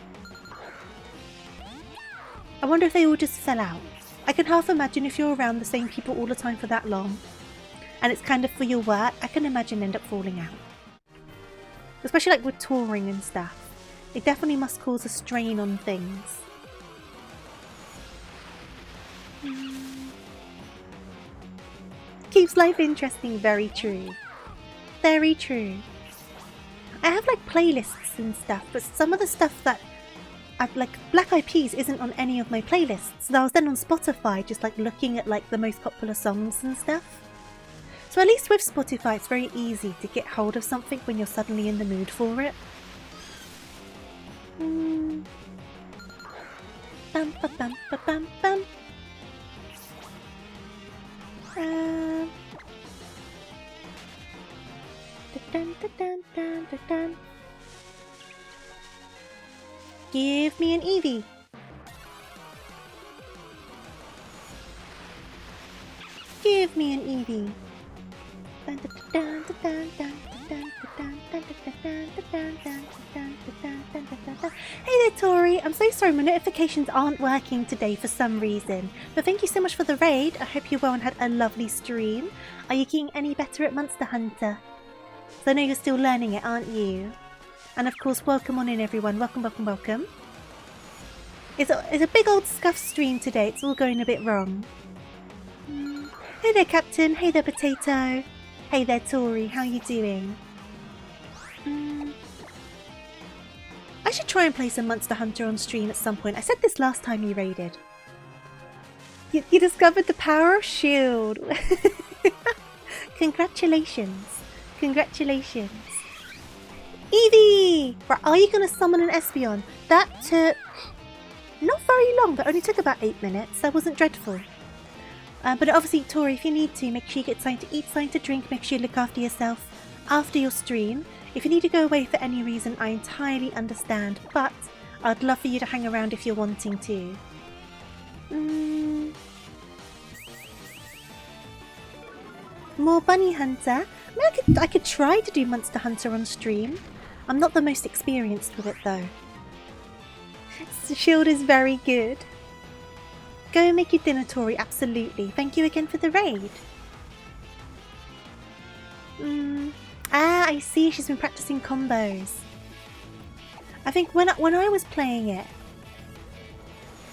I wonder if they all just fell out. I can half imagine if you're around the same people all the time for that long, and it's kind of for your work, I can imagine end up falling out. Especially like with touring and stuff. It definitely must cause a strain on things. Keeps life interesting, very true. Very true. I have like playlists and stuff, but some of the stuff that I've like Black Eyed Peas isn't on any of my playlists. So I was then on Spotify just like looking at like the most popular songs and stuff. So at least with Spotify it's very easy to get hold of something when you're suddenly in the mood for it. Bum ba bum ba bum bum. Give me an Eevee. Give me an Eevee. Hey there, Tori. I'm so sorry my notifications aren't working today for some reason. But thank you so much for the raid. I hope you're well and had a lovely stream. Are you getting any better at Monster Hunter? So I know you're still learning it, aren't you? And of course, welcome on in everyone. Welcome, welcome, welcome. It's a big old scuff stream today. It's all going a bit wrong. Hey there, Captain. Hey there, Potato. Hey there, Tori. How you doing? I should try and play some Monster Hunter on stream at some point. I said this last time you raided. You discovered the power of shield. Congratulations. Congratulations. Eevee! Right, are you going to summon an Espeon? That took not very long, but only took about 8 minutes. That wasn't dreadful. But obviously, Tori, if you need to, make sure you get something to eat, something to drink, make sure you look after yourself after your stream. If you need to go away for any reason, I entirely understand, but I'd love for you to hang around if you're wanting to. More Bunny Hunter? I mean, I could try to do Monster Hunter on stream. I'm not the most experienced with it though. Shield is very good. Go and make your dinner, Tori, absolutely. Thank you again for the raid. Ah, I see, she's been practicing combos. I think when I was playing it,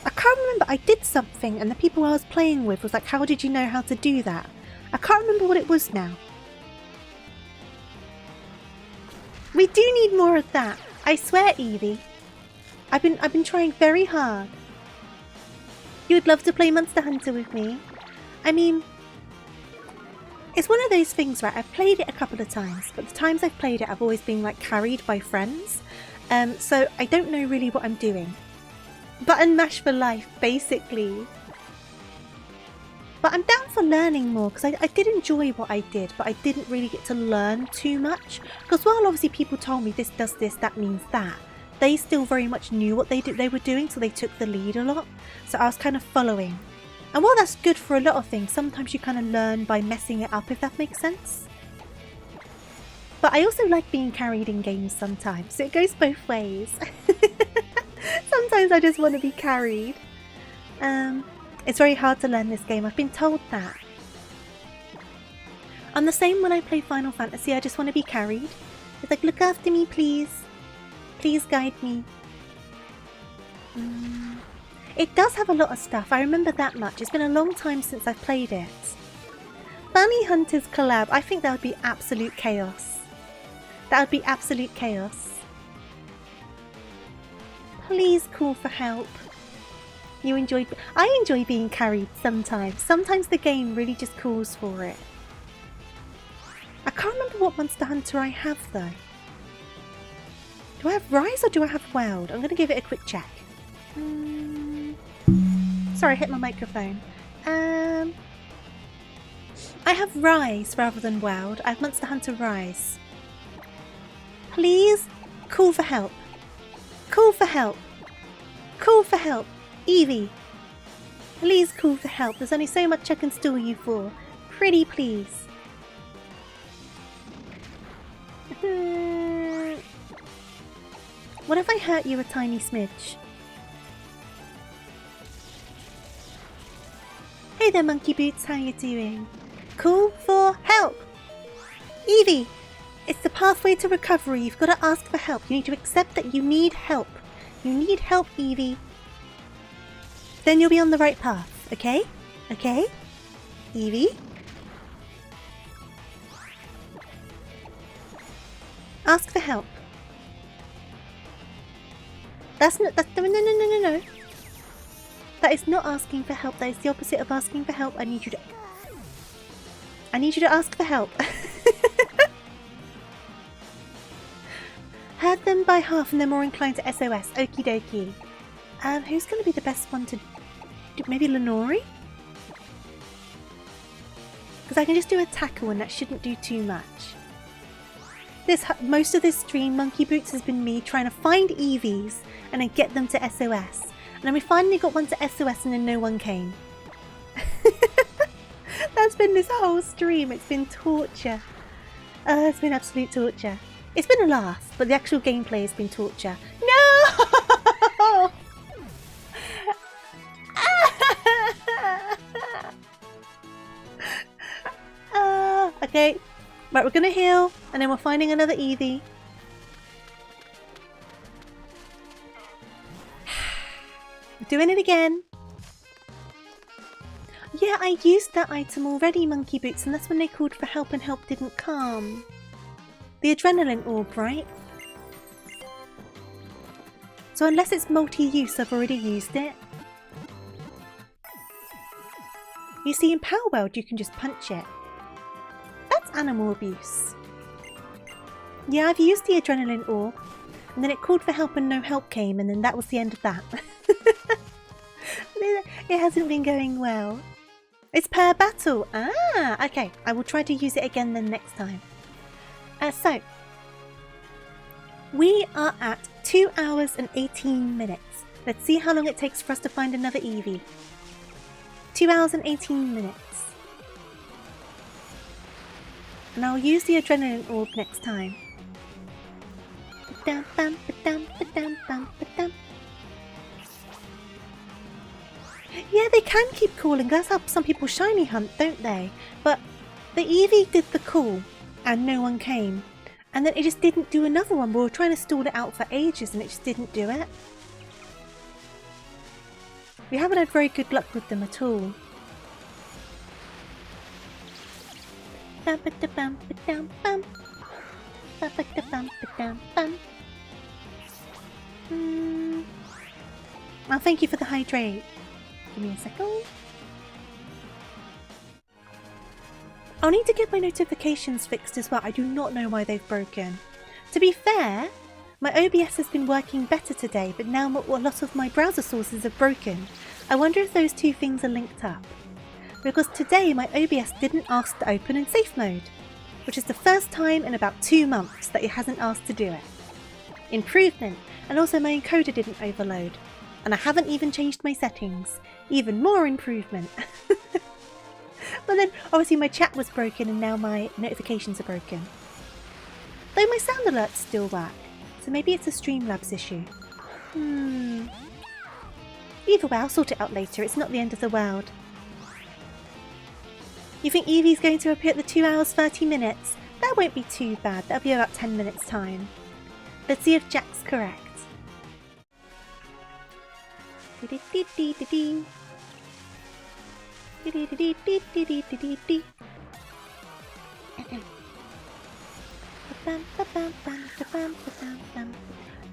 I can't remember, I did something and the people I was playing with was like, how did you know how to do that? I can't remember what it was now. We do need more of that. I swear, Eevee. I've been trying very hard. You would love to play Monster Hunter with me? I mean, it's one of those things, right? I've played it a couple of times, but the times I've played it, I've always been like carried by friends. So I don't know really what I'm doing. Button mash for life, basically. But I'm down for learning more because I did enjoy what I did, but I didn't really get to learn too much. Because while obviously people told me this does this, that means that, they still very much knew what they were doing, so they took the lead a lot. So I was kind of following. And while that's good for a lot of things, sometimes you kind of learn by messing it up, if that makes sense. But I also like being carried in games sometimes, so it goes both ways. Sometimes I just want to be carried. It's very hard to learn this game, I've been told that. I'm the same when I play Final Fantasy. I just want to be carried. It's like, look after me, please. Please guide me. It does have a lot of stuff. I remember that much. It's been a long time since I've played it. Bunny Hunters collab. I think that would be absolute chaos. That would be absolute chaos. Please call for help. You enjoy... I enjoy being carried sometimes. Sometimes the game really just calls for it. I can't remember what Monster Hunter I have though. Do I have Rise or do I have Wild? I'm going to give it a quick check. Sorry, I hit my microphone. I have Rise rather than Wild. I have Monster Hunter Rise. Please call for help. Call for help. Call for help. Eevee. Please call for help. There's only so much I can stall you for. Pretty please. What if I hurt you a tiny smidge? Hey there, Monkey Boots, how you doing? Call for help! Eevee! It's the pathway to recovery. You've got to ask for help. You need to accept that you need help. You need help, Eevee. Then you'll be on the right path, okay? Okay? Eevee? Ask for help. That's not... No. That is not asking for help. That is the opposite of asking for help. I need you to ask for help. Heard them by half and they're more inclined to SOS. Okie dokie. Who's going to be the best one to do? Maybe Lenori? Because I can just do a tackle and that shouldn't do too much. Most of this stream, Monkey Boots, has been me trying to find EVs and then get them to SOS. And then we finally got one to SOS and then no one came. That's been this whole stream. It's been torture. It's been absolute torture. It's been a laugh, but the actual gameplay has been torture. No! Okay. Right, we're gonna heal, and then we're finding another Eevee. We're doing it again. Yeah, I used that item already, Monkey Boots, and that's when they called for help and help didn't come. The adrenaline orb, right? So unless it's multi-use, I've already used it. You see, in Power World, you can just punch it. That's animal abuse. Yeah, I've used the adrenaline orb, and then it called for help and no help came, and then that was the end of that. It hasn't been going well. It's per battle. Ah, okay. I will try to use it again then next time. So, we are at 2 hours and 18 minutes. Let's see how long it takes for us to find another Eevee. 2 hours and 18 minutes. And I'll use the adrenaline orb next time. Yeah, they can keep calling. That's how some people shiny hunt, don't they? But the Eevee did the call and no one came. And then it just didn't do another one. We were trying to stall it out for ages and it just didn't do it. We haven't had very good luck with them at all. Well, thank you for the hydrate. Give me a second. I'll need to get my notifications fixed as well. I do not know why they've broken. To be fair, my OBS has been working better today, but now a lot of my browser sources have broken. I wonder if those two things are linked up. Because today my OBS didn't ask to open in safe mode, which is the first time in about 2 months that it hasn't asked to do it. Improvement, and also my encoder didn't overload. And I haven't even changed my settings. Even more improvement. But then obviously my chat was broken and now my notifications are broken. Though my sound alerts still work, so maybe it's a Streamlabs issue. Either way, I'll sort it out later. It's not the end of the world. You think Eevee's going to appear at the 2 hours 30 minutes? That won't be too bad. That'll be about 10 minutes time. Let's see if Jack's correct.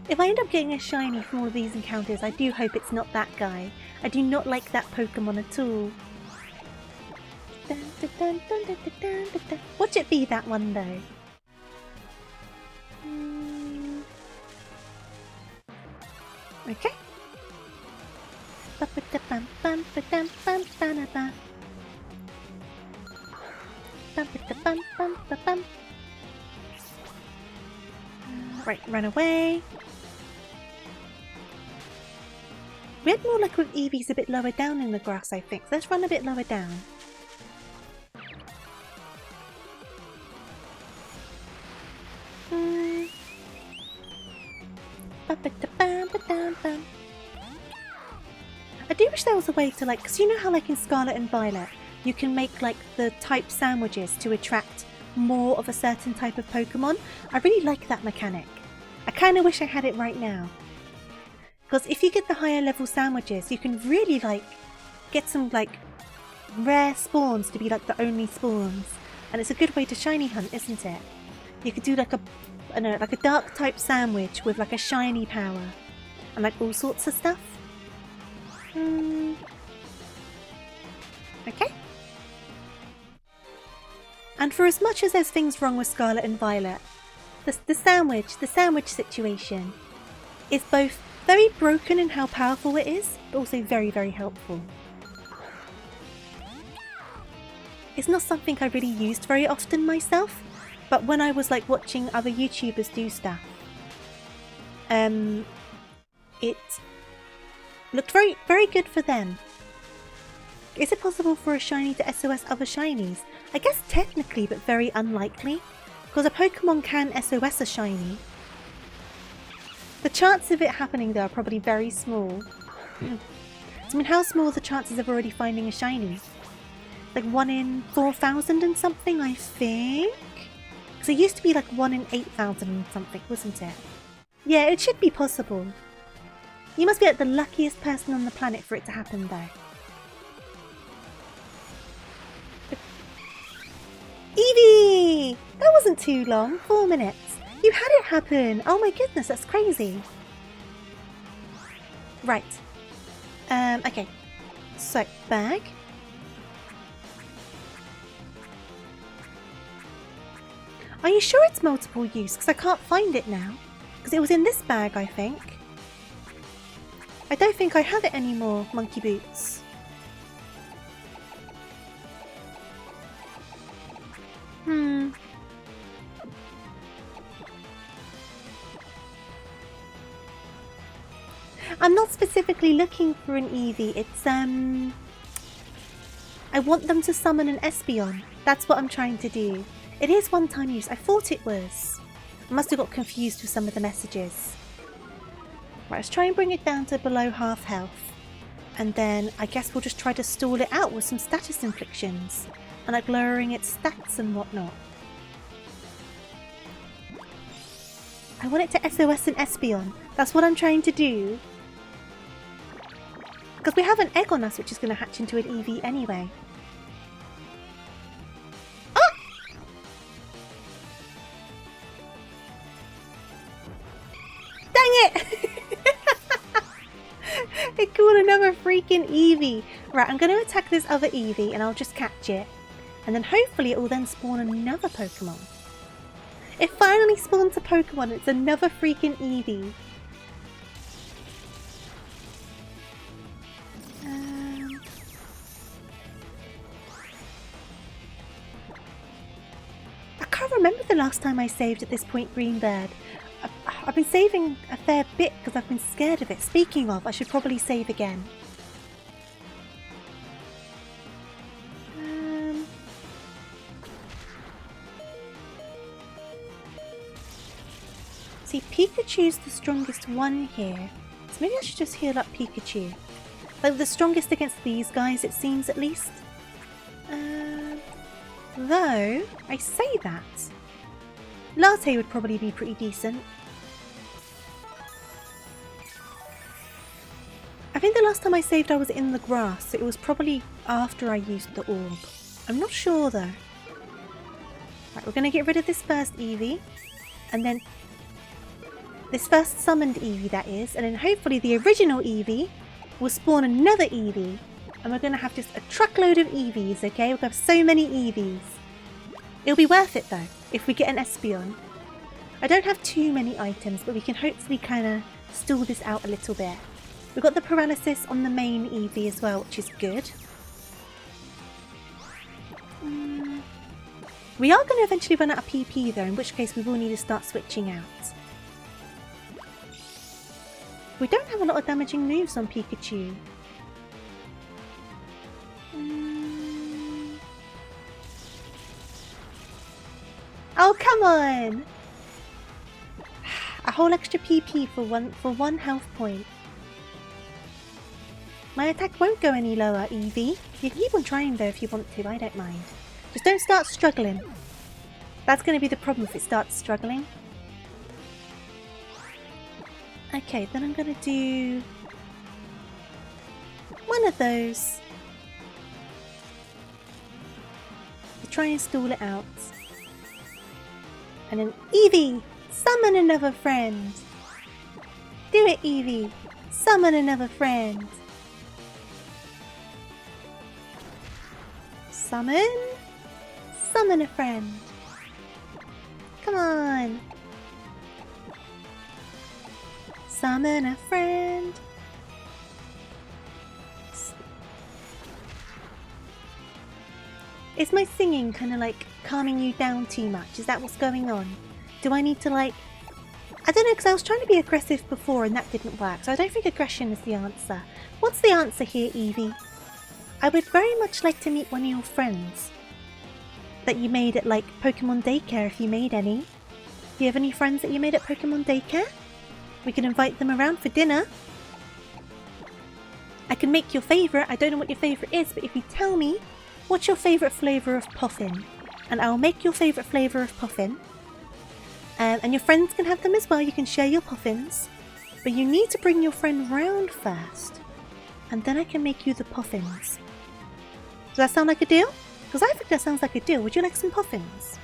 If I end up getting a shiny from all of these encounters, I do hope it's not that guy. I do not like that Pokemon at all. Watch it be that one though. Okay. Right, run away. We had more luck with Eevee's a bit lower down in the grass, I think. Let's run a bit lower down. I do wish there was a way to, like, because you know how, like, in Scarlet and Violet, you can make, like, the type sandwiches to attract more of a certain type of Pokemon. I really like that mechanic. I kind of wish I had it right now. Because if you get the higher level sandwiches, you can really, like, get some, like, rare spawns to be, like, the only spawns. And it's a good way to shiny hunt, isn't it? You could do, like, I don't know, like a dark type sandwich with, like, a shiny power. And, like, all sorts of stuff. Okay. And for as much as there's things wrong with Scarlet and Violet, the sandwich situation is both very broken in how powerful it is, but also very, very helpful. It's not something I really used very often myself, but when I was like watching other YouTubers do stuff, it looked very, very good for them. Is it possible for a shiny to SOS other shinies? I guess technically, but very unlikely, because a Pokemon can SOS a shiny. The chance of it happening though are probably very small. I mean, how small are the chances of already finding a shiny? Like 1 in 4,000 and something, I think? Because it used to be like 1 in 8,000 and something, wasn't it? Yeah, it should be possible. You must be like the luckiest person on the planet for it to happen though. Eevee! That wasn't too long, 4 minutes. You had it happen! Oh my goodness, that's crazy. Right. Okay. So, bag. Are you sure it's multiple use? Because I can't find it now. Because it was in this bag, I think. I don't think I have it anymore, Monkey Boots. I'm not specifically looking for an Eevee, it's I want them to summon an Espeon. That's what I'm trying to do. It is one-time use, I thought it was. I must have got confused with some of the messages. Right, let's try and bring it down to below half health. And then I guess we'll just try to stall it out with some status inflictions. And like lowering its stats and whatnot. I want it to SOS an Espeon. That's what I'm trying to do. Because we have an egg on us which is going to hatch into an Eevee anyway. Oh! Dang it! It caught another freaking Eevee. Right, I'm going to attack this other Eevee and I'll just catch it. And then hopefully it will then spawn another Pokemon. It finally spawns a Pokemon. It's another freaking Eevee. I can't remember the last time I saved at this point, Greenbird. I've been saving a fair bit because I've been scared of it. Speaking of, I should probably save again. See, Pikachu's the strongest one here. So maybe I should just heal up Pikachu. Like the strongest against these guys, it seems at least. Though, I say that. Latte would probably be pretty decent. I think the last time I saved I was in the grass, so it was probably after I used the orb. I'm not sure though. Right, we're going to get rid of this first Eevee, and then this first summoned Eevee that is, and then hopefully the original Eevee will spawn another Eevee, and we're going to have just a truckload of Eevees, okay? We're going to have so many Eevees. It'll be worth it though, if we get an Espeon. I don't have too many items, but we can hopefully kind of stall this out a little bit. We've got the paralysis on the main Eevee as well, which is good. We are going to eventually run out of PP though, in which case we will need to start switching out. We don't have a lot of damaging moves on Pikachu. Oh, come on! A whole extra PP for one health point. My attack won't go any lower, Eevee. You can keep on trying though if you want to, I don't mind. Just don't start struggling. That's going to be the problem if it starts struggling. Okay, then I'm going to do one of those to try and stall it out. And then Eevee, summon another friend. Do it, Eevee. Summon another friend. Summon. Summon a friend. Come on. Summon a friend. Is my singing kind of like calming you down too much? Is that what's going on? Do I need to like... I don't know, because I was trying to be aggressive before and that didn't work. So I don't think aggression is the answer. What's the answer here, Eevee? I would very much like to meet one of your friends that you made at like Pokemon Daycare if you made any. Do you have any friends that you made at Pokemon Daycare? We can invite them around for dinner. I can make your favourite. I don't know what your favourite is, but if you tell me what's your favourite flavour of puffin, and I'll make your favourite flavour of puffin. And your friends can have them as well. You can share your puffins. But you need to bring your friend round first. And then I can make you the puffins. Does that sound like a deal? Because I think that sounds like a deal. Would you like some puffins?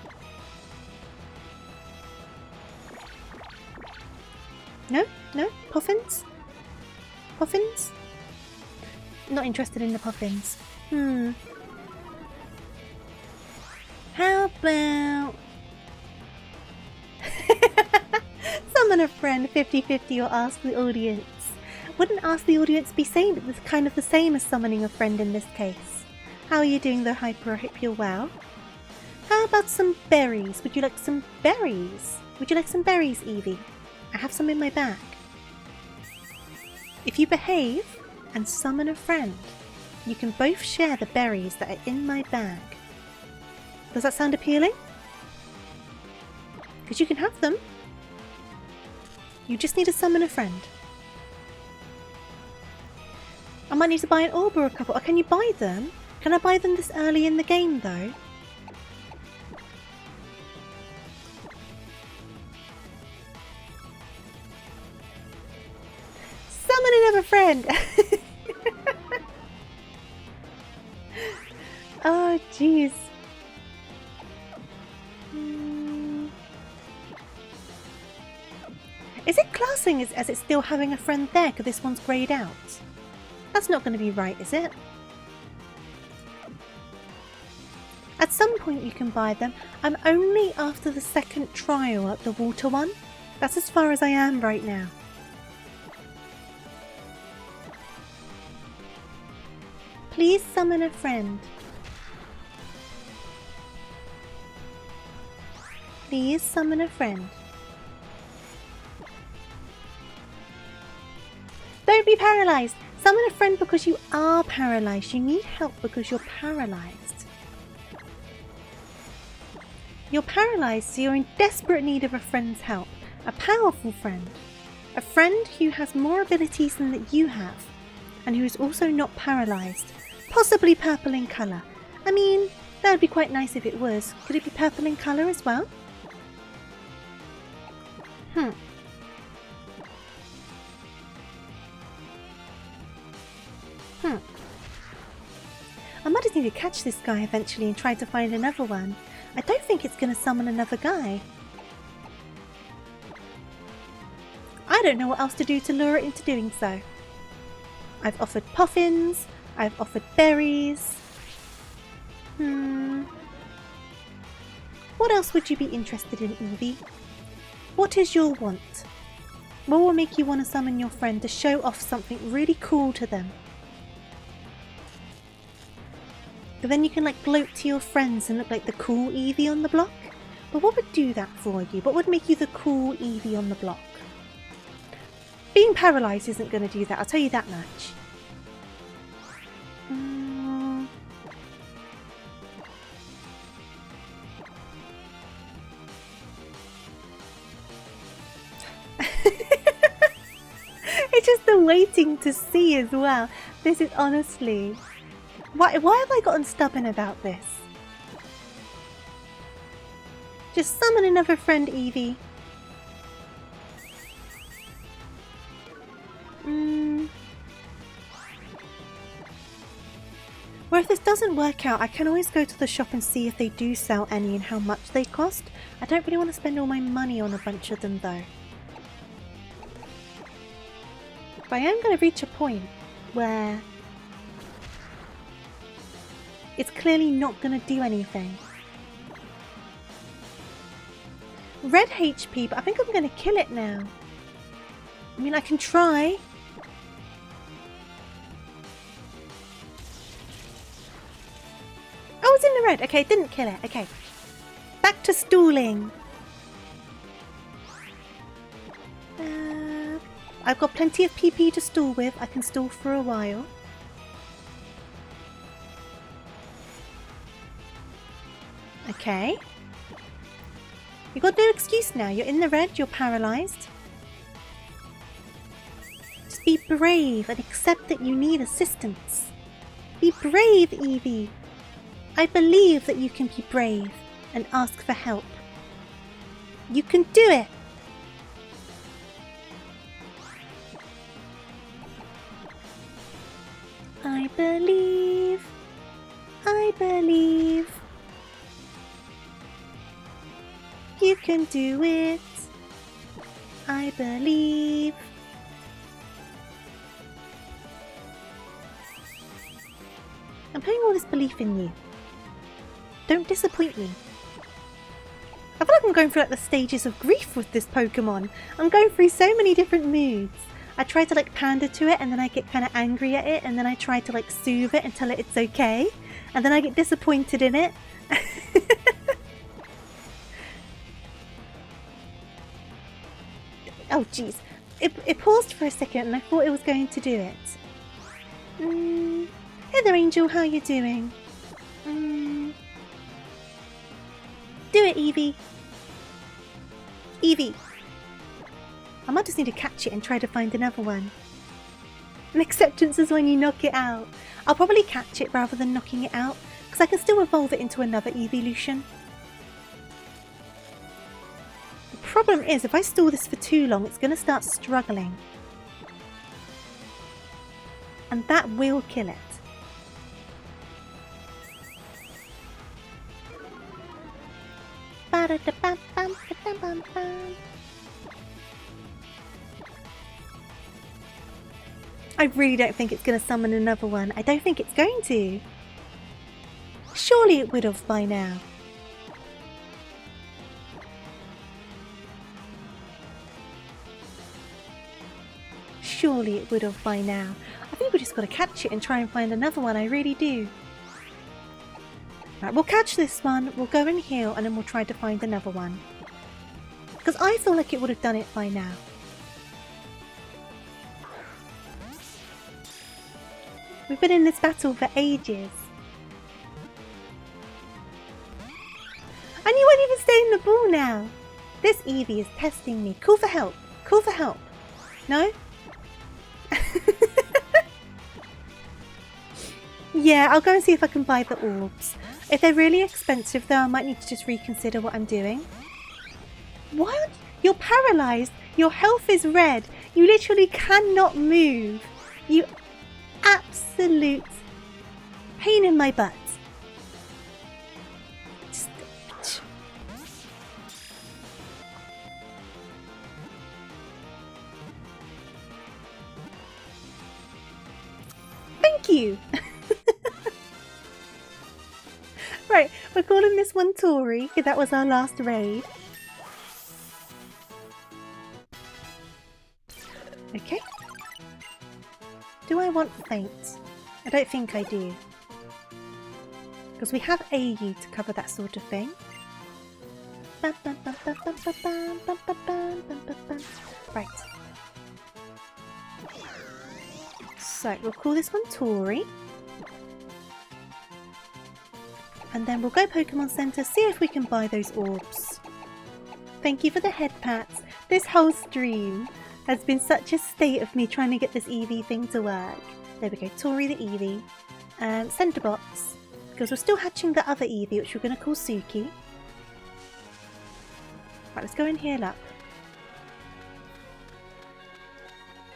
No? No? Puffins? Puffins? Not interested in the puffins. How about... Summon a friend 50-50 or ask the audience. Wouldn't ask the audience be same? It's kind of the same as summoning a friend in this case. How are you doing though, Hyper? I hope you're well. How about some berries? Would you like some berries? Would you like some berries, Eevee? I have some in my bag. If you behave and summon a friend, you can both share the berries that are in my bag. Does that sound appealing? Because you can have them. You just need to summon a friend. I might need to buy an orb or a couple. Or can you buy them? Can I buy them this early in the game though? Summon another friend! Oh jeez. Is it classing as it's still having a friend there because this one's greyed out? That's not going to be right, is it? At some point you can buy them. I'm only after the second trial at the water one. That's as far as I am right now. Please summon a friend. Please summon a friend. Don't be paralysed. Summon a friend because you are paralysed. You need help because you're paralysed. You're paralysed, so you're in desperate need of a friend's help. A powerful friend. A friend who has more abilities than that you have. And who is also not paralysed. Possibly purple in colour. I mean, That would be quite nice if it was. Could it be purple in colour as well? I might just need to catch this guy eventually and try to find another one. I don't think it's going to summon another guy. I don't know what else to do to lure it into doing so. I've offered puffins. I've offered berries. What else would you be interested in, Eevee? What is your want? What will make you want to summon your friend to show off something really cool to them? But then you can like gloat to your friends and look like the cool Eevee on the block. But what would do that for you? What would make you the cool Eevee on the block? Being paralysed isn't going to do that, I'll tell you that much. It's just the waiting to see as well. This is honestly... Why have I gotten stubborn about this? Just summon another friend, Eevee. Or if this doesn't work out, I can always go to the shop and see if they do sell any and how much they cost. I don't really want to spend all my money on a bunch of them though. But I am going to reach a point where it's clearly not going to do anything. Red HP, but I think I'm going to kill it now. I mean, I can try. Oh, it's in the red. Okay, didn't kill it. Okay. Back to stalling. I've got plenty of PP to stall with. I can stall for a while. Okay. You've got no excuse now. You're in the red. You're paralysed. Just be brave and accept that you need assistance. Be brave, Eevee. I believe that you can be brave and ask for help. You can do it. I believe. I believe. You can do it. I believe. I'm putting all this belief in you. Don't disappoint me. I feel like I'm going through like the stages of grief with this Pokemon. I'm going through so many different moods. I try to like pander to it and then I get kind of angry at it and then I try to like soothe it and tell it it's okay. And then I get disappointed in it. Oh jeez. It paused for a second and I thought it was going to do it. Hey there, Angel, how you doing? Do it, Eevee. Eevee. I might just need to catch it and try to find another one. An acceptance is when you knock it out. I'll probably catch it rather than knocking it out, because I can still evolve it into another evolution. The problem is, if I stall this for too long, it's going to start struggling. And that will kill it. I really don't think it's going to summon another one. I don't think it's going to. Surely it would have by now. Surely it would have by now. I think we just got to catch it and try and find another one. I really do. Right, we'll catch this one, we'll go and heal, and then we'll try to find another one. Because I feel like it would have done it by now. We've been in this battle for ages. And you won't even stay in the ball now. This Eevee is testing me. Call for help. Call for help. No? Yeah, I'll go and see if I can buy the orbs. If they're really expensive though, I might need to just reconsider what I'm doing. What? You're paralysed. Your health is red. You literally cannot move. You absolute pain in my butt. Thank you. Right, we're calling this one Tori. That was our last raid. Okay. Do I want Faint? I don't think I do. Because we have AU to cover that sort of thing. Right. So we'll call this one Tori. And then we'll go Pokemon Center, see if we can buy those orbs. Thank you for the head pats. This whole stream has been such a state of me trying to get this Eevee thing to work. There we go, Tori the Eevee. Center box, because we're still hatching the other Eevee, which we're going to call Suki. Right, let's go and heal up.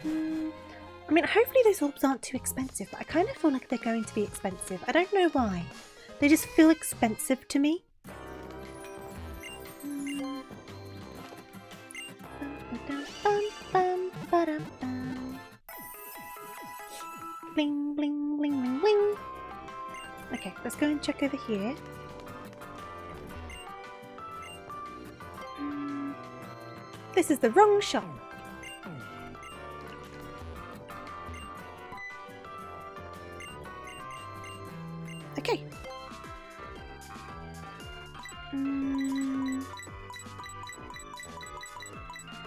I mean, hopefully those orbs aren't too expensive, but I kind of feel like they're going to be expensive. I don't know why. They just feel expensive to me. Bling, bling, bling, bling, bling. Okay, let's go and check over here. This is the wrong shop. Okay.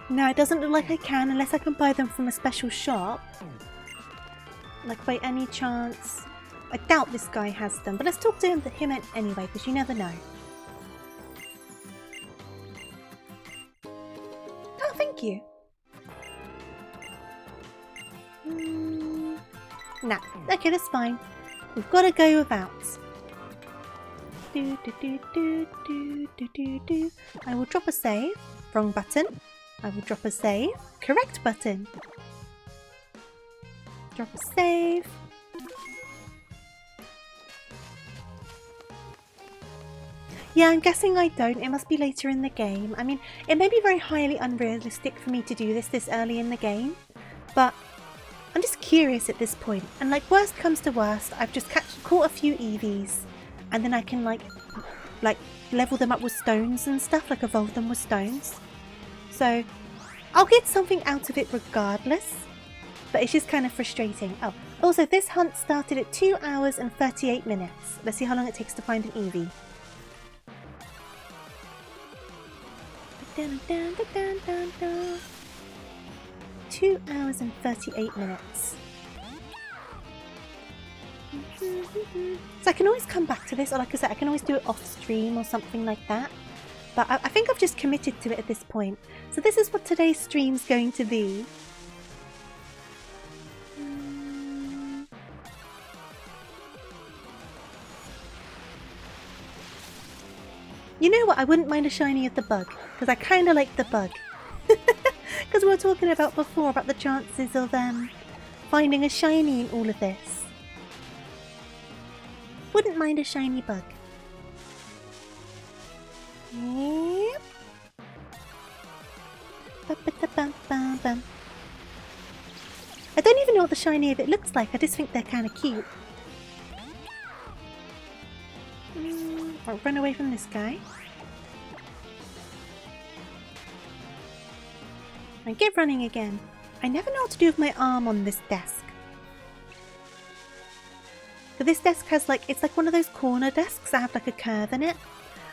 No, it doesn't look like I can unless I can buy them from a special shop. Like by any chance. I doubt this guy has them, but let's talk to him anyway, because you never know. Oh, thank you. Nah, okay, that's fine. We've got to go without. I will drop a save. Wrong button. I will drop a save. Correct button. Drop a save. Yeah, I'm guessing I don't. It must be later in the game. I mean, it may be very highly unrealistic for me to do this early in the game, but I'm just curious at this point. And like, worst comes to worst, I've just caught a few Eevees, and then I can like level them up with stones and stuff, like evolve them with stones. So I'll get something out of it regardless, but it's just kind of frustrating. Oh, also this hunt started at 2 hours and 38 minutes. Let's see how long it takes to find an Eevee. 2 hours and 38 minutes. So I can always come back to this, or like I said, I can always do it off stream or something like that. But I think I've just committed to it at this point. So this is what today's stream's going to be. You know what? I wouldn't mind a shiny of the bug, because I kind of like the bug. Because we were talking about before about the chances of finding a shiny in all of this. Wouldn't mind a shiny bug. Yep. I don't even know what the shiny of it looks like. I just think they're kind of cute. I'll run away from this guy. And get running again. I never know what to do with my arm on this desk. But this desk has like, it's like one of those corner desks that have like a curve in it.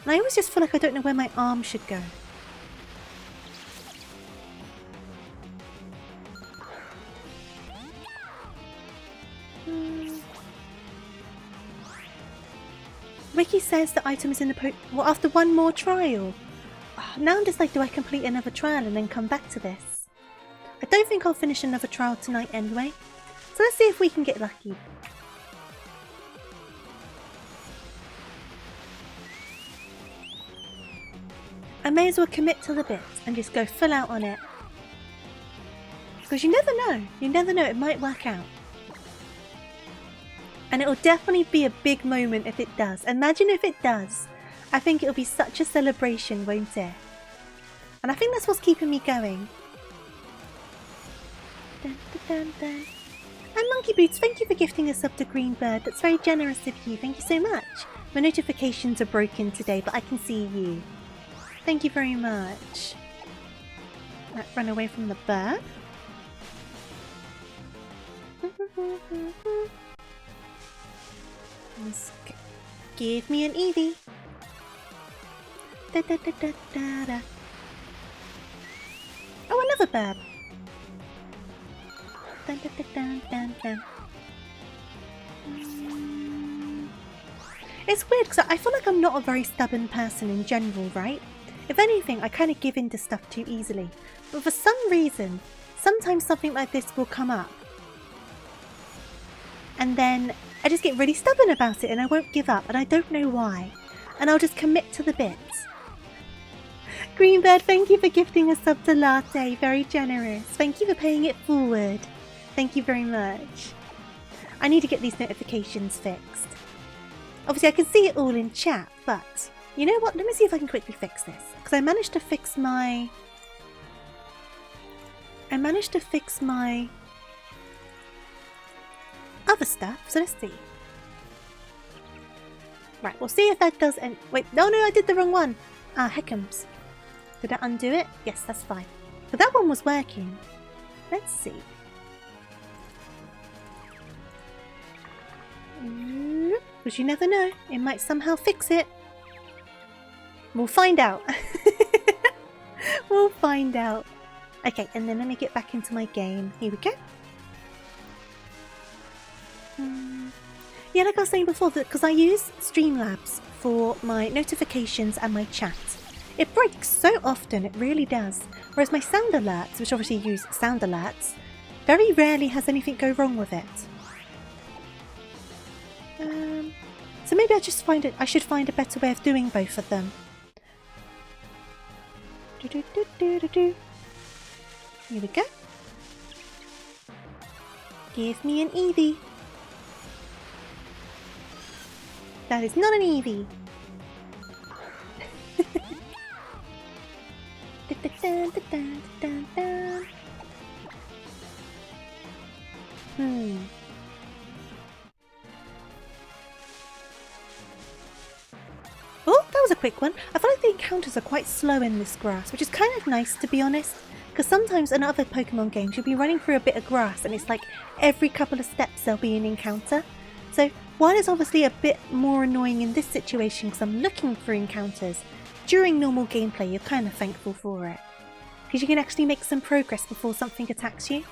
And I always just feel like I don't know where my arm should go. Ricky says the item is in the well, after one more trial. Oh, now I'm just like, do I complete another trial and then come back to this? I don't think I'll finish another trial tonight anyway. So let's see if we can get lucky. I may as well commit to the bits and just go full out on it. Because you never know. You never know. It might work out. And it will definitely be a big moment if it does. Imagine if it does. I think it'll be such a celebration, won't it? And I think that's what's keeping me going. Dun, dun, dun, dun. And Monkey Boots, thank you for gifting a sub to Greenbird. That's very generous of you. Thank you so much. My notifications are broken today, but I can see you. Thank you very much. Right, run away from the bird. Give me an Eevee. Da, da, da, da, da, da. Oh, another bird. Dun, dun, dun, dun, dun. It's weird because I feel like I'm not a very stubborn person in general, right? If anything, I kind of give in to stuff too easily. But for some reason, sometimes something like this will come up. And then I just get really stubborn about it and I won't give up and I don't know why. And I'll just commit to the bits. Greenbird, thank you for gifting a sub to Latte. Very generous. Thank you for paying it forward. Thank you very much. I need to get these notifications fixed. Obviously I can see it all in chat, but you know what? Let me see if I can quickly fix this. Because I managed to fix my other stuff, so let's see. Right, we'll see if that does any— wait, no, I did the wrong one. Ah, heckums. Did I undo it? Yes, that's fine. But that one was working. Let's see. Because you never know, it might somehow fix it. We'll find out. We'll find out. Okay, and then let me get back into my game. Here we go. Yeah, like I was saying before, that because I use Streamlabs for my notifications and my chat, it breaks so often, it really does. Whereas my sound alerts, which obviously use sound alerts, very rarely has anything go wrong with it. So maybe I should find a better way of doing both of them. Here we go. Give me an Eevee. That is not an Eevee. Oh, that was a quick one. I feel like the encounters are quite slow in this grass, which is kind of nice to be honest. Because sometimes in other Pokemon games you'll be running through a bit of grass and it's like every couple of steps there'll be an encounter. So while it's obviously a bit more annoying in this situation because I'm looking for encounters, during normal gameplay you're kind of thankful for it. Because you can actually make some progress before something attacks you.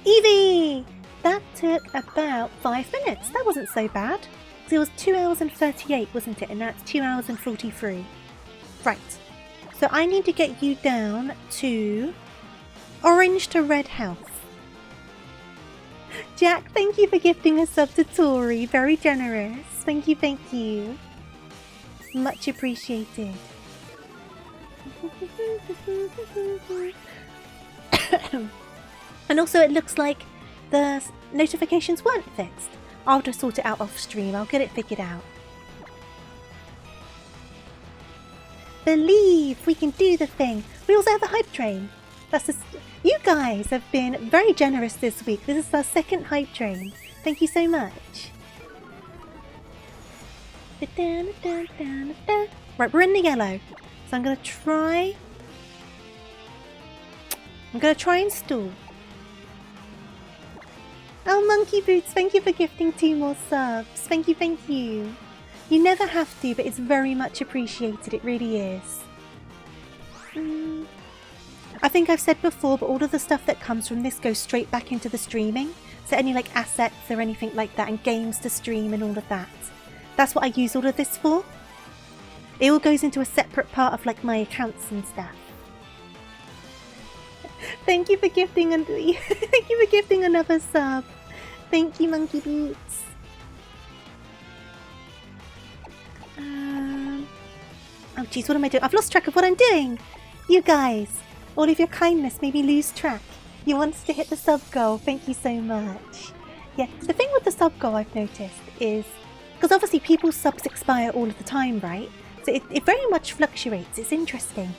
Eevee! That took about 5 minutes. That wasn't so bad. Because it was 2 hours and 38, wasn't it? And now it's 2 hours and 43. Right. So I need to get you down to orange to red health. Jack, thank you for gifting a sub to Tori. Very generous. Thank you, thank you. Much appreciated. And also it looks like the notifications weren't fixed. I'll just sort it out off stream. I'll get it figured out. Believe we can do the thing. We also have a hype train. You guys have been very generous this week. This is our second hype train. Thank you so much. Right, we're in the yellow. So I'm gonna try and stall. Oh, Monkey Boots, thank you for gifting 2 more subs. Thank you, thank you. You never have to, but it's very much appreciated. It really is. I think I've said before, but all of the stuff that comes from this goes straight back into the streaming. So any like assets or anything like that and games to stream and all of that. That's what I use all of this for. It all goes into a separate part of like my accounts and stuff. Thank you for gifting thank you for gifting another sub. Thank you, Monkey Boots. Oh geez, what am I doing? I've lost track of what I'm doing! You guys, all of your kindness made me lose track. You want us to hit the sub goal, thank you so much. Yeah, the thing with the sub goal I've noticed is, because obviously people's subs expire all of the time, right? So it very much fluctuates, it's interesting.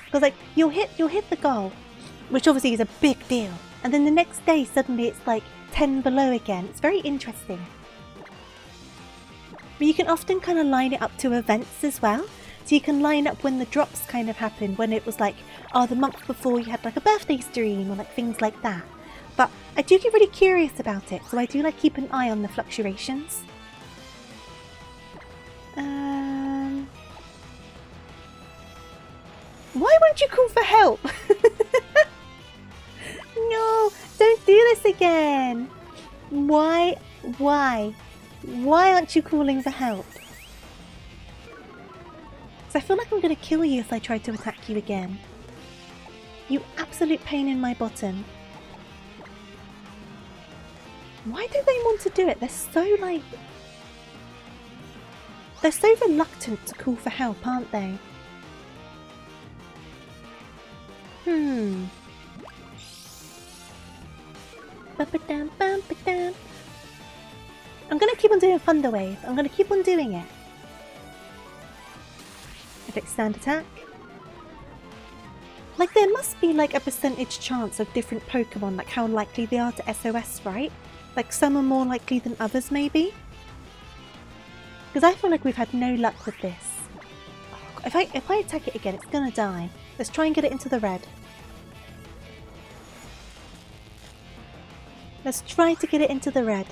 Because like, you'll hit the goal, which obviously is a big deal, and then the next day suddenly it's like 10 below again. It's very interesting. But you can often kind of line it up to events as well. So you can line up when the drops kind of happened, when it was like, oh, the month before you had like a birthday stream or like things like that. But I do get really curious about it, so I do like keep an eye on the fluctuations. Why won't you call for help? No, don't do this again. Why aren't you calling for help? I feel like I'm going to kill you if I try to attack you again. You absolute pain in my bottom. Why do they want to do it? They're so like... They're so reluctant to call for help, aren't they? I'm going to keep on doing Thunder Wave. I'm going to keep on doing it. Epic stand attack. Like there must be like a percentage chance of different Pokemon, like how likely they are to SOS, right? Like some are more likely than others maybe? Because I feel like we've had no luck with this. Oh, if I attack it again, it's gonna die. Let's try and get it into the red. Let's try to get it into the red.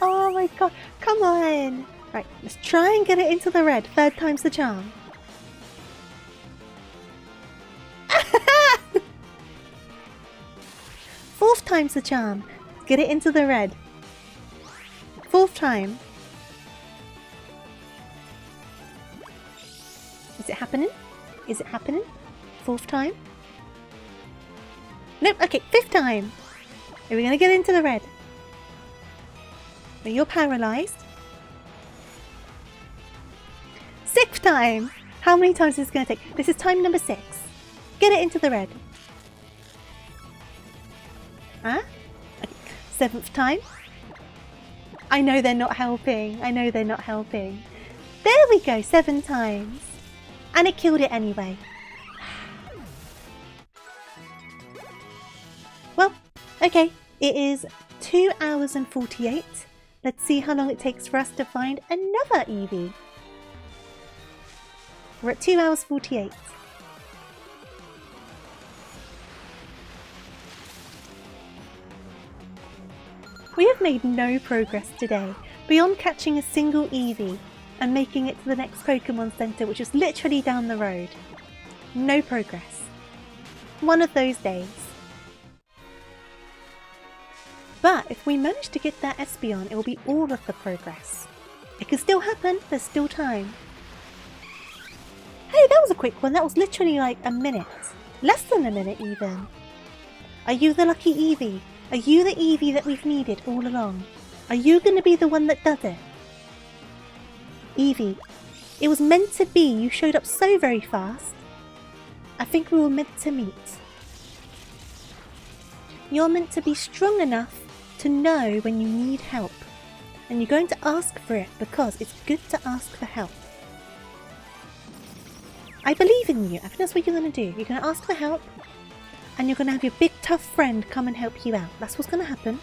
Oh my god, come on! Right, let's try and get it into the red. Third time's the charm. Fourth time's the charm. Get it into the red. Fourth time. Is it happening? Is it happening? Fourth time? Nope, okay, fifth time. Are we gonna get into the red? You're paralysed. Sixth time! How many times is this going to take? This is time number 6. Get it into the red. Huh? Okay. 7th time. I know they're not helping. I know they're not helping. There we go, 7 times. And it killed it anyway. Well, okay. It is 2 hours and 48. Let's see how long it takes for us to find another Eevee. We're at 2 hours 48. We have made no progress today, beyond catching a single Eevee and making it to the next Pokemon Center, which is literally down the road. No progress. One of those days. But if we manage to get that Espeon, it will be all of the progress. It can still happen, there's still time. Hey, that was a quick one, that was literally like a minute. Less than a minute even. Are you the lucky Eevee? Are you the Eevee that we've needed all along? Are you going to be the one that does it? Eevee, it was meant to be, you showed up so very fast. I think we were meant to meet. You're meant to be strong enough to know when you need help, and you're going to ask for it because it's good to ask for help. I believe in you. I think that's what you're going to do. You're going to ask for help, and you're going to have your big tough friend come and help you out. That's what's going to happen.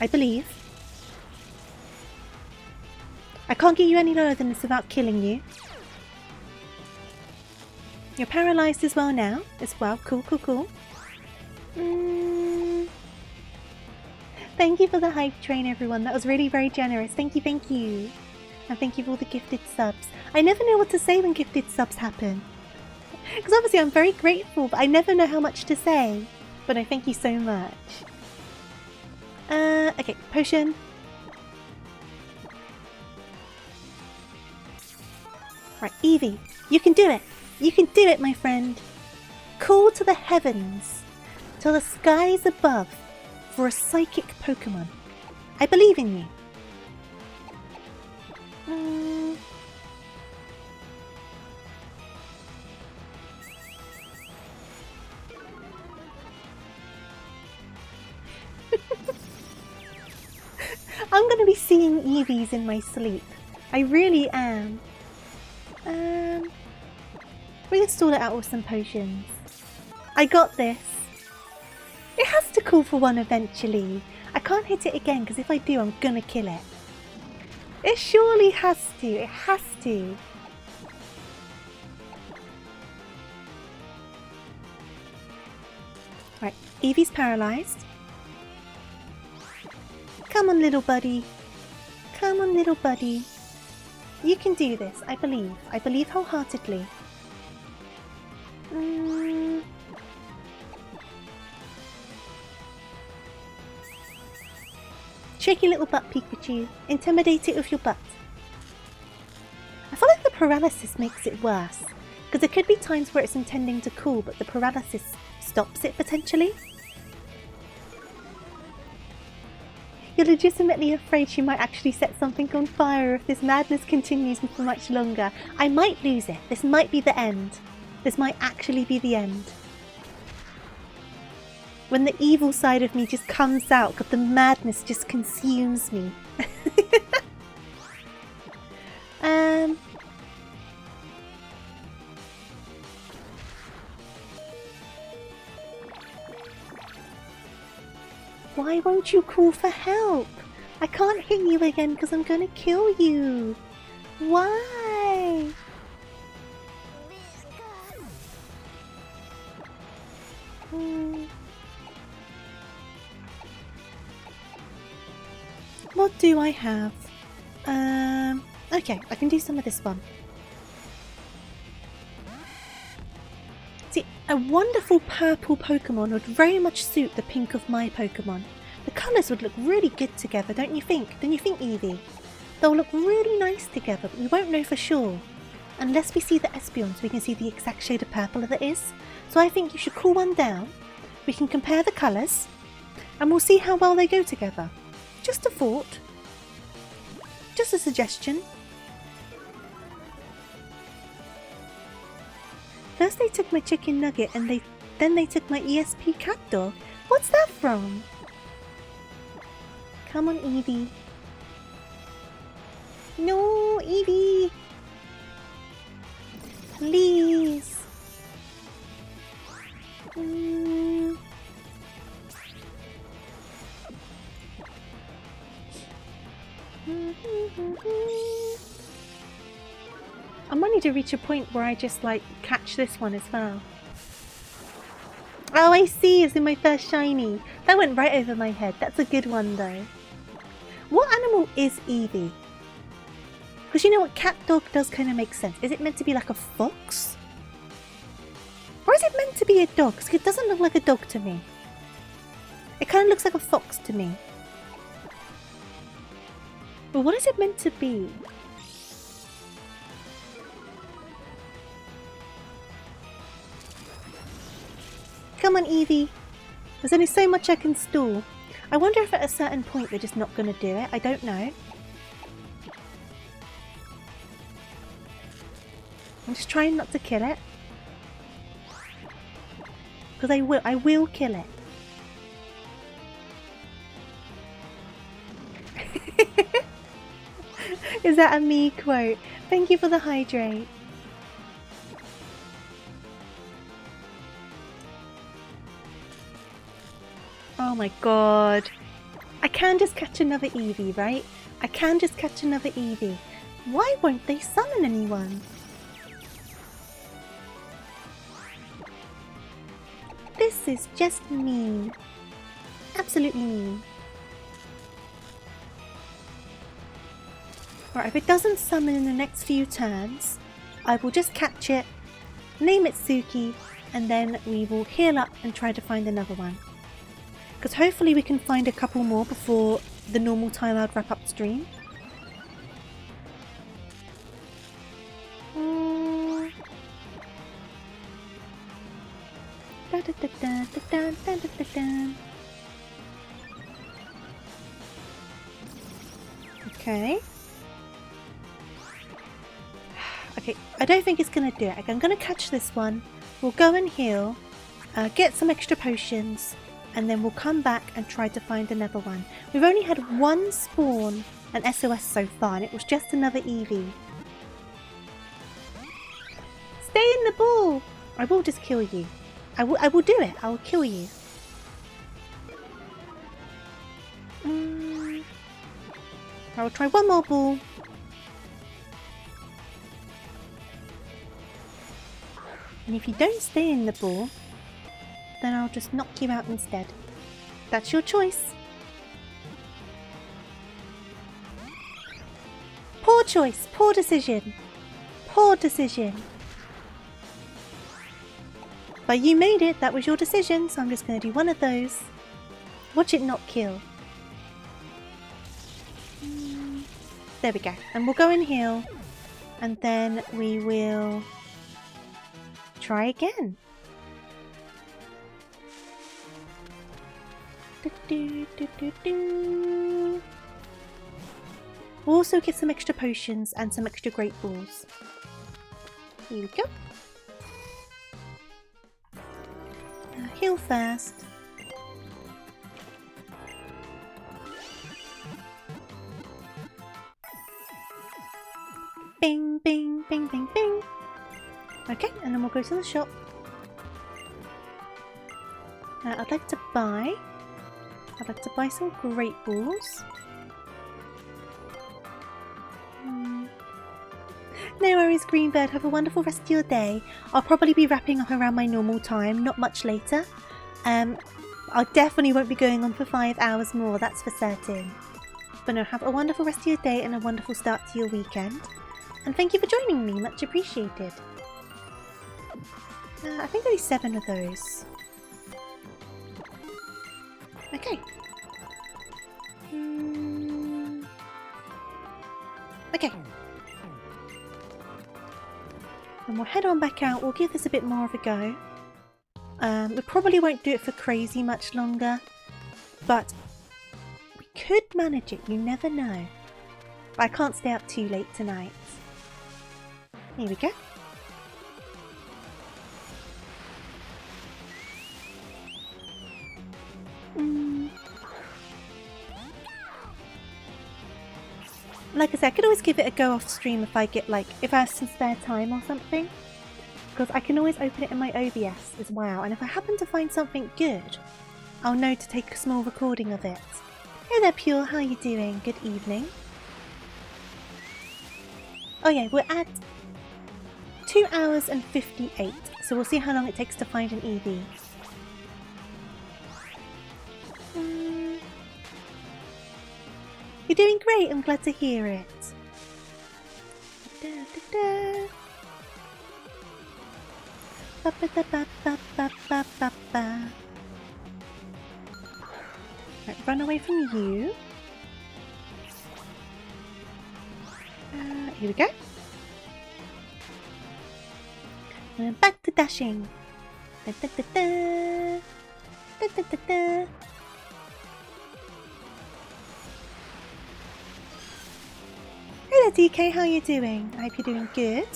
I believe. I can't get you any lower than this without killing you. You're paralysed as well now. As well. Cool, cool, cool. Thank you for the hype train, everyone. That was really very generous. Thank you, thank you. And thank you for all the gifted subs. I never know what to say when gifted subs happen. Because obviously I'm very grateful, but I never know how much to say. But no, thank you so much. Okay, potion. Right, Eevee, you can do it. You can do it, my friend. Call to the heavens, to the skies above, for a psychic Pokemon. I believe in you. I'm going to be seeing Eevees in my sleep. I really am. We can stall it out with some potions. I got this. It has to call for one eventually. I can't hit it again because if I do, I'm going to kill it. It surely has to. It has to. Right, Eevee's paralysed. Come on, little buddy. Come on, little buddy. You can do this, I believe. I believe wholeheartedly. Shaky little butt, Pikachu. Intimidate it with your butt. I feel like the paralysis makes it worse. Because there could be times where it's intending to cool, but the paralysis stops it potentially. You're legitimately afraid she might actually set something on fire if this madness continues for much longer. I might lose it. This might be the end. This might actually be the end. When the evil side of me just comes out, because the madness just consumes me. Why won't you call for help? I can't hit you again because I'm going to kill you. Why? What do I have? Okay, I can do some of this one. See, a wonderful purple Pokemon would very much suit the pink of my Pokemon. The colours would look really good together, don't you think? Don't you think, Eevee? They'll look really nice together, but we won't know for sure. Unless we see the Espeon so we can see the exact shade of purple that it is. So I think you should cool one down. We can compare the colours, and we'll see how well they go together. Just a thought. Just a suggestion. First they took my chicken nugget and then they took my ESP cat dog. What's that from? Come on, Eevee. No, Eevee. Please. I'm wanting to reach a point where I just like catch this one as well. Oh, I see, it's in my first shiny. That went right over my head. That's a good one though. What animal is Eevee? Because you know what, cat dog does kind of make sense. Is it meant to be like a fox? Or is it meant to be a dog? Because it doesn't look like a dog to me. It kind of looks like a fox to me. But what is it meant to be? Come on, Eevee. There's only so much I can stall. I wonder if at a certain point they're just not going to do it. I don't know. I'm just trying not to kill it. Because I will kill it. Is that a me quote? Thank you for the hydrate. Oh my god. I can just catch another Eevee, right? I can just catch another Eevee. Why won't they summon anyone? This is just mean. Absolutely mean. Right, if it doesn't summon in the next few turns, I will just catch it, name it Suki, and then we will heal up and try to find another one. Because hopefully we can find a couple more before the normal time I'd wrap up stream. Okay. Okay, I don't think it's going to do it. I'm going to catch this one. We'll go and heal, get some extra potions, and then we'll come back and try to find another one. We've only had one spawn and SOS so far, and it was just another Eevee. Stay in the ball! I will just kill you. I will do it. I will kill you. I will try one more ball. And if you don't stay in the ball, then I'll just knock you out instead. That's your choice. Poor choice. Poor decision. Poor decision. But you made it. That was your decision. So I'm just going to do one of those. Watch it not kill. There we go. And we'll go and heal. And then we will try again. We'll also get some extra potions and some extra great balls. Here we go. Heal first. Bing, bing, bing, bing, bing. Okay, and then we'll go to the shop. I'd like to buy some great balls. No worries, Greenbird. Have a wonderful rest of your day. I'll probably be wrapping up around my normal time, not much later. I definitely won't be going on for 5 hours more, that's for certain. But no, have a wonderful rest of your day and a wonderful start to your weekend. And thank you for joining me, much appreciated. I think only 7 of those. Okay. Okay. And we'll head on back out. We'll give this a bit more of a go. We probably won't do it for crazy much longer, but we could manage it. You never know. But I can't stay up too late tonight. Here we go. Like I said, I could always give it a go off stream if I get if I have some spare time or something. Because I can always open it in my OBS as well. And if I happen to find something good, I'll know to take a small recording of it. Hey there, Pure. How are you doing? Good evening. Oh yeah, we're at 2 hours and 58. So we'll see how long it takes to find an Eevee. You're doing great, I'm glad to hear it. Right, run away from you. Here we go. And back to dashing. Da, da, da, da. Da, da, da, da. Hello DK, how are you doing? I hope you're doing good.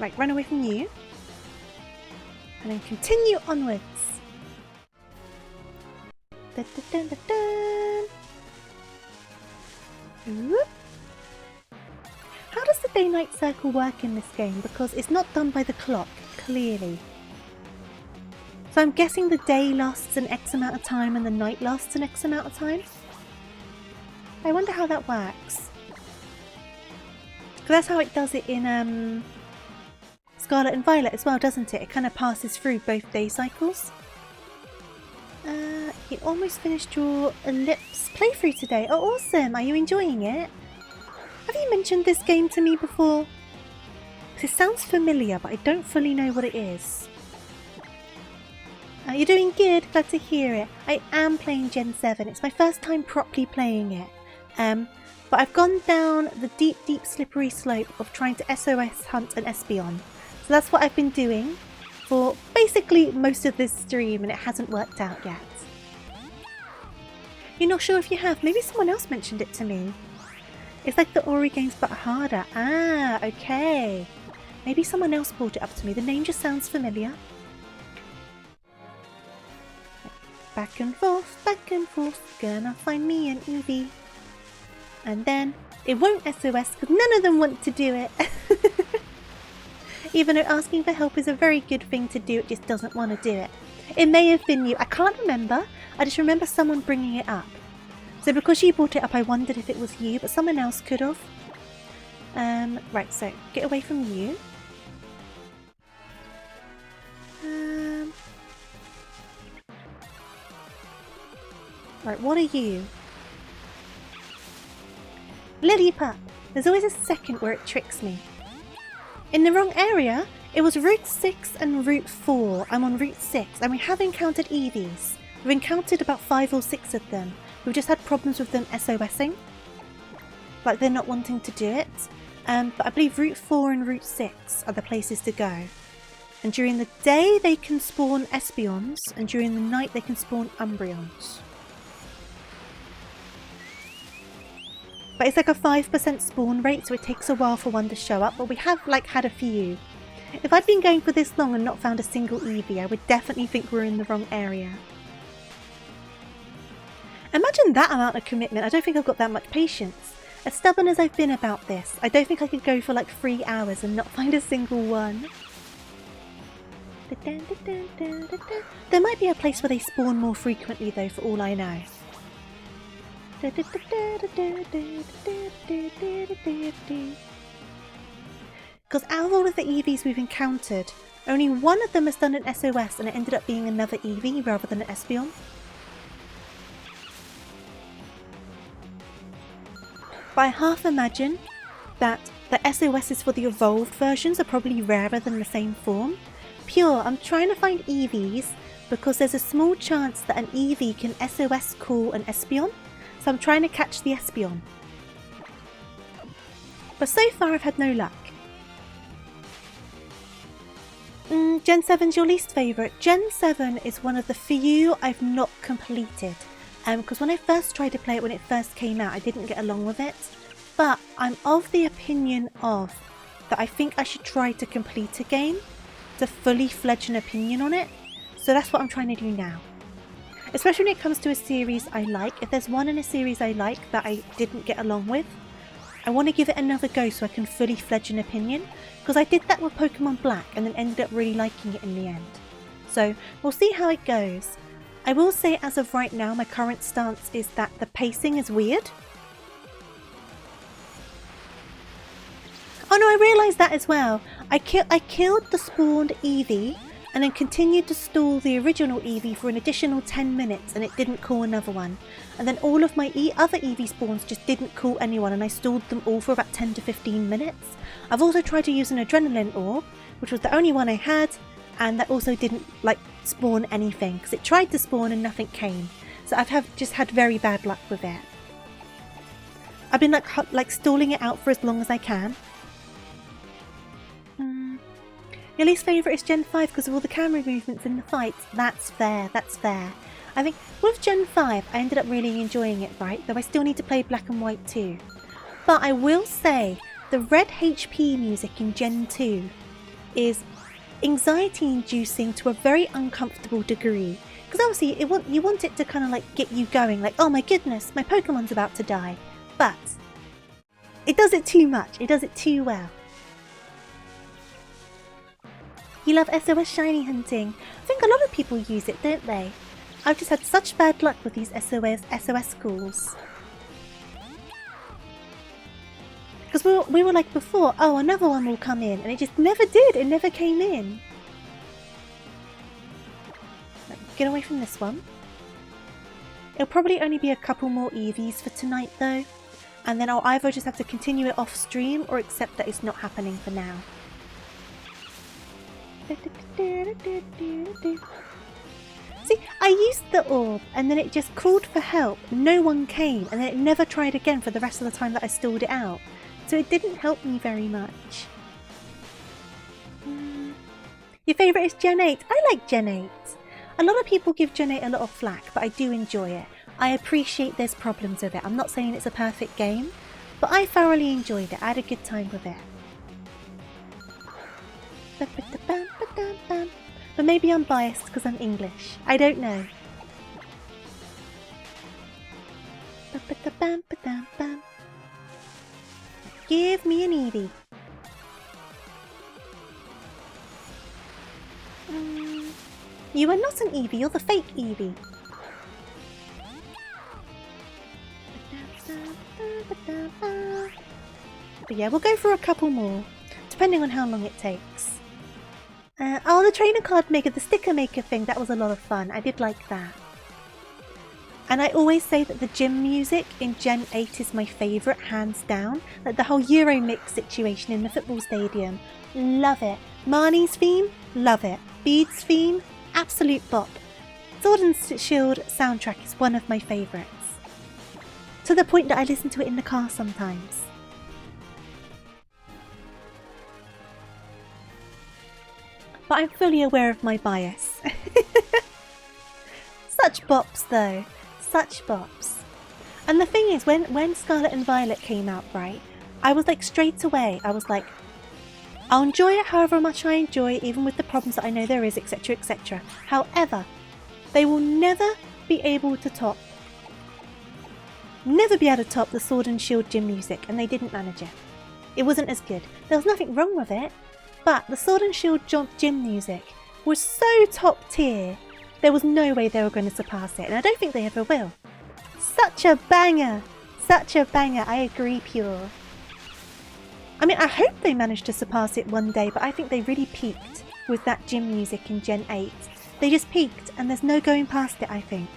Right, run away from you. And then continue onwards. Da, da, da, da, da. Whoop. How does the day-night circle work in this game? Because it's not done by the clock, clearly. So I'm guessing the day lasts an X amount of time and the night lasts an X amount of time? I wonder how that works. Because that's how it does it in Scarlet and Violet as well, doesn't it? It kind of passes through both day cycles. You almost finished your Ellipse playthrough today. Oh, awesome! Are you enjoying it? Have you mentioned this game to me before? Because it sounds familiar, but I don't fully know what it is. You're doing good, glad to hear it. I am playing Gen 7. It's my first time properly playing it. But I've gone down the deep, deep slippery slope of trying to SOS hunt an Espeon. So that's what I've been doing for basically most of this stream, and it hasn't worked out yet. You're not sure if you have? Maybe someone else mentioned it to me. It's like the Ori games but harder. Ah, okay. Maybe someone else brought it up to me. The name just sounds familiar. Back and forth, gonna find me an Eevee. And then it won't SOS because none of them want to do it. Even though asking for help is a very good thing to do, it just doesn't want to do it. It may have been you. I can't remember. I just remember someone bringing it up. So because you brought it up, I wondered if it was you, but someone else could have. Right, so get away from you. Right, what are you? Lillipup! There's always a second where it tricks me. In the wrong area? It was Route 6 and Route 4. I'm on Route 6 and we have encountered Eevees. We've encountered about 5 or 6 of them. We've just had problems with them SOSing. Like they're not wanting to do it. But I believe Route 4 and Route 6 are the places to go. And during the day they can spawn Espeons and during the night they can spawn Umbreons. But it's like a 5% spawn rate, so it takes a while for one to show up, but we have like had a few. If I'd been going for this long and not found a single Eevee, I would definitely think we're in the wrong area. Imagine that amount of commitment. I don't think I've got that much patience. As stubborn as I've been about this, I don't think I could go for like 3 hours and not find a single one. There might be a place where they spawn more frequently though, for all I know. Because out of all of the Eevees we've encountered, only one of them has done an SOS and it ended up being another Eevee rather than an Espeon. But I half imagine that the SOSs for the evolved versions are probably rarer than the same form. Pure, I'm trying to find Eevees because there's a small chance that an Eevee can SOS call an Espeon. So I'm trying to catch the Espeon. But so far I've had no luck. Gen 7's your least favourite. Gen 7 is one of the few I've not completed. Because when I first tried to play it when it first came out, I didn't get along with it. But I'm of the opinion of that I think I should try to complete a game to fully fledge an opinion on it. So that's what I'm trying to do now. Especially when it comes to a series I like. If there's one in a series I like that I didn't get along with, I want to give it another go so I can fully fledge an opinion. Because I did that with Pokemon Black and then ended up really liking it in the end. So we'll see how it goes. I will say as of right now, my current stance is that the pacing is weird. Oh no, I realised that as well. I killed the spawned Eevee and then continued to stall the original Eevee for an additional 10 minutes and it didn't call another one. And then all of my other Eevee spawns just didn't call anyone and I stalled them all for about 10 to 15 minutes. I've also tried to use an Adrenaline Orb, which was the only one I had, and that also didn't like spawn anything because it tried to spawn and nothing came. So I've just had very bad luck with it. I've been like stalling it out for as long as I can. Your least favourite is Gen 5 because of all the camera movements in the fights. That's fair, that's fair. I think with Gen 5 I ended up really enjoying it, right? Though I still need to play Black and White too. But I will say the red HP music in Gen 2 is anxiety inducing to a very uncomfortable degree. Because obviously you want it to kind of like get you going, like, oh my goodness, my Pokemon's about to die. But it does it too much, it does it too well. You love SOS shiny hunting. I think a lot of people use it, don't they? I've just had such bad luck with these SOS calls. Because we were like before, oh, another one will come in, and it just never did. It never came in. Get away from this one. It'll probably only be a couple more Eevees for tonight though, and then I'll either just have to continue it off stream or accept that it's not happening for now. See, I used the orb and then it just called for help. No one came and then it never tried again for the rest of the time that I stalled it out. So it didn't help me very much. Your favourite is Gen 8. I like Gen 8. A lot of people give Gen 8 a lot of flack, but I do enjoy it. I appreciate there's problems with it. I'm not saying it's a perfect game, but I thoroughly enjoyed it. I had a good time with it. But maybe I'm biased because I'm English. I don't know. Give me an Eevee. You are not an Eevee, you're the fake Eevee. But yeah, we'll go for a couple more, depending on how long it takes. Oh, the trainer card maker, the sticker maker thing, that was a lot of fun. I did like that. And I always say that the gym music in Gen 8 is my favourite, hands down. Like the whole Euro mix situation in the football stadium. Love it. Marnie's theme? Love it. Bede's theme? Absolute bop. Sword and Shield soundtrack is one of my favourites. To the point that I listen to it in the car sometimes. But I'm fully aware of my bias. Such bops though. Such bops. And the thing is, when Scarlet and Violet came out, right, I was like straight away, I was like, I'll enjoy it however much I enjoy, even with the problems that I know there is, etc, etc. However, they will never be able to top the Sword and Shield gym music, and they didn't manage it. It wasn't as good. There was nothing wrong with it, but the Sword and Shield gym music was so top tier, there was no way they were going to surpass it, and I don't think they ever will. Such a banger! Such a banger, I agree, Pure. I mean, I hope they managed to surpass it one day, but I think they really peaked with that gym music in Gen 8. They just peaked, and there's no going past it, I think.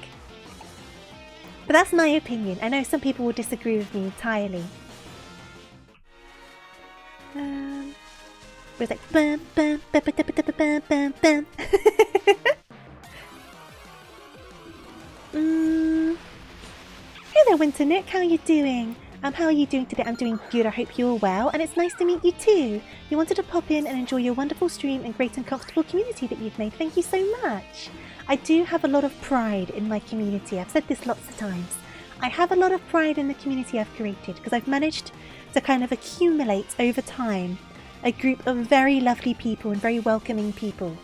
But that's my opinion. I know some people will disagree with me entirely. It's like bam bam bam bam bam bam bam bam. Hey there, Winter Nick. How are you doing? How are you doing today? I'm doing good. I hope you're well, and it's nice to meet you too. You wanted to pop in and enjoy your wonderful stream and great and comfortable community that you've made. Thank you so much. I do have a lot of pride in my community. I've said this lots of times. I have a lot of pride in the community I've created because I've managed to kind of accumulate over time a group of very lovely people and very welcoming people.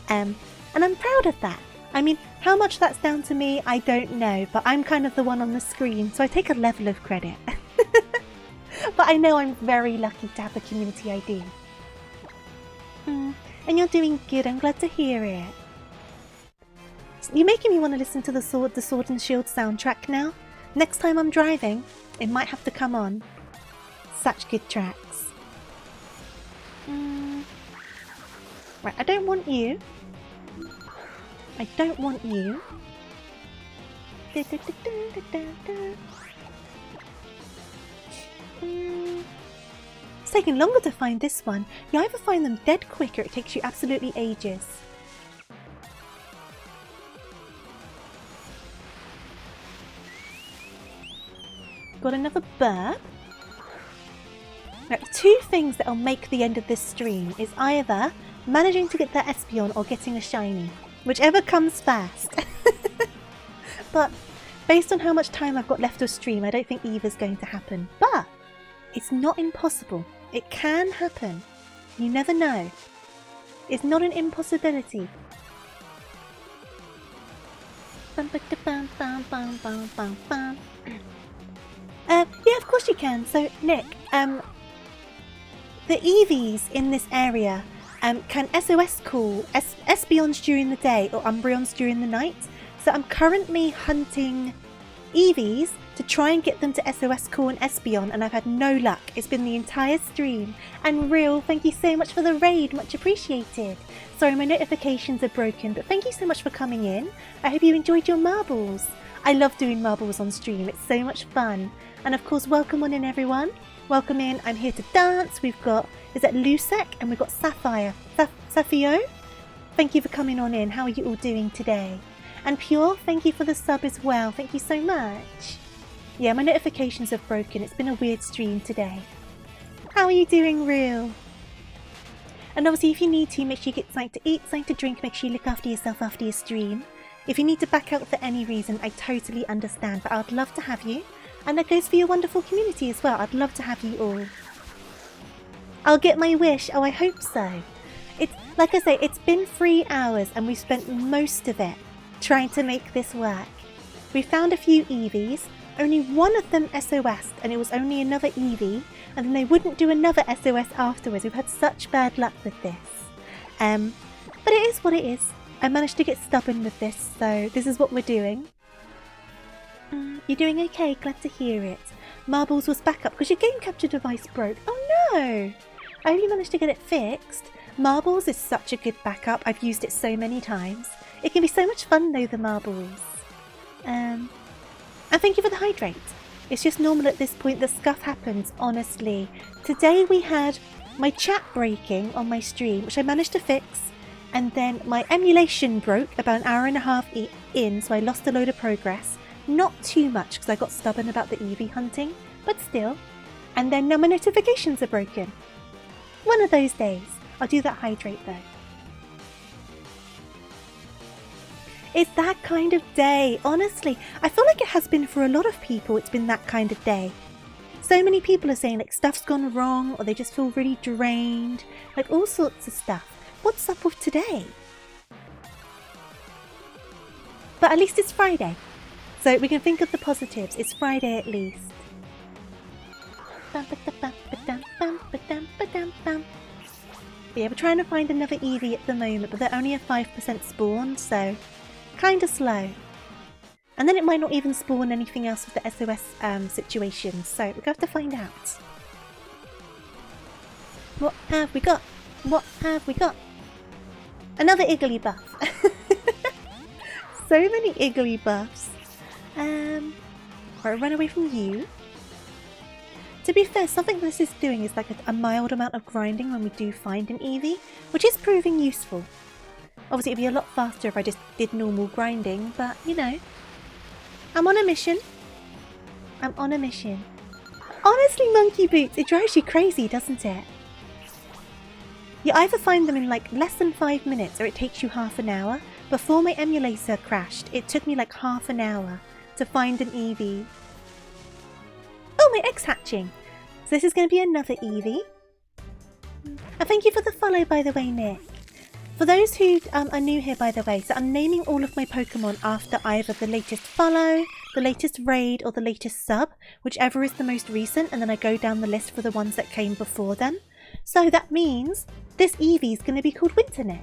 And I'm proud of that. I mean, how much that's down to me, I don't know, but I'm kind of the one on the screen, so I take a level of credit. But I know I'm very lucky to have the community I do. And you're doing good, I'm glad to hear it. You're making me want to listen to the Sword and Shield soundtrack now. Next time I'm driving, it might have to come on. Such good tracks. Right, I don't want you. I don't want you. It's taking longer to find this one. You either find them dead quick or it takes you absolutely ages. Got another burp. Now, two things that'll make the end of this stream is either managing to get that Espeon or getting a shiny. Whichever comes first. But based on how much time I've got left of stream, I don't think either's going to happen. But it's not impossible. It can happen. You never know. It's not an impossibility. Yeah, of course you can. So, Nick, the Eevees in this area can SOS call Espeons during the day or Umbreons during the night. So I'm currently hunting Eevees to try and get them to SOS call an Espeon, and I've had no luck. It's been the entire stream. And Real, thank you so much for the raid, much appreciated. Sorry, my notifications are broken, but thank you so much for coming in. I hope you enjoyed your marbles. I love doing marbles on stream, it's so much fun. And of course, welcome on in everyone. Welcome in, I'm here to dance. We've got, is that Lusek? And we've got Sapphire. Safio? Thank you for coming on in. How are you all doing today? And Pure, thank you for the sub as well. Thank you so much. Yeah, my notifications have broken. It's been a weird stream today. How are you doing, Real? And obviously, if you need to, make sure you get something to eat, something to drink. Make sure you look after yourself after your stream. If you need to back out for any reason, I totally understand, but I'd love to have you. And that goes for your wonderful community as well. I'd love to have you all. I'll get my wish. Oh, I hope so. It's like I say, it's been 3 hours and we've spent most of it trying to make this work. We found a few EVs. Only one of them SOS'd, and it was only another EV, and then they wouldn't do another SOS afterwards. We've had such bad luck with this. But it is what it is. I managed to get stubborn with this, so this is what we're doing. You're doing okay, glad to hear it. Marbles was back up because your game capture device broke. Oh no! I only managed to get it fixed. Marbles is such a good backup. I've used it so many times. It can be so much fun though, the marbles. And thank you for the hydrate. It's just normal at this point that stuff happens, honestly. Today we had my chat breaking on my stream, which I managed to fix. And then my emulation broke about an hour and a half in, so I lost a load of progress. Not too much because I got stubborn about the EV hunting, but still. And then now my notifications are broken. One of those days. I'll do that hydrate though. It's that kind of day, honestly. I feel like it has been for a lot of people, it's been that kind of day. So many people are saying like stuff's gone wrong or they just feel really drained. Like all sorts of stuff. What's up with today? But at least it's Friday. So we can think of the positives. It's Friday at least. Yeah, we're trying to find another EV at the moment, but they're only a 5% spawn, so kind of slow. And then it might not even spawn anything else with the SOS situation, so we're going to have to find out. What have we got? What have we got? Another Iggly buff. So many Iggly buffs. Right, run away from you. To be fair, something this is doing is like a mild amount of grinding when we do find an EV, which is proving useful. Obviously, it'd be a lot faster if I just did normal grinding, but you know. I'm on a mission. I'm on a mission. Honestly, Monkey Boots, it drives you crazy, doesn't it? You either find them in like less than 5 minutes or it takes you half an hour. Before my emulator crashed, it took me like half an hour to find an EV. Oh, my egg's hatching. So this is going to be another EV. And thank you for the follow, by the way, Nick. For those who are new here, by the way, so I'm naming all of my Pokemon after either the latest follow, the latest raid, or the latest sub, whichever is the most recent, and then I go down the list for the ones that came before them. So that means this Eevee is going to be called Winterneck.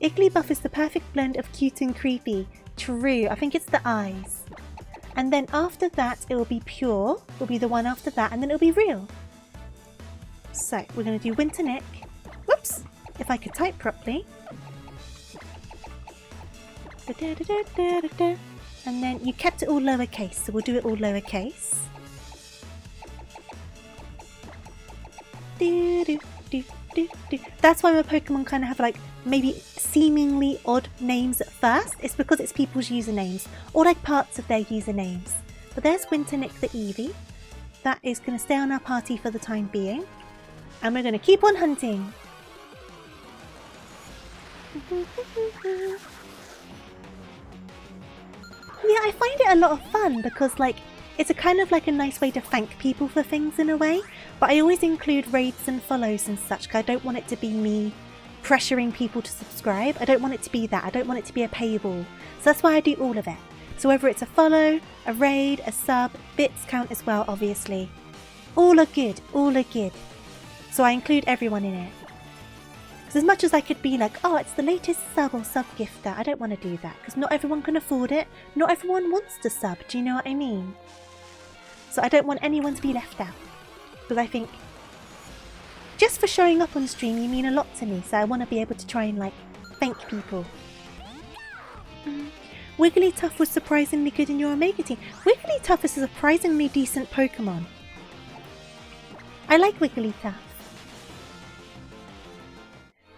Igglybuff is the perfect blend of cute and creepy. True, I think it's the eyes. And then after that, it will be Pure, will be the one after that, and then it'll be Real. So, we're going to do Winterneck. Whoops! If I could type properly. And then you kept it all lowercase, so we'll do it all lowercase. That's why my Pokemon kind of have like maybe seemingly odd names at first. It's because it's people's usernames or like parts of their usernames. But there's Winterneck the Eevee. That is going to stay on our party for the time being. And we're going to keep on hunting. Yeah, I find it a lot of fun because like it's a kind of like a nice way to thank people for things in a way. But I always include raids and follows and such because I don't want it to be me pressuring people to subscribe. I don't want it to be that. I don't want it to be a paywall. So that's why I do all of it. So whether it's a follow, a raid, a sub, bits count as well, obviously. All are good. All are good. So I include everyone in it. Because as much as I could be like, oh, it's the latest sub or sub gifter, I don't want to do that. Because not everyone can afford it. Not everyone wants to sub. Do you know what I mean? So I don't want anyone to be left out. Because I think just for showing up on stream, you mean a lot to me. So I want to be able to try and like thank people. Wigglytuff was surprisingly good in your Omega team. Wigglytuff is a surprisingly decent Pokemon. I like Wigglytuff.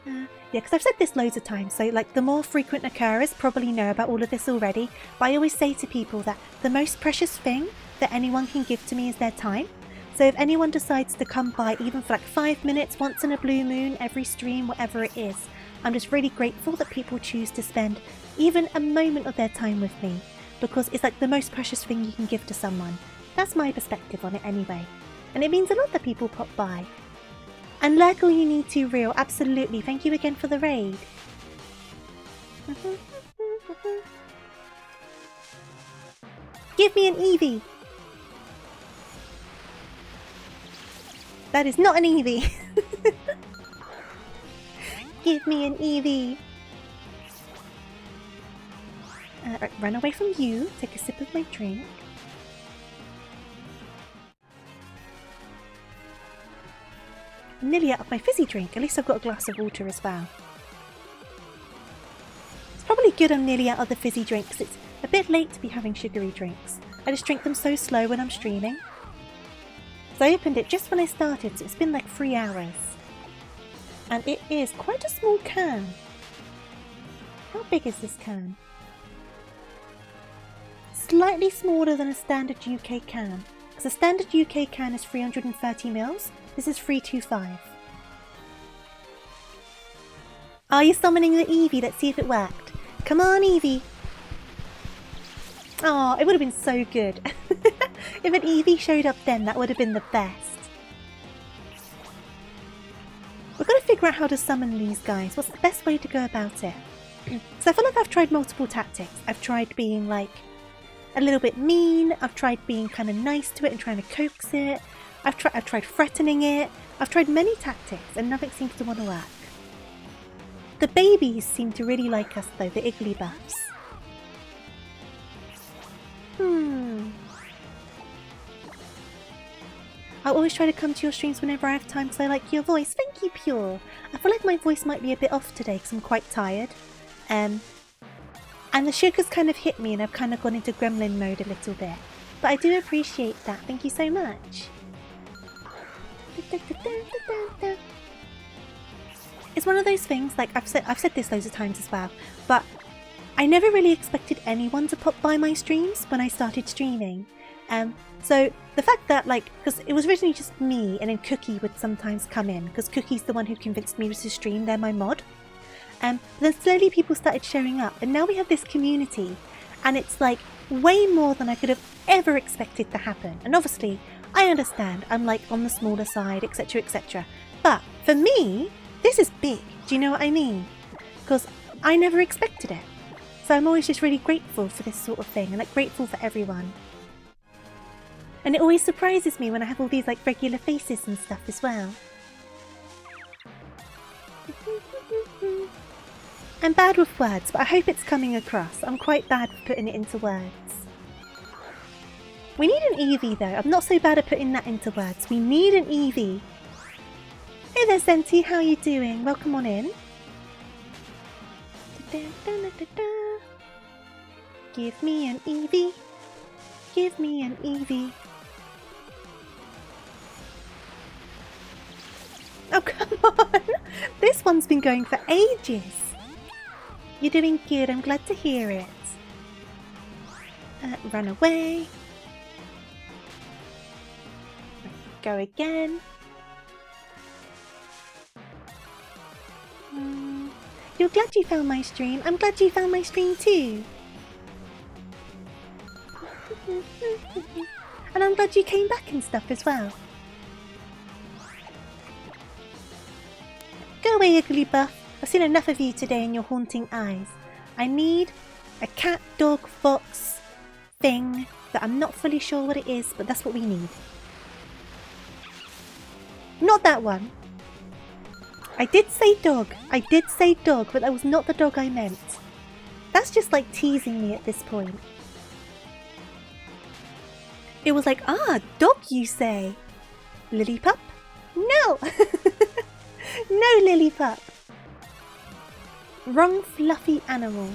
Yeah, because I've said this loads of times, so like the more frequent occurrers probably know about all of this already, but I always say to people that the most precious thing that anyone can give to me is their time. So if anyone decides to come by even for like 5 minutes once in a blue moon, every stream, whatever it is, I'm just really grateful that people choose to spend even a moment of their time with me, because it's like the most precious thing you can give to someone. That's my perspective on it anyway. And it means a lot that people pop by. And like all you need to, Real, absolutely. Thank you again for the raid. Give me an Eevee. That is not an Eevee. Give me an Eevee. Right, run away from you. Take a sip of my drink. I'm nearly out of my fizzy drink. At least I've got a glass of water as well. It's probably good I'm nearly out of the fizzy drink because it's a bit late to be having sugary drinks. I just drink them so slow when I'm streaming. So I opened it just when I started, so it's been like 3 hours. And it is quite a small can. How big is this can? Slightly smaller than a standard UK can. Because a standard UK can is 330ml. This is 325. Are you summoning the Eevee? Let's see if it worked. Come on, Eevee. Oh, it would have been so good. If an Eevee showed up then, that would have been the best. We've got to figure out how to summon these guys. What's the best way to go about it? So I feel like I've tried multiple tactics. I've tried being like a little bit mean. I've tried being kind of nice to it and trying to coax it. I've tried threatening it. I've tried many tactics and nothing seems to want to work. The babies seem to really like us though, the Igglybuffs. I always try to come to your streams whenever I have time because I like your voice. Thank you, Pure. I feel like my voice might be a bit off today because I'm quite tired. And the sugar's kind of hit me and I've kind of gone into gremlin mode a little bit. But I do appreciate that. Thank you so much. It's one of those things, like I've said this loads of times as well, but I never really expected anyone to pop by my streams when I started streaming. So the fact that, like, because it was originally just me and then Cookie would sometimes come in, because Cookie's the one who convinced me to stream, they're my mod. Then slowly people started showing up and now we have this community and it's like way more than I could have ever expected to happen. And obviously I understand I'm like on the smaller side, etc, etc. But for me, this is big. Do you know what I mean? Because I never expected it. So I'm always just really grateful for this sort of thing and like grateful for everyone. And it always surprises me when I have all these like regular faces and stuff as well. I'm bad with words, but I hope it's coming across. I'm quite bad with putting it into words. We need an Eevee though. I'm not so bad at putting that into words. We need an Eevee. Hey there, Senti. How are you doing? Welcome on in. Give me an Eevee. Give me an Eevee. Oh, come on. This one's been going for ages. You're doing good. I'm glad to hear it. Run away. Go again. You're glad you found my stream. I'm glad you found my stream too. And I'm glad you came back and stuff as well. Go away, Igglybuff. I've seen enough of you today in your haunting eyes. I need a cat, dog, fox thing that I'm not fully sure what it is, but that's what we need. Not that one. I did say dog. I did say dog, but that was not the dog I meant. That's just like teasing me at this point. It was like, ah, dog you say. Lillipup? No! No, Lillipup. Wrong fluffy animal.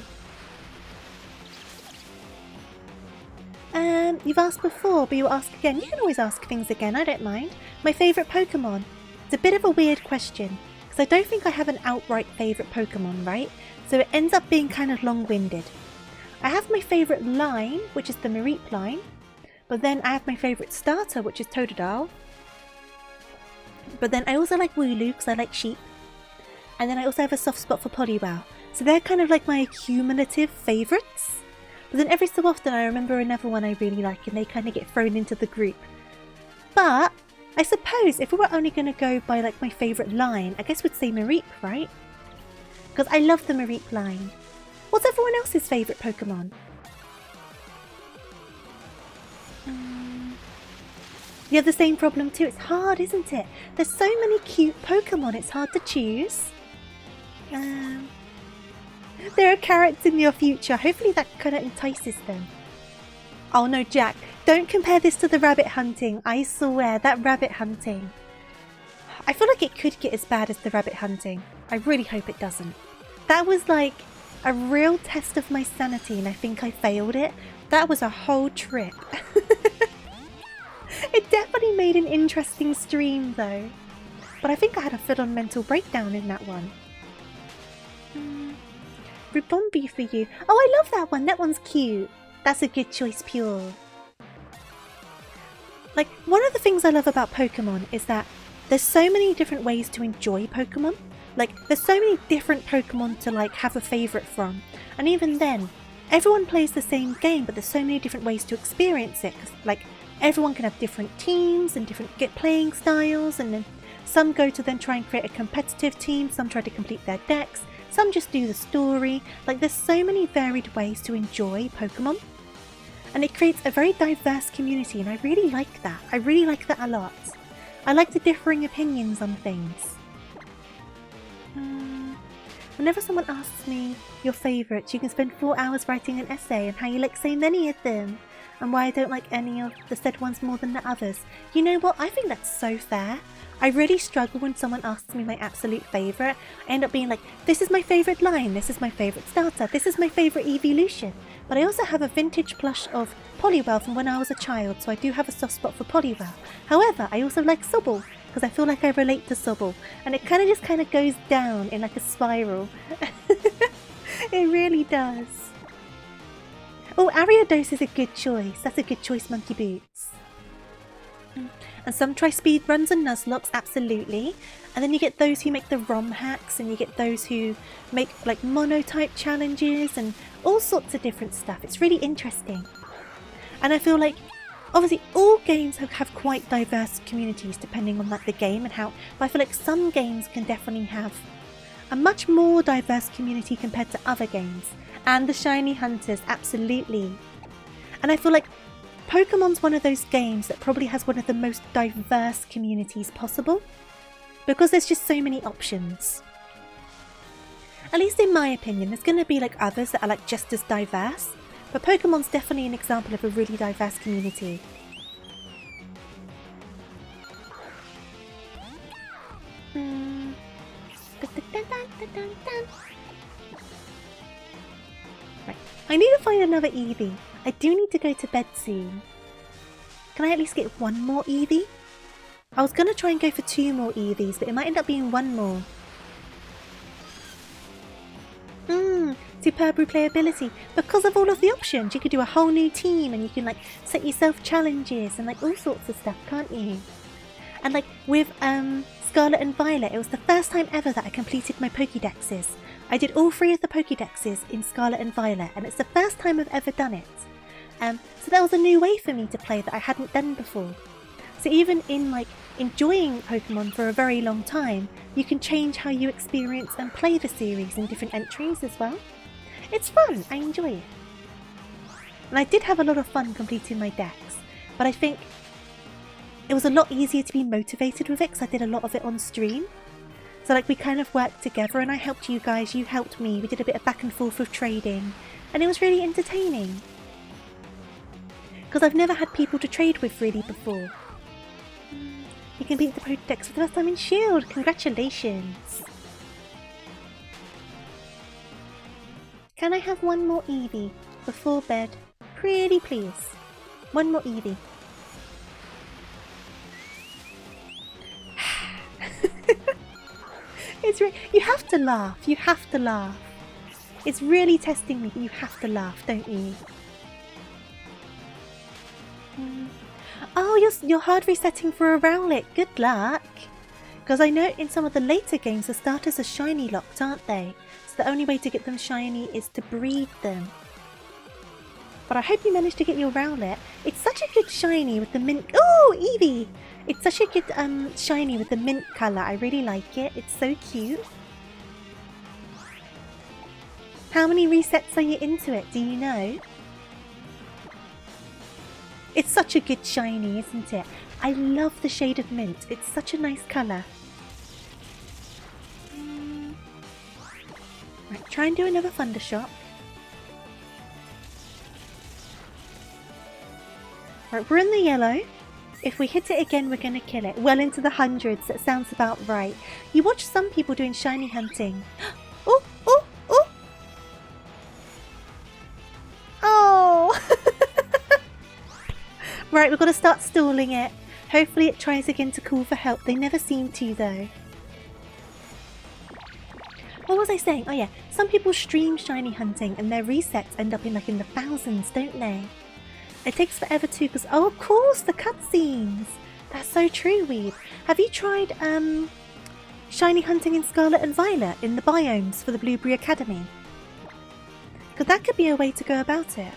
You've asked before, but you'll ask again. You can always ask things again, I don't mind. My favourite Pokemon. It's a bit of a weird question, because I don't think I have an outright favourite Pokemon, right? So it ends up being kind of long-winded. I have my favourite line, which is the Mareep line. But then I have my favourite starter, which is Totodile. But then I also like Wooloo, because I like sheep. and then I also have a soft spot for Poliwell. So they're kind of like my cumulative favourites. But then every so often I remember another one I really like and they kind of get thrown into the group. But I suppose if we were only going to go by like my favourite line, I guess we'd say Mareep, right? Because I love the Mareep line. What's everyone else's favourite Pokemon? You have the same problem too. It's hard, isn't it? There's so many cute Pokemon, it's hard to choose. There are carrots in your future. Hopefully that kind of entices them. Oh no, Jack. Don't compare this to the rabbit hunting. I swear, that rabbit hunting. I feel like it could get as bad as the rabbit hunting. I really hope it doesn't. That was like a real test of my sanity and I think I failed it. That was a whole trip. It definitely made an interesting stream though. But I think I had a full-on mental breakdown in that one. Ribombi for you. Oh, I love that one. That one's cute. That's a good choice, Pure. Like, one of the things I love about Pokemon is that there's so many different ways to enjoy Pokemon. Like, there's so many different Pokemon to, like, have a favourite from. And even then, everyone plays the same game, but there's so many different ways to experience it. 'Cause, like, everyone can have different teams and different playing styles, and then some go to then try and create a competitive team, some try to complete their decks, some just do the story. Like, there's so many varied ways to enjoy Pokemon. And it creates a very diverse community, and I really like that. I really like that a lot. I like the differing opinions on things. Whenever someone asks me your favourites, you can spend 4 hours writing an essay on how you like so many of them, and why I don't like any of the said ones more than the others. You know what? I think that's so fair. I really struggle when someone asks me my absolute favourite. I end up being like, this is my favourite line, this is my favourite starter, this is my favourite evolution. But I also have a vintage plush of Poliwell from when I was a child, so I do have a soft spot for Poliwell. However, I also like Sobble, because I feel like I relate to Sobble. And it kind of goes down in like a spiral. It really does. Oh, Ariados is a good choice. That's a good choice, Monkey Boots. And some try speed runs and Nuzlocks, absolutely. And then you get those who make the ROM hacks, and you get those who make like monotype challenges and all sorts of different stuff. It's really interesting. And I feel like, obviously all games have quite diverse communities depending on like the game and how, but I feel like some games can definitely have a much more diverse community compared to other games. And the Shiny Hunters, absolutely. And I feel like Pokemon's one of those games that probably has one of the most diverse communities possible, because there's just so many options. At least in my opinion. There's going to be like others that are like just as diverse, but Pokemon's definitely an example of a really diverse community. Right. I need to find another Eevee. I do need to go to bed soon. Can I at least get one more Eevee? I was going to try and go for 2 more Eevees, but it might end up being 1 more. Superb replayability. Because of all of the options, you could do a whole new team and you can like set yourself challenges and like all sorts of stuff, can't you? And like with Scarlet and Violet, it was the first time ever that I completed my Pokédexes. I did all 3 of the Pokédexes in Scarlet and Violet, and it's the first time I've ever done it. So that was a new way for me to play that I hadn't done before. So even in like enjoying Pokemon for a very long time, you can change how you experience and play the series in different entries as well. It's fun, I enjoy it. And I did have a lot of fun completing my decks, but I think it was a lot easier to be motivated with it because I did a lot of it on stream. So like we kind of worked together and I helped you guys, you helped me, we did a bit of back and forth with trading, and it was really entertaining. Because I've never had people to trade with really before. You can beat the Pokédex for the first time in Shield, congratulations! Can I have 1 more Eevee before bed? Pretty please. 1 more Eevee. You have to laugh, you have to laugh. It's really testing me, but you have to laugh, don't you? Oh, you're hard resetting for a Rowlet. Good luck. Because I know in some of the later games, the starters are shiny locked, aren't they? So the only way to get them shiny is to breed them. But I hope you managed to get your Rowlet. It's such a good shiny with the mint... Oh, Eevee! It's such a good shiny with the mint colour. I really like it. It's so cute. How many resets are you into it? Do you know? It's such a good shiny, isn't it? I love the shade of mint. It's such a nice colour. Right, try and do another Thundershock. Right, we're in the yellow. If we hit it again, we're going to kill it. Well into the hundreds. That sounds about right. You watch some people doing shiny hunting. Oh, oh, oh! Oh! Right, we've got to start stalling it. Hopefully it tries again to call for help. They never seem to, though. What was I saying? Oh yeah, some people stream shiny hunting and their resets end up in like in the thousands, don't they? It takes forever too because, oh of course, the cutscenes! That's so true, Weeb. Have you tried shiny hunting in Scarlet and Violet in the biomes for the Blueberry Academy? Because that could be a way to go about it.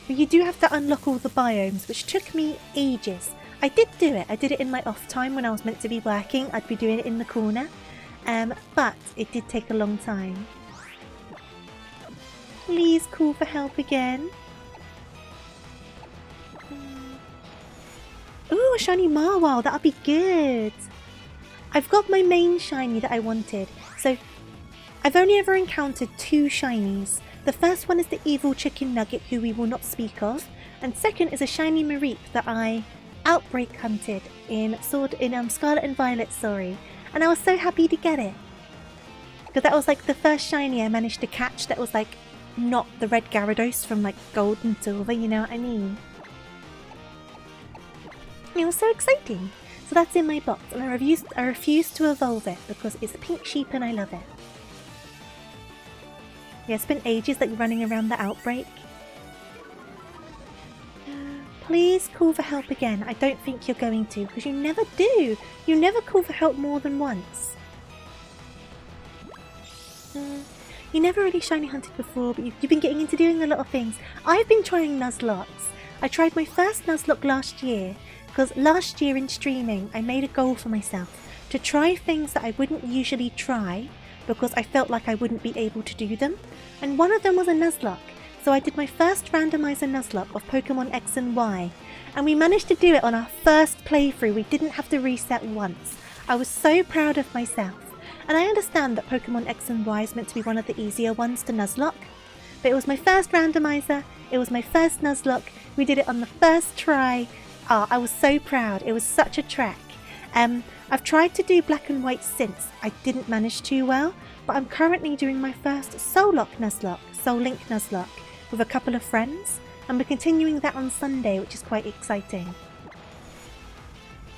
But you do have to unlock all the biomes, which took me ages. I did do it. I did it in my off time when I was meant to be working. I'd be doing it in the corner. But it did take a long time. Please call for help again. Ooh, a shiny Marwile. That'll be good. I've got my main shiny that I wanted. So I've only ever encountered 2 shinies. The first one is the evil chicken nugget, who we will not speak of. And second is a shiny Mareep that I outbreak hunted in Scarlet and Violet, sorry. And I was so happy to get it. Because that was like the first shiny I managed to catch that was like not the red Gyarados from like gold and silver, you know what I mean? It was so exciting. So that's in my box and I refuse to evolve it because it's a pink sheep and I love it. Yeah, it's been ages like running around the outbreak. Please call for help again. I don't think you're going to because you never do. You never call for help more than once. You never really shiny hunted before, but you've been getting into doing a lot of things. I've been trying Nuzlockes. I tried my first Nuzlocke last year because last year in streaming I made a goal for myself to try things that I wouldn't usually try because I felt like I wouldn't be able to do them. And one of them was a Nuzlocke. So I did my first randomizer Nuzlocke of Pokemon X and Y. And we managed to do it on our first playthrough. We didn't have to reset once. I was so proud of myself. And I understand that Pokemon X and Y is meant to be one of the easier ones to Nuzlocke. But it was my first randomizer. It was my first Nuzlocke. We did it on the first try. Oh, I was so proud. It was such a trek. I've tried to do Black and White since. I didn't manage too well, but I'm currently doing my first Soul Link Nuzlocke with a couple of friends, and we're continuing that on Sunday, which is quite exciting.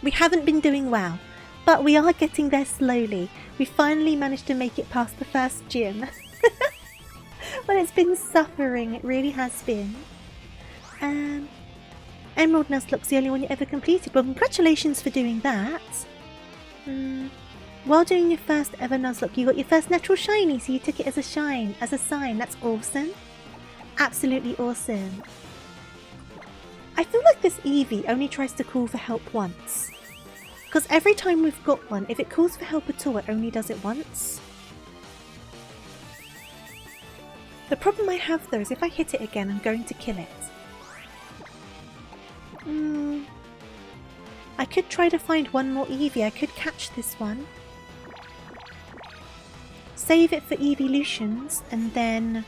We haven't been doing well, but we are getting there slowly. We finally managed to make it past the first gym. But it's been suffering, it really has been. Emerald Nuzlocke's the only one you ever completed. Well, congratulations for doing that. While doing your first ever Nuzlocke, you got your first natural shiny, so you took it as a sign. That's awesome. Absolutely awesome. I feel like this Eevee only tries to call for help once. Because every time we've got one, if it calls for help at all, it only does it once. The problem I have though is if I hit it again, I'm going to kill it. I could try to find one more Eevee. I could catch this one. Save it for evolutions and then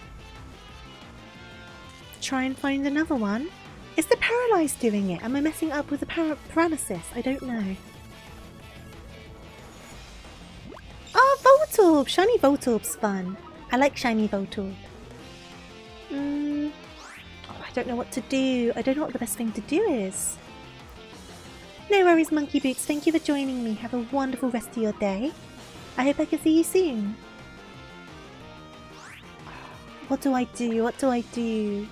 try and find another one. Is the Paralyzed doing it? Am I messing up with the paralysis? I don't know. Oh, Voltorb! Shiny Voltorb's fun. I like shiny Voltorb. Oh, I don't know what to do. I don't know what the best thing to do is. No worries, Monkey Boots. Thank you for joining me. Have a wonderful rest of your day. I hope I can see you soon. What do I do? What do I do?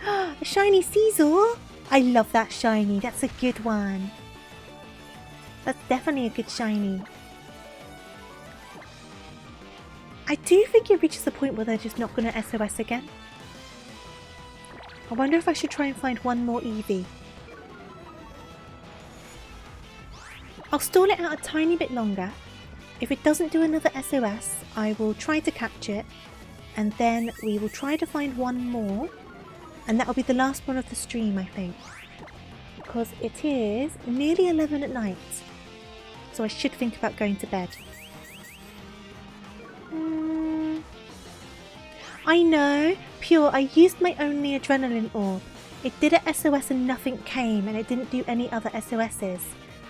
A shiny Caesar! I love that shiny. That's a good one. That's definitely a good shiny. I do think it reaches a point where they're just not going to SOS again. I wonder if I should try and find one more Eevee. I'll stall it out a tiny bit longer. If it doesn't do another SOS, I will try to catch it. And then we will try to find one more. And that will be the last one of the stream, I think. Because it is nearly 11 at night. So I should think about going to bed. I know! Pure, I used my only adrenaline orb. It did a SOS and nothing came, and it didn't do any other SOSs.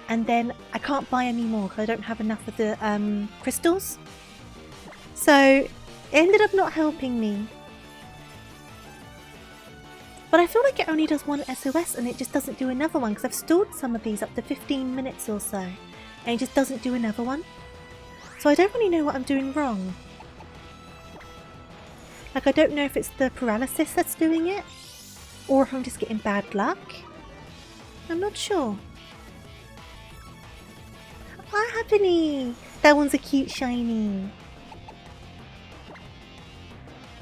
And then I can't buy any more because I don't have enough of the crystals. So it ended up not helping me. But I feel like it only does one SOS and it just doesn't do another one because I've stored some of these up to 15 minutes or so. And it just doesn't do another one. So I don't really know what I'm doing wrong. Like, I don't know if it's the paralysis that's doing it, or if I'm just getting bad luck. I'm not sure. Ah, Happiny! That one's a cute shiny.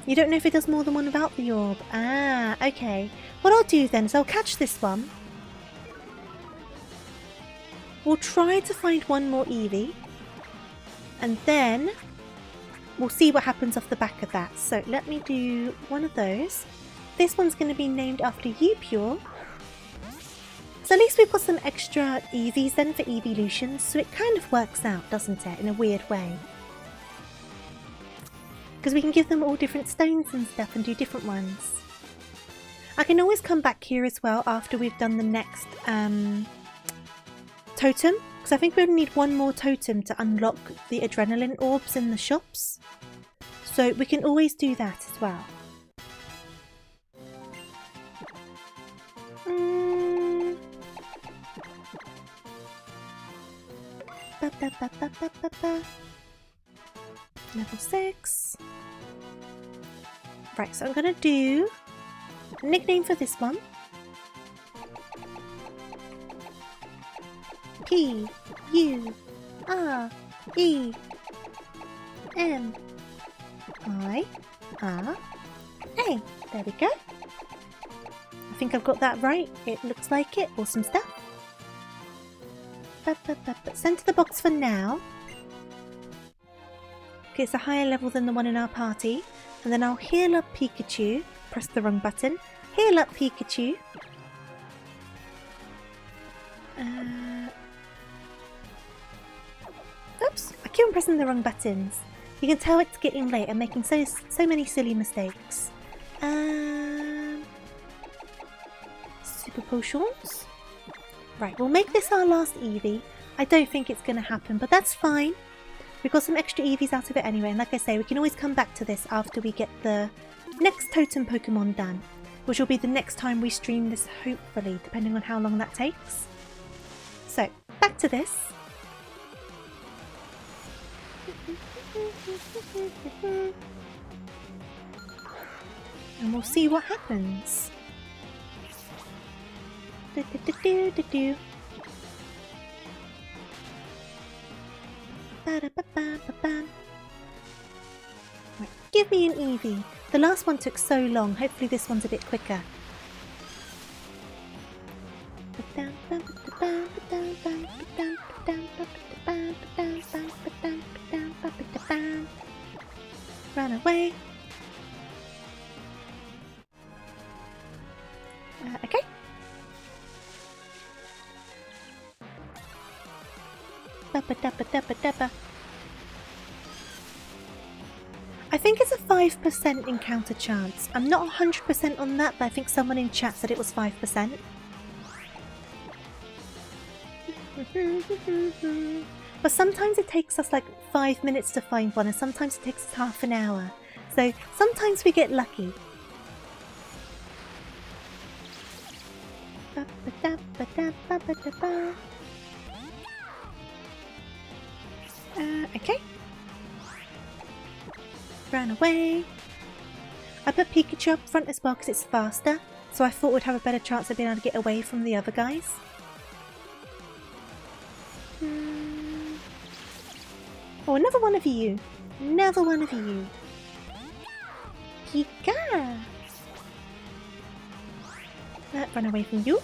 You don't know if it does more than one without the orb. Ah, okay. What I'll do then is I'll catch this one. We'll try to find one more Eevee. And then we'll see what happens off the back of that. So let me do one of those. This one's going to be named after you, Pure. So at least we've got some extra Eevees then for evolutions. So it kind of works out, doesn't it, in a weird way. Because we can give them all different stones and stuff and do different ones. I can always come back here as well after we've done the next totem. Because I think we only need one more totem to unlock the adrenaline orbs in the shops. So we can always do that as well. Level 6. Right, so I'm going to do a nickname for this one. P-U-R-E-M-I. R-A. There we go. I think I've got that right. It looks like it. Awesome stuff. Send to the box for now. Okay, it's a higher level than the one in our party. And then I'll heal up Pikachu. Press the wrong button. Heal up Pikachu. Oops, I keep on pressing the wrong buttons. You can tell it's getting late. I'm making so many silly mistakes. Super potions. Right, we'll make this our last Eevee. I don't think it's going to happen, but that's fine. We've got some extra Eevees out of it anyway, and like I say, we can always come back to this after we get the next totem Pokemon done, which will be the next time we stream this, hopefully, depending on how long that takes. So, back to this. And we'll see what happens. Right, give me an Eevee. The last one took so long. Hopefully this one's a bit quicker. Run away. Okay. I think it's a 5% encounter chance. I'm not 100% on that, but I think someone in chat said it was 5%. But sometimes it takes us like 5 minutes to find one, and sometimes it takes us half an hour. So sometimes we get lucky. Okay. Ran away. I put Pikachu up front as well because it's faster, so I thought we'd have a better chance of being able to get away from the other guys. Oh, another one of you. Another one of you. Pika. Run away from you.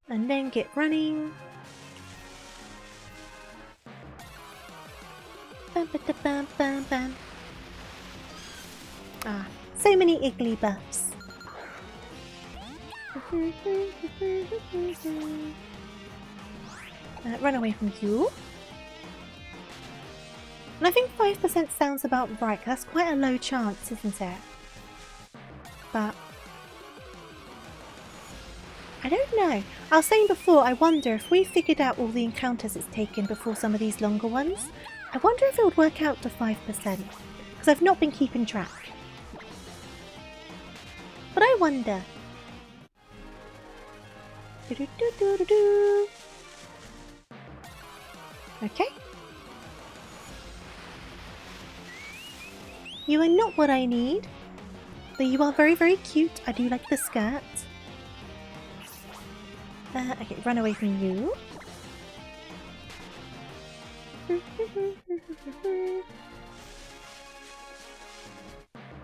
And then get running. Bam, ba, da, bam, bam, bam. Ah, so many Iggly buffs. Run away from you. And I think 5% sounds about right. That's quite a low chance, isn't it? But I don't know. I was saying before, I wonder if we figured out all the encounters it's taken before some of these longer ones. I wonder if it would work out to 5%. Because I've not been keeping track. But I wonder. Okay. You are not what I need. Though you are very, very cute. I do like the skirt. Okay, run away from you.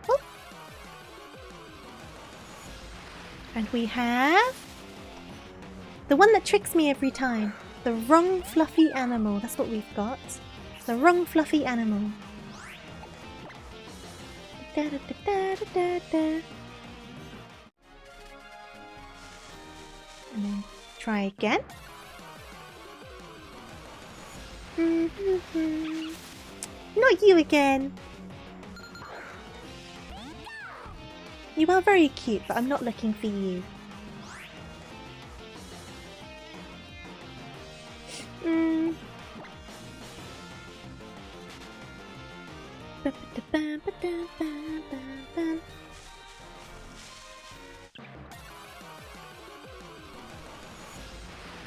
Oh. And we have the one that tricks me every time. The wrong fluffy animal. That's what we've got. The wrong fluffy animal. Da, da, da, da, da, da. And then try again. Not you again. You are very cute, but I'm not looking for you.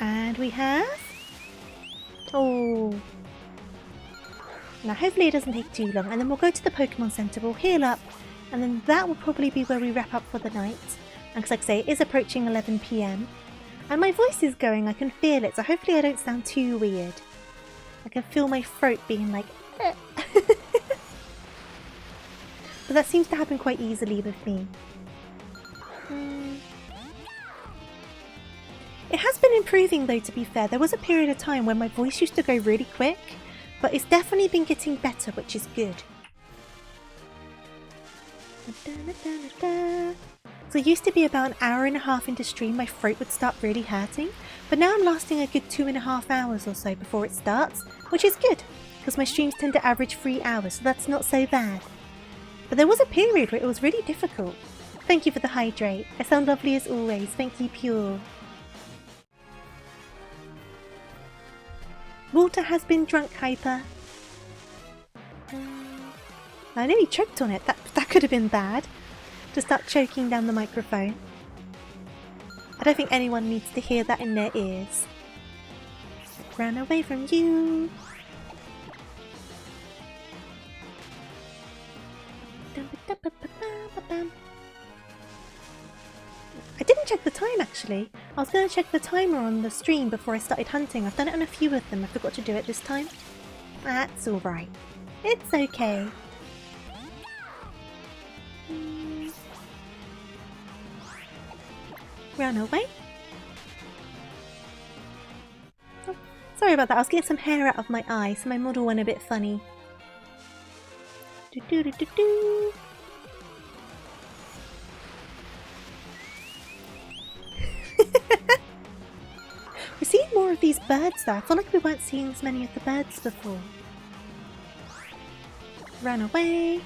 And we have... Oh. Now hopefully it doesn't take too long, and then we'll go to the Pokemon Center, we'll heal up, and then that will probably be where we wrap up for the night. And because like I say, it is approaching 11 PM. And my voice is going, I can feel it, so hopefully I don't sound too weird. I can feel my throat being like... But that seems to happen quite easily with me. It has been improving though, to be fair. There was a period of time when my voice used to go really quick, but it's definitely been getting better, which is good. So it used to be about an hour and a half into stream my throat would start really hurting, but now I'm lasting a good 2.5 hours or so before it starts, which is good, because my streams tend to average 3 hours, so that's not so bad. But there was a period where it was really difficult. Thank you for the hydrate. I sound lovely as always. Thank you, Pure. Water has been drunk, Hyper. I nearly choked on it. That could have been bad. To start choking down the microphone. I don't think anyone needs to hear that in their ears. Run away from you. I didn't check the time actually. I was going to check the timer on the stream before I started hunting. I've done it on a few of them. I forgot to do it this time. That's alright. It's okay. Run away. Oh, sorry about that. I was getting some hair out of my eye, so my model went a bit funny. Do do do do do. We're seeing more of these birds though. I feel like we weren't seeing as many of the birds before. Run away.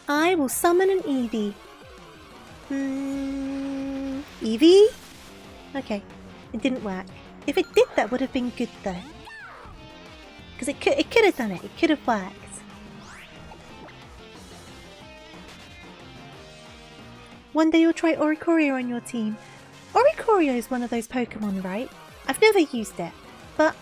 I will summon an Eevee. Eevee? Okay, it didn't work. If it did, that would have been good though. Because it could have done it. It could have worked. One day you'll try Oricorio on your team. Oricorio is one of those Pokemon, right? I've never used it, but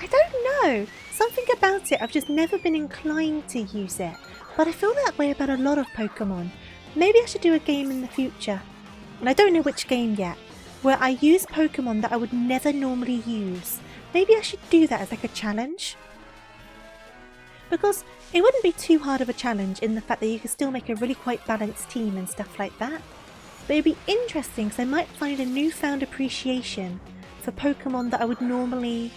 I don't know. Something about it, I've just never been inclined to use it. But I feel that way about a lot of Pokemon. maybe I should do a game in the future, and I don't know which game yet, where I use Pokemon that I would never normally use. Maybe I should do that as like a challenge. Because it wouldn't be too hard of a challenge in the fact that you could still make a really quite balanced team and stuff like that. But it'd be interesting because I might find a newfound appreciation for Pokemon that I would normally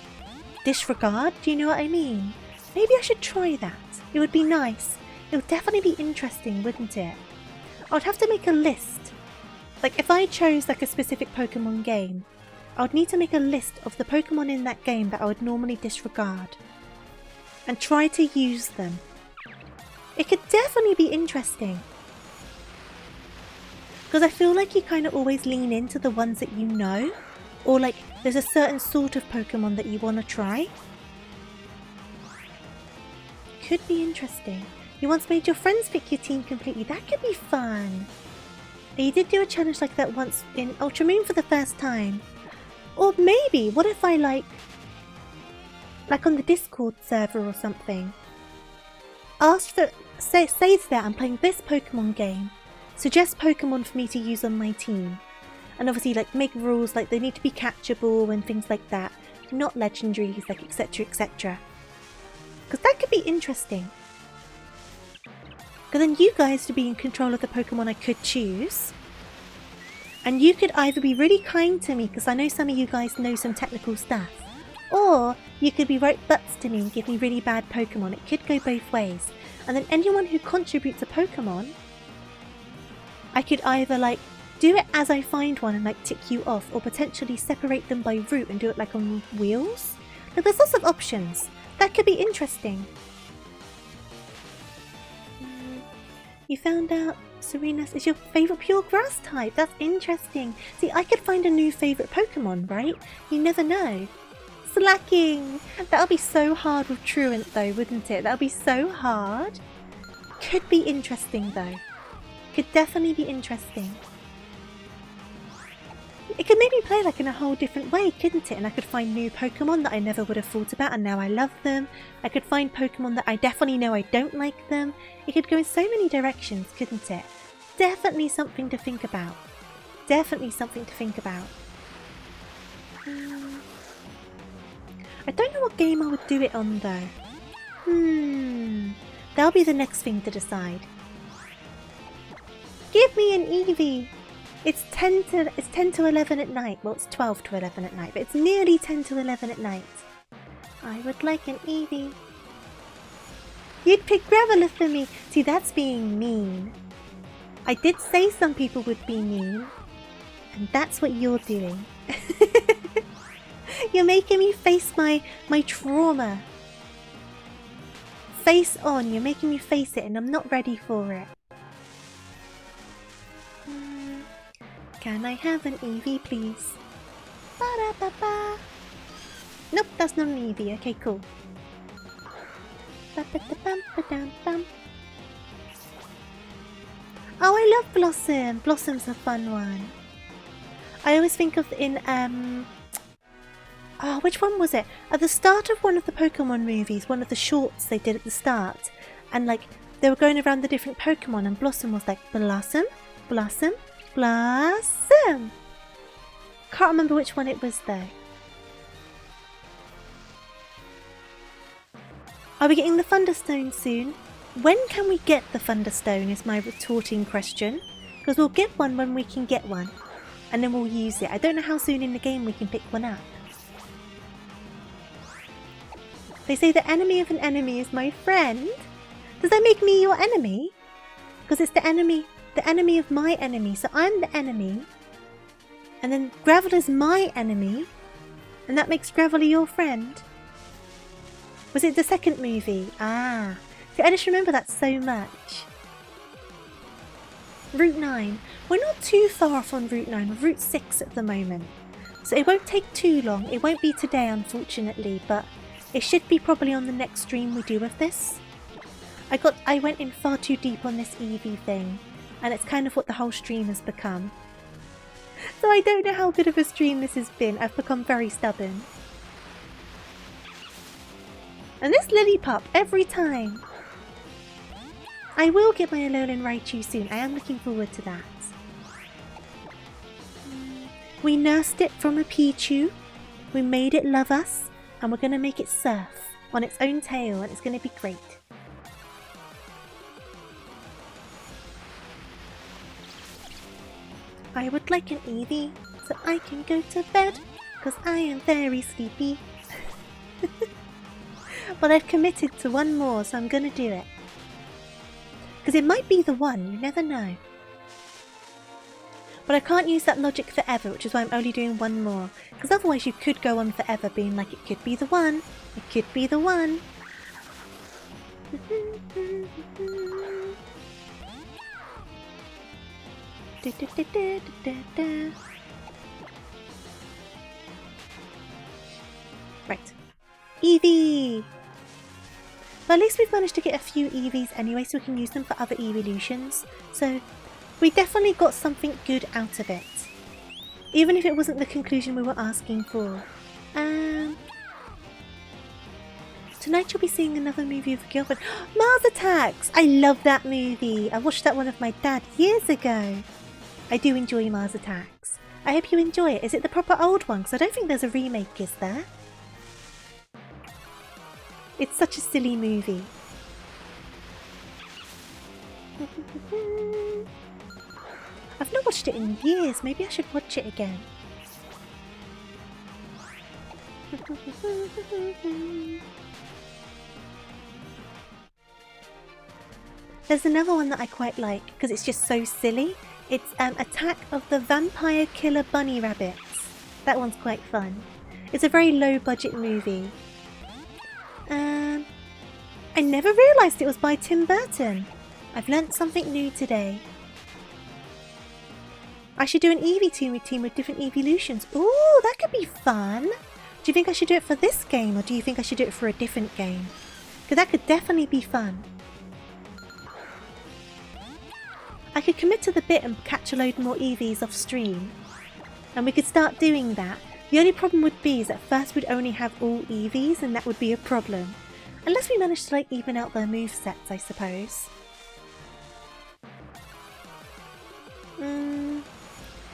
disregard. Do you know what I mean? Maybe I should try that. It would be nice. It would definitely be interesting, wouldn't it? I would have to make a list. Like if I chose like a specific Pokemon game, I would need to make a list of the Pokemon in that game that I would normally disregard and try to use them. It could definitely be interesting. Because I feel like you kind of always lean into the ones that you know, or like there's a certain sort of Pokemon that you want to try. Could be interesting. You once made your friends pick your team completely. That could be fun. You did do a challenge like that once in Ultra Moon for the first time. Or maybe, what if I like on the Discord server or something, ask for, say to that I'm playing this Pokemon game, suggest Pokemon for me to use on my team. And obviously like make rules like they need to be catchable and things like that. Not legendaries, like etc, etc. Because that could be interesting. Because then you guys would be in control of the Pokemon I could choose. And you could either be really kind to me, because I know some of you guys know some technical stuff. Or you could be right butts to me and give me really bad Pokemon. It could go both ways. And then anyone who contributes a Pokemon, I could either like do it as I find one and like tick you off, or potentially separate them by route and do it like on wheels. Like there's lots of options. That could be interesting. You found out Serenas is your favourite pure grass type. That's interesting. See, I could find a new favourite Pokemon, right? You never know. Slacking! That would be so hard with Truant though, wouldn't it? That would be so hard. Could be interesting though. Could definitely be interesting. It could make me play like in a whole different way, couldn't it? And I could find new Pokemon that I never would have thought about and now I love them. I could find Pokemon that I definitely know I don't like them. It could go in so many directions, couldn't it? Definitely something to think about. Definitely something to think about. I don't know what game I would do it on though. That'll be the next thing to decide. Give me an Eevee! It's 10 to 11 at night. Well, it's 12 to 11 at night, but it's nearly 10 to 11 at night. I would like an Eevee. You'd pick Graveler for me. See, that's being mean. I did say some people would be mean, and that's what you're doing. You're making me face my trauma. Face on. You're making me face it, and I'm not ready for it. Can I have an Eevee, please? Ba-da-ba-ba. Nope, that's not an Eevee. Okay, cool. Ba-ba-da-bum-ba-dum-bum. Oh, I love Blossom. Blossom's a fun one. I always think of oh, which one was it? At the start of one of the Pokemon movies, one of the shorts they did at the start, and like they were going around the different Pokemon, and Blossom was like Blossom, Blossom, Blossom. Can't remember which one it was though. Are we getting the Thunderstone soon? When can we get the Thunderstone is my retorting question. Because we'll get one when we can get one. And then we'll use it. I don't know how soon in the game we can pick one up. They say the enemy of an enemy is my friend. Does that make me your enemy? Because it's the enemy of my enemy. So I'm the enemy. And then Graveler's my enemy. And that makes Graveler your friend. Was it the second movie? Ah. See, I just remember that so much. Route 9. We're not too far off on Route 9. We're Route 6 at the moment. So it won't take too long. It won't be today, unfortunately. But it should be probably on the next stream we do of this. I went in far too deep on this Eevee thing. And it's kind of what the whole stream has become. So I don't know how good of a stream this has been. I've become very stubborn. And this Lillipup, every time. I will get my Alolan Raichu soon. I am looking forward to that. We nursed it from a Pichu. We made it love us. And we're going to make it surf on its own tail. And it's going to be great. I would like an Eevee so I can go to bed. Because I am very sleepy. But I've committed to one more, so I'm going to do it. Because it might be the one, you never know. But I can't use that logic forever, which is why I'm only doing one more. Because otherwise you could go on forever being like, it could be the one. It could be the one. Right. Eevee! But at least we've managed to get a few Eevees anyway, so we can use them for other evolutions. So we definitely got something good out of it. Even if it wasn't the conclusion we were asking for. Tonight you'll be seeing another movie of a girlfriend. Mars Attacks! I love that movie. I watched that one with my dad years ago. I do enjoy Mars Attacks. I hope you enjoy it. Is it the proper old one? Because I don't think there's a remake, is there? It's such a silly movie. I've not watched it in years. Maybe I should watch it again. There's another one that I quite like because it's just so silly. It's Attack of the Vampire Killer Bunny Rabbits. That one's quite fun. It's a very low budget movie. I never realised it was by Tim Burton. I've learnt something new today. I should do an Eevee team with different evolutions. Ooh, that could be fun. Do you think I should do it for this game or do you think I should do it for a different game? Because that could definitely be fun. I could commit to the bit and catch a load more Eevees off stream. And we could start doing that. The only problem would be is that first we'd only have all Eevees and that would be a problem. Unless we manage to like even out their movesets, I suppose.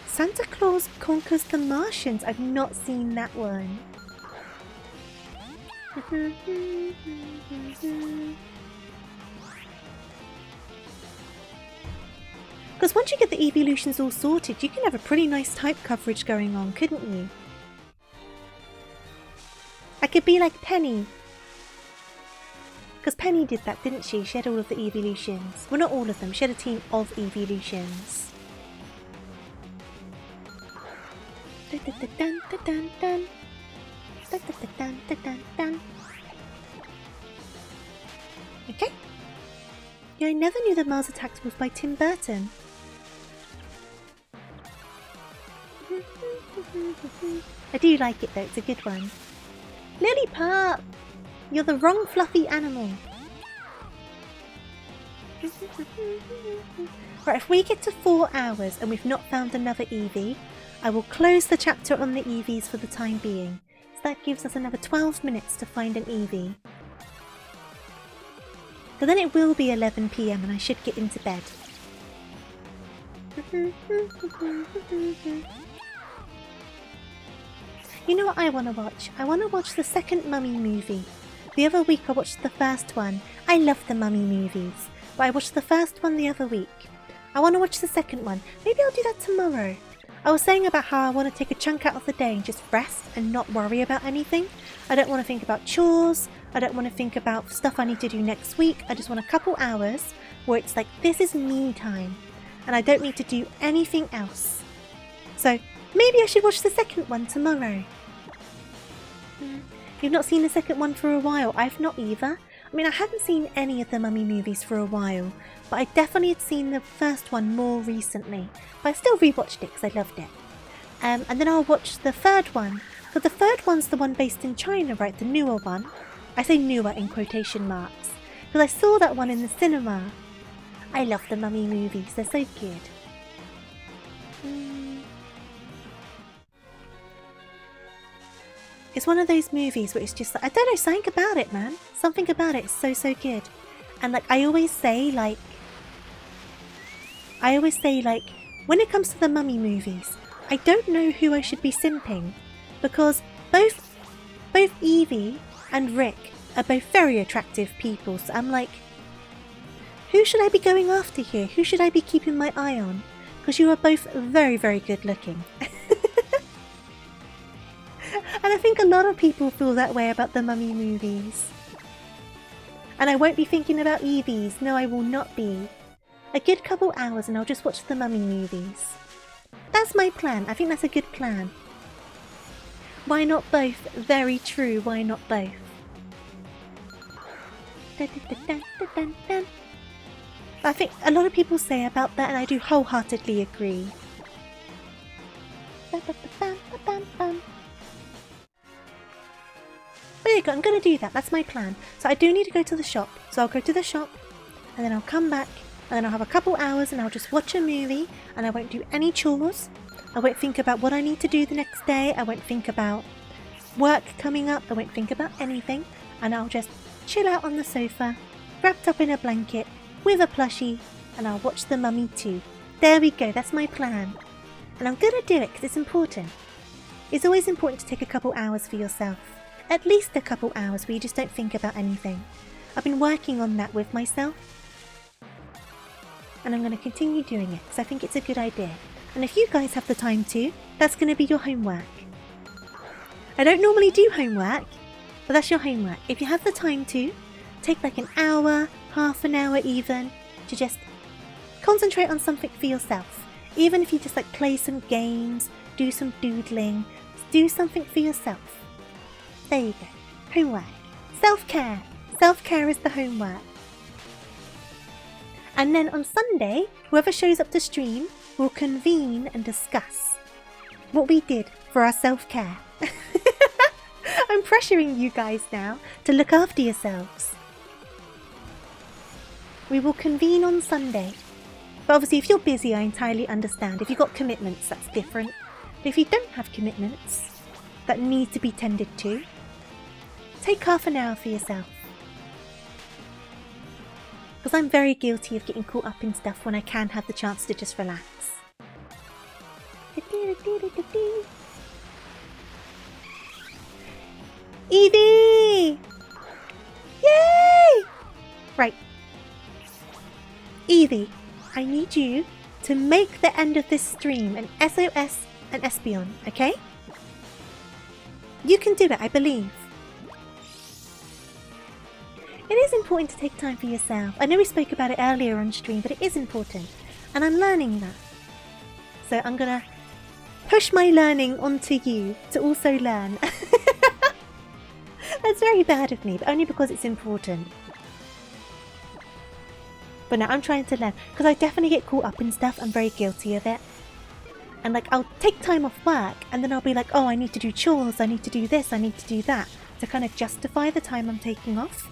Santa Claus Conquers the Martians. I've not seen that one. Because once you get the evolutions all sorted, you can have a pretty nice type coverage going on, couldn't you? I could be like Penny. Because Penny did that, didn't she? She had all of the evolutions. Well, not all of them. She had a team of evolutions. Okay. Yeah, I never knew that Mars Attacks was by Tim Burton. I do like it though, it's a good one. Lillipup! You're the wrong fluffy animal. Right, if we get to 4 hours and we've not found another Eevee, I will close the chapter on the Eevees for the time being. So that gives us another 12 minutes to find an Eevee. So then it will be 11 PM and I should get into bed. You know what I want to watch? I want to watch the second Mummy movie. The other week I watched the first one. I love the Mummy movies, but I watched the first one the other week. I want to watch the second one. Maybe I'll do that tomorrow. I was saying about how I want to take a chunk out of the day and just rest and not worry about anything. I don't want to think about chores. I don't want to think about stuff I need to do next week. I just want a couple hours where it's like, this is me time. And I don't need to do anything else. So maybe I should watch the second one tomorrow. You've not seen the second one for a while. I've not either. I mean, I hadn't seen any of the Mummy movies for a while, but I definitely had seen the first one more recently. But I still rewatched it because I loved it. And then I'll watch the third one. But the third one's the one based in China, right? The newer one. I say newer in quotation marks. Because I saw that one in the cinema. I love the Mummy movies. They're so good. It's one of those movies where it's just like, I don't know, something about it, man. Something about it is so, so good. And like I always say, like, I always say, like, when it comes to the mummy movies, I don't know who I should be simping, because both Evie and Rick are both very attractive people, so I'm like, who should I be going after here? Who should I be keeping my eye on? Because you are both very, very good looking. And I think a lot of people feel that way about the mummy movies. And I won't be thinking about Evie's. No, I will not be. A good couple hours and I'll just watch the mummy movies. That's my plan. I think that's a good plan. Why not both? Very true. Why not both? I think a lot of people say about that, and I do wholeheartedly agree. There you go, I'm going to do that. That's my plan. So I do need to go to the shop. So I'll go to the shop, and then I'll come back, and then I'll have a couple hours, and I'll just watch a movie, and I won't do any chores. I won't think about what I need to do the next day. I won't think about work coming up. I won't think about anything. And I'll just chill out on the sofa, wrapped up in a blanket, with a plushie, and I'll watch the mummy too. There we go, that's my plan. And I'm gonna do it because it's important. It's always important to take a couple hours for yourself. At least a couple hours where you just don't think about anything. I've been working on that with myself. And I'm going to continue doing it because I think it's a good idea. And if you guys have the time to, that's going to be your homework. I don't normally do homework, but that's your homework. If you have the time to, take like an hour, half an hour even, to just concentrate on something for yourself. Even if you just like play some games, do some doodling, do something for yourself. There you go. Homework. Self-care. Self-care is the homework. And then on Sunday, whoever shows up to stream will convene and discuss what we did for our self-care. I'm pressuring you guys now to look after yourselves. We will convene on Sunday. But obviously if you're busy, I entirely understand. If you've got commitments, that's different. But if you don't have commitments that need to be tended to, take half an hour for yourself. Because I'm very guilty of getting caught up in stuff when I can have the chance to just relax. Evie! Yay! Right. Evie, I need you to make the end of this stream an SOS and Espion, okay? You can do it, I believe. It is important to take time for yourself. I know we spoke about it earlier on stream, but it is important. And I'm learning that. So I'm gonna push my learning onto you to also learn. That's very bad of me, but only because it's important. But no, I'm trying to learn. Because I definitely get caught up in stuff. I'm very guilty of it. And like, I'll take time off work, and then I'll be like, oh, I need to do chores, I need to do this, I need to do that. To kind of justify the time I'm taking off.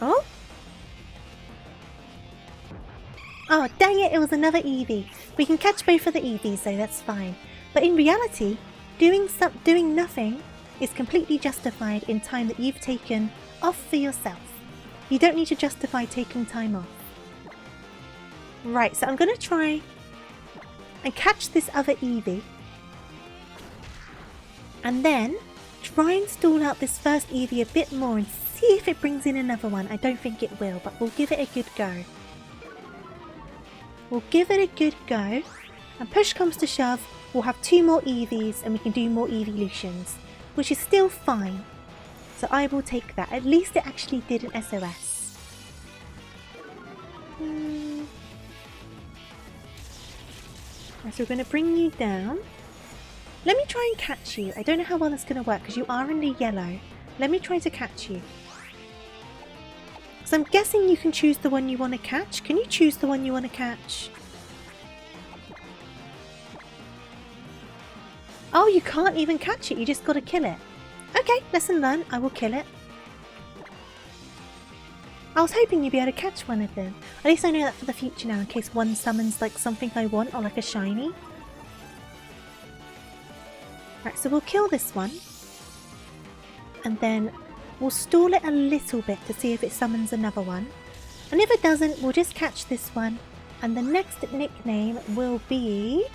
Oh? Oh, dang it, it was another Eevee. We can catch both of the Eevees, so that's fine. But in reality, doing nothing is completely justified in time that you've taken off for yourself. You don't need to justify taking time off. Right, so I'm going to try and catch this other Eevee. And then try and stall out this first Eevee a bit more and see if it brings in another one. I don't think it will, but we'll give it a good go. We'll give it a good go. And push comes to shove, we'll have 2 more Eevees and we can do more evolutions, which is still fine. So I will take that. At least it actually did an SOS. So we're going to bring you down. Let me try and catch you. I don't know how well that's going to work because you are in the yellow. Let me try to catch you. So I'm guessing you can choose the one you want to catch. Can you choose the one you want to catch? Oh, you can't even catch it. You just got to kill it. Okay, lesson learned. I will kill it. I was hoping you'd be able to catch one of them. At least I know that for the future now in case one summons like something I want or like a shiny. Right, so we'll kill this one. And then we'll stall it a little bit to see if it summons another one. And if it doesn't, we'll just catch this one. And the next nickname will be...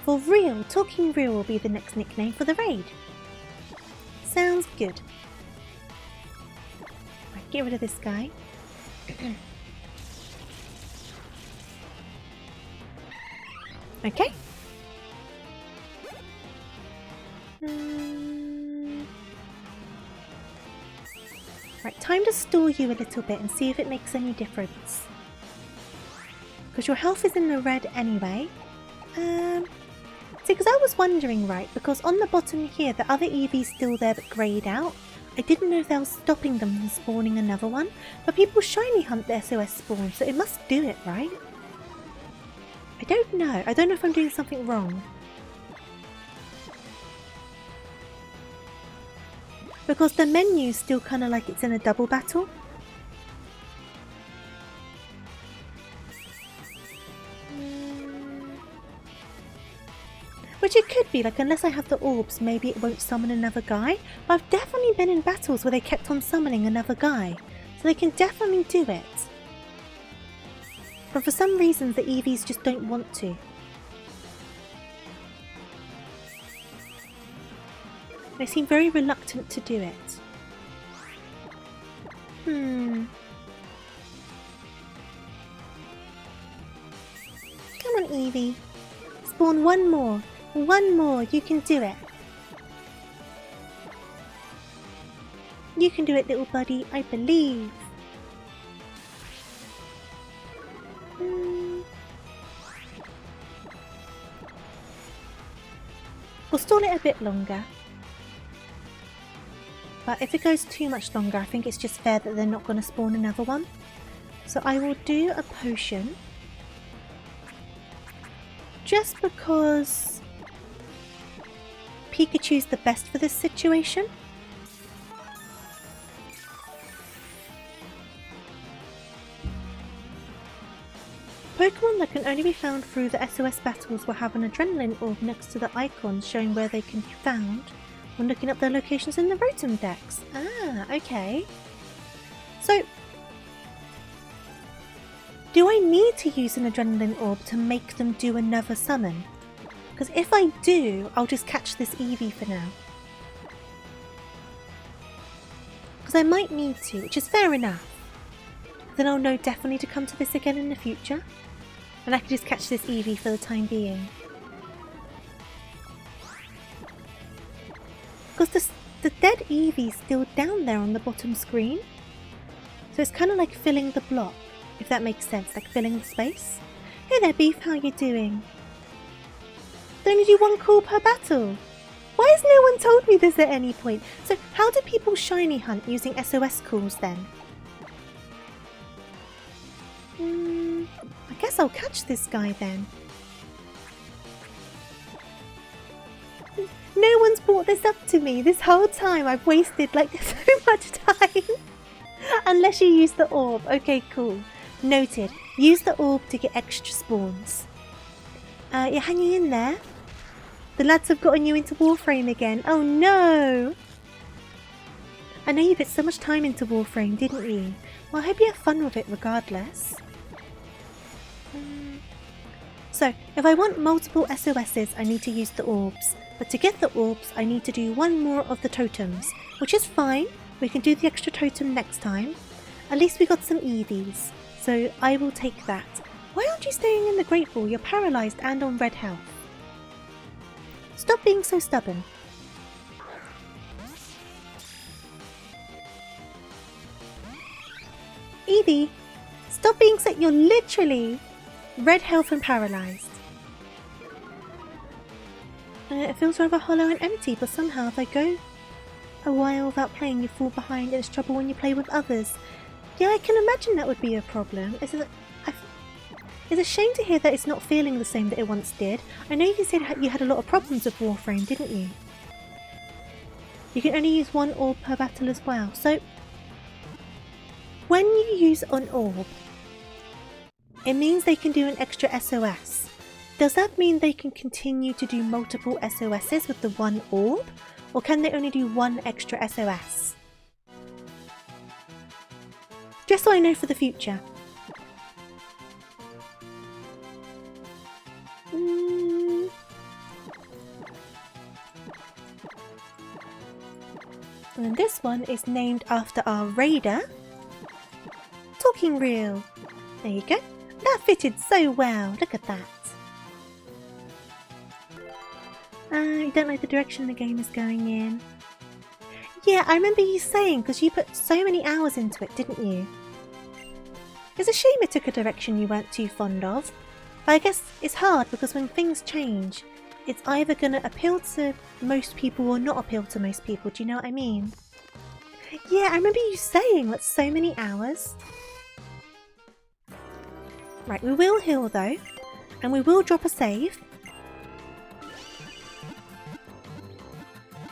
For real, Talking Real will be the next nickname for the raid. Sounds good. Right, get rid of this guy. Okay. Right, time to stall you a little bit and see if it makes any difference. Because your health is in the red anyway. See, because I was wondering, right, because on the bottom here, the other Eevee's still there but greyed out. I didn't know if that was stopping them from spawning another one. But people shiny hunt the SOS spawn, so it must do it, right? I don't know. I don't know if I'm doing something wrong. Because the menu's still kind of like it's in a double battle. Which it could be, like unless I have the orbs, maybe it won't summon another guy. But I've definitely been in battles where they kept on summoning another guy. So they can definitely do it. But for some reason the Eevees just don't want to. They seem very reluctant to do it. Come on, Eevee. Spawn one more. One more. You can do it. You can do it, little buddy. I believe. We'll stall it a bit longer. But if it goes too much longer, I think it's just fair that they're not going to spawn another one. So I will do a potion. Just because Pikachu's the best for this situation. Pokemon that can only be found through the SOS battles will have an adrenaline orb next to the icons showing where they can be found when looking up their locations in the Rotom Dex. Ah, okay. So, do I need to use an adrenaline orb to make them do another summon? Because if I do, I'll just catch this Eevee for now. Because I might need to, which is fair enough. Then I'll know definitely to come to this again in the future. And I can just catch this Eevee for the time being. Because the dead Eevee's still down there on the bottom screen. So it's kind of like filling the block, if that makes sense, like filling the space. Hey there, Beef, how you doing? They only do one call per battle. Why has no one told me this at any point? So how do people shiny hunt using SOS calls then? I guess I'll catch this guy then. No one's brought this up to me. This whole time I've wasted like so much time. Unless you use the orb. Okay, cool. Noted. Use the orb to get extra spawns. You're hanging in there. The lads have gotten you into Warframe again. Oh no! I know you put so much time into Warframe, didn't you? Well, I hope you have fun with it regardless. So, if I want multiple SOSs, I need to use the orbs. But to get the orbs, I need to do one more of the totems. Which is fine. We can do the extra totem next time. At least we got some Eevees. So I will take that. Why aren't you staying in the Great Ball? You're paralysed and on red health. Stop being so stubborn. Eevee, stop being so... You're literally red health and paralysed. It feels rather hollow and empty, but somehow if I go a while without playing, you fall behind and it's trouble when you play with others. Yeah, I can imagine that would be a problem. It's a shame to hear that it's not feeling the same that it once did. I know you said you had a lot of problems with Warframe, didn't you? You can only use one orb per battle as well. So, when you use an orb, it means they can do an extra SOS. Does that mean they can continue to do multiple SOSs with the one orb? Or can they only do one extra SOS? Just so I know for the future. And then this one is named after our raider. Talking reel. There you go. That fitted so well. Look at that. You don't like the direction the game is going in. Yeah, I remember you saying, because you put so many hours into it, didn't you? It's a shame it took a direction you weren't too fond of. But I guess it's hard because when things change, it's either going to appeal to most people or not appeal to most people. Do you know what I mean? Yeah, I remember you saying that's so many hours. Right, we will heal though. And we will drop a save.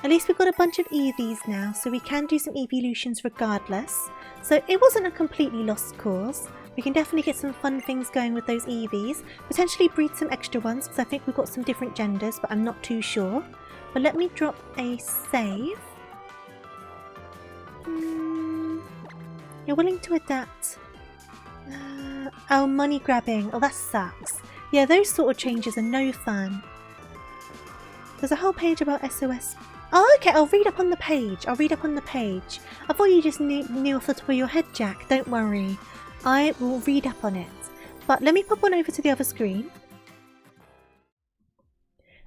At least we've got a bunch of EVs now, so we can do some evolutions regardless. So it wasn't a completely lost cause. We can definitely get some fun things going with those EVs. Potentially breed some extra ones, because I think we've got some different genders, but I'm not too sure. But let me drop a save. You're willing to adapt. Oh, money grabbing. Oh, that sucks. Yeah, those sort of changes are no fun. There's a whole page about SOS. Oh, okay, I'll read up on the page. I thought you just knew off the top of your head, Jack. Don't worry. I will read up on it. But let me pop on over to the other screen.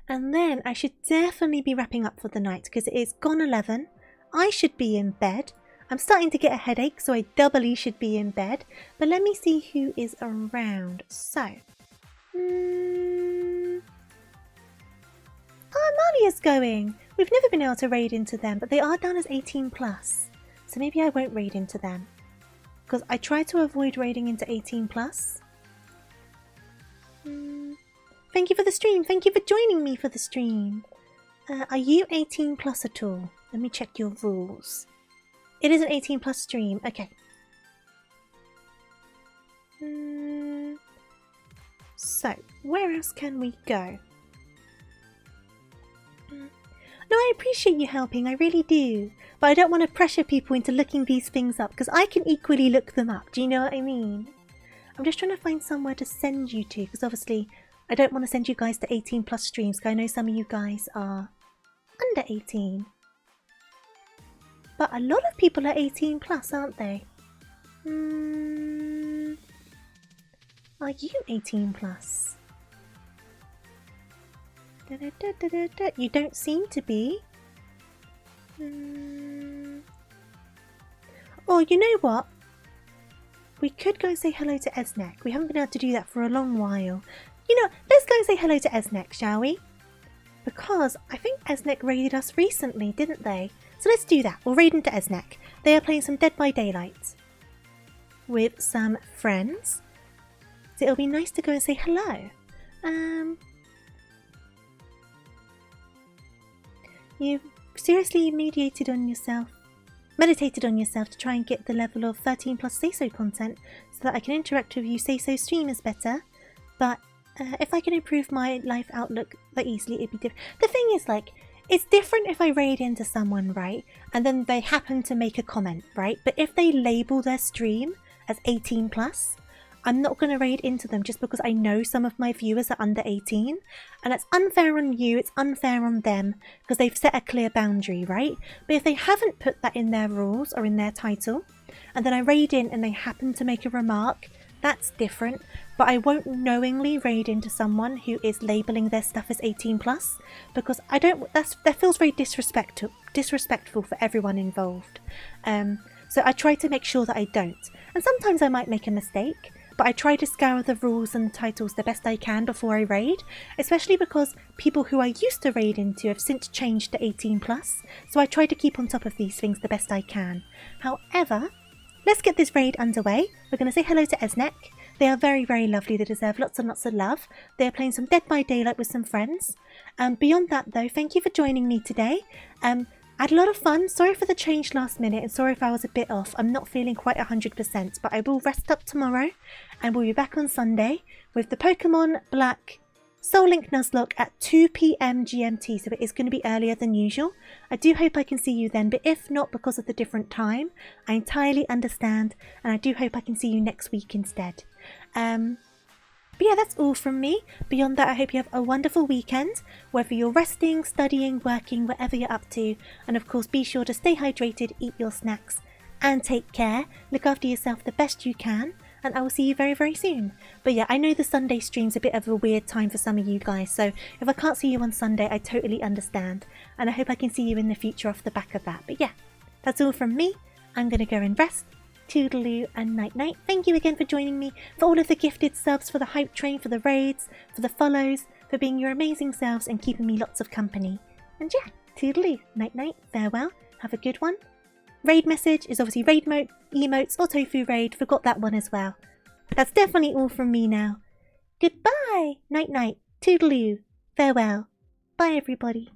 And then I should definitely be wrapping up for the night because it is gone 11. I should be in bed. I'm starting to get a headache, so I doubly should be in bed. But let me see who is around. So. Oh, Amalia's going. We've never been able to raid into them, but they are down as 18+. So maybe I won't raid into them. Because I try to avoid raiding into 18+. Thank you for the stream. Thank you for joining me for the stream. Are you 18+ at all? Let me check your rules. It is an 18+ stream. Okay. So, where else can we go? No, I appreciate you helping, I really do. But I don't want to pressure people into looking these things up, because I can equally look them up, do you know what I mean? I'm just trying to find somewhere to send you to, because obviously I don't want to send you guys to 18+ streams, because I know some of you guys are under 18. But a lot of people are 18+, aren't they? Are you 18+? You don't seem to be. Oh, you know what? We could go and say hello to Esnek. We haven't been able to do that for a long while. You know, let's go and say hello to Esnek, shall we? Because I think Esnek raided us recently, didn't they? So let's do that. We'll raid into Esnek. They are playing some Dead by Daylight with some friends. So it'll be nice to go and say hello. You've seriously meditated on yourself to try and get the level of 13+ say-so content so that I can interact with you say-so streamers better. But if I can improve my life outlook that easily, it'd be different. The thing is, like, it's different if I raid into someone, right? And then they happen to make a comment, right? But if they label their stream as 18+, I'm not going to raid into them just because I know some of my viewers are under 18. And that's unfair on you, it's unfair on them, because they've set a clear boundary, right? But if they haven't put that in their rules or in their title, and then I raid in and they happen to make a remark, that's different. But I won't knowingly raid into someone who is labelling their stuff as 18+, because I don't, that feels very disrespectful for everyone involved. So I try to make sure that I don't. And sometimes I might make a mistake, but I try to scour the rules and titles the best I can before I raid, especially because people who I used to raid into have since changed to 18+, so I try to keep on top of these things the best I can. However, let's get this raid underway. We're going to say hello to Esnek. They are very, very lovely. They deserve lots and lots of love. They are playing some Dead by Daylight with some friends. Beyond that though, thank you for joining me today. I had a lot of fun. Sorry for the change last minute and sorry if I was a bit off. I'm not feeling quite 100%, but I will rest up tomorrow and we'll be back on Sunday with the Pokemon Black Soul Link Nuzlocke at 2 PM GMT, so it is going to be earlier than usual. I do hope I can see you then, but if not because of the different time, I entirely understand, and I do hope I can see you next week instead. But yeah, that's all from me. Beyond that, I hope you have a wonderful weekend, whether you're resting, studying, working, whatever you're up to. And of course, be sure to stay hydrated, eat your snacks, and take care. Look after yourself the best you can. And I will see you very, very soon. But yeah, I know the Sunday stream's a bit of a weird time for some of you guys. So if I can't see you on Sunday, I totally understand. And I hope I can see you in the future off the back of that. But yeah, that's all from me. I'm going to go and rest. Toodaloo and night night. Thank you again for joining me, for all of the gifted subs, for the hype train, for the raids, for the follows, for being your amazing selves and keeping me lots of company. And yeah, toodaloo, night night, farewell, have a good one. Raid message is obviously raid emotes or tofu raid, forgot that one as well. That's definitely all from me now. Goodbye, night night, toodaloo, farewell. Bye everybody.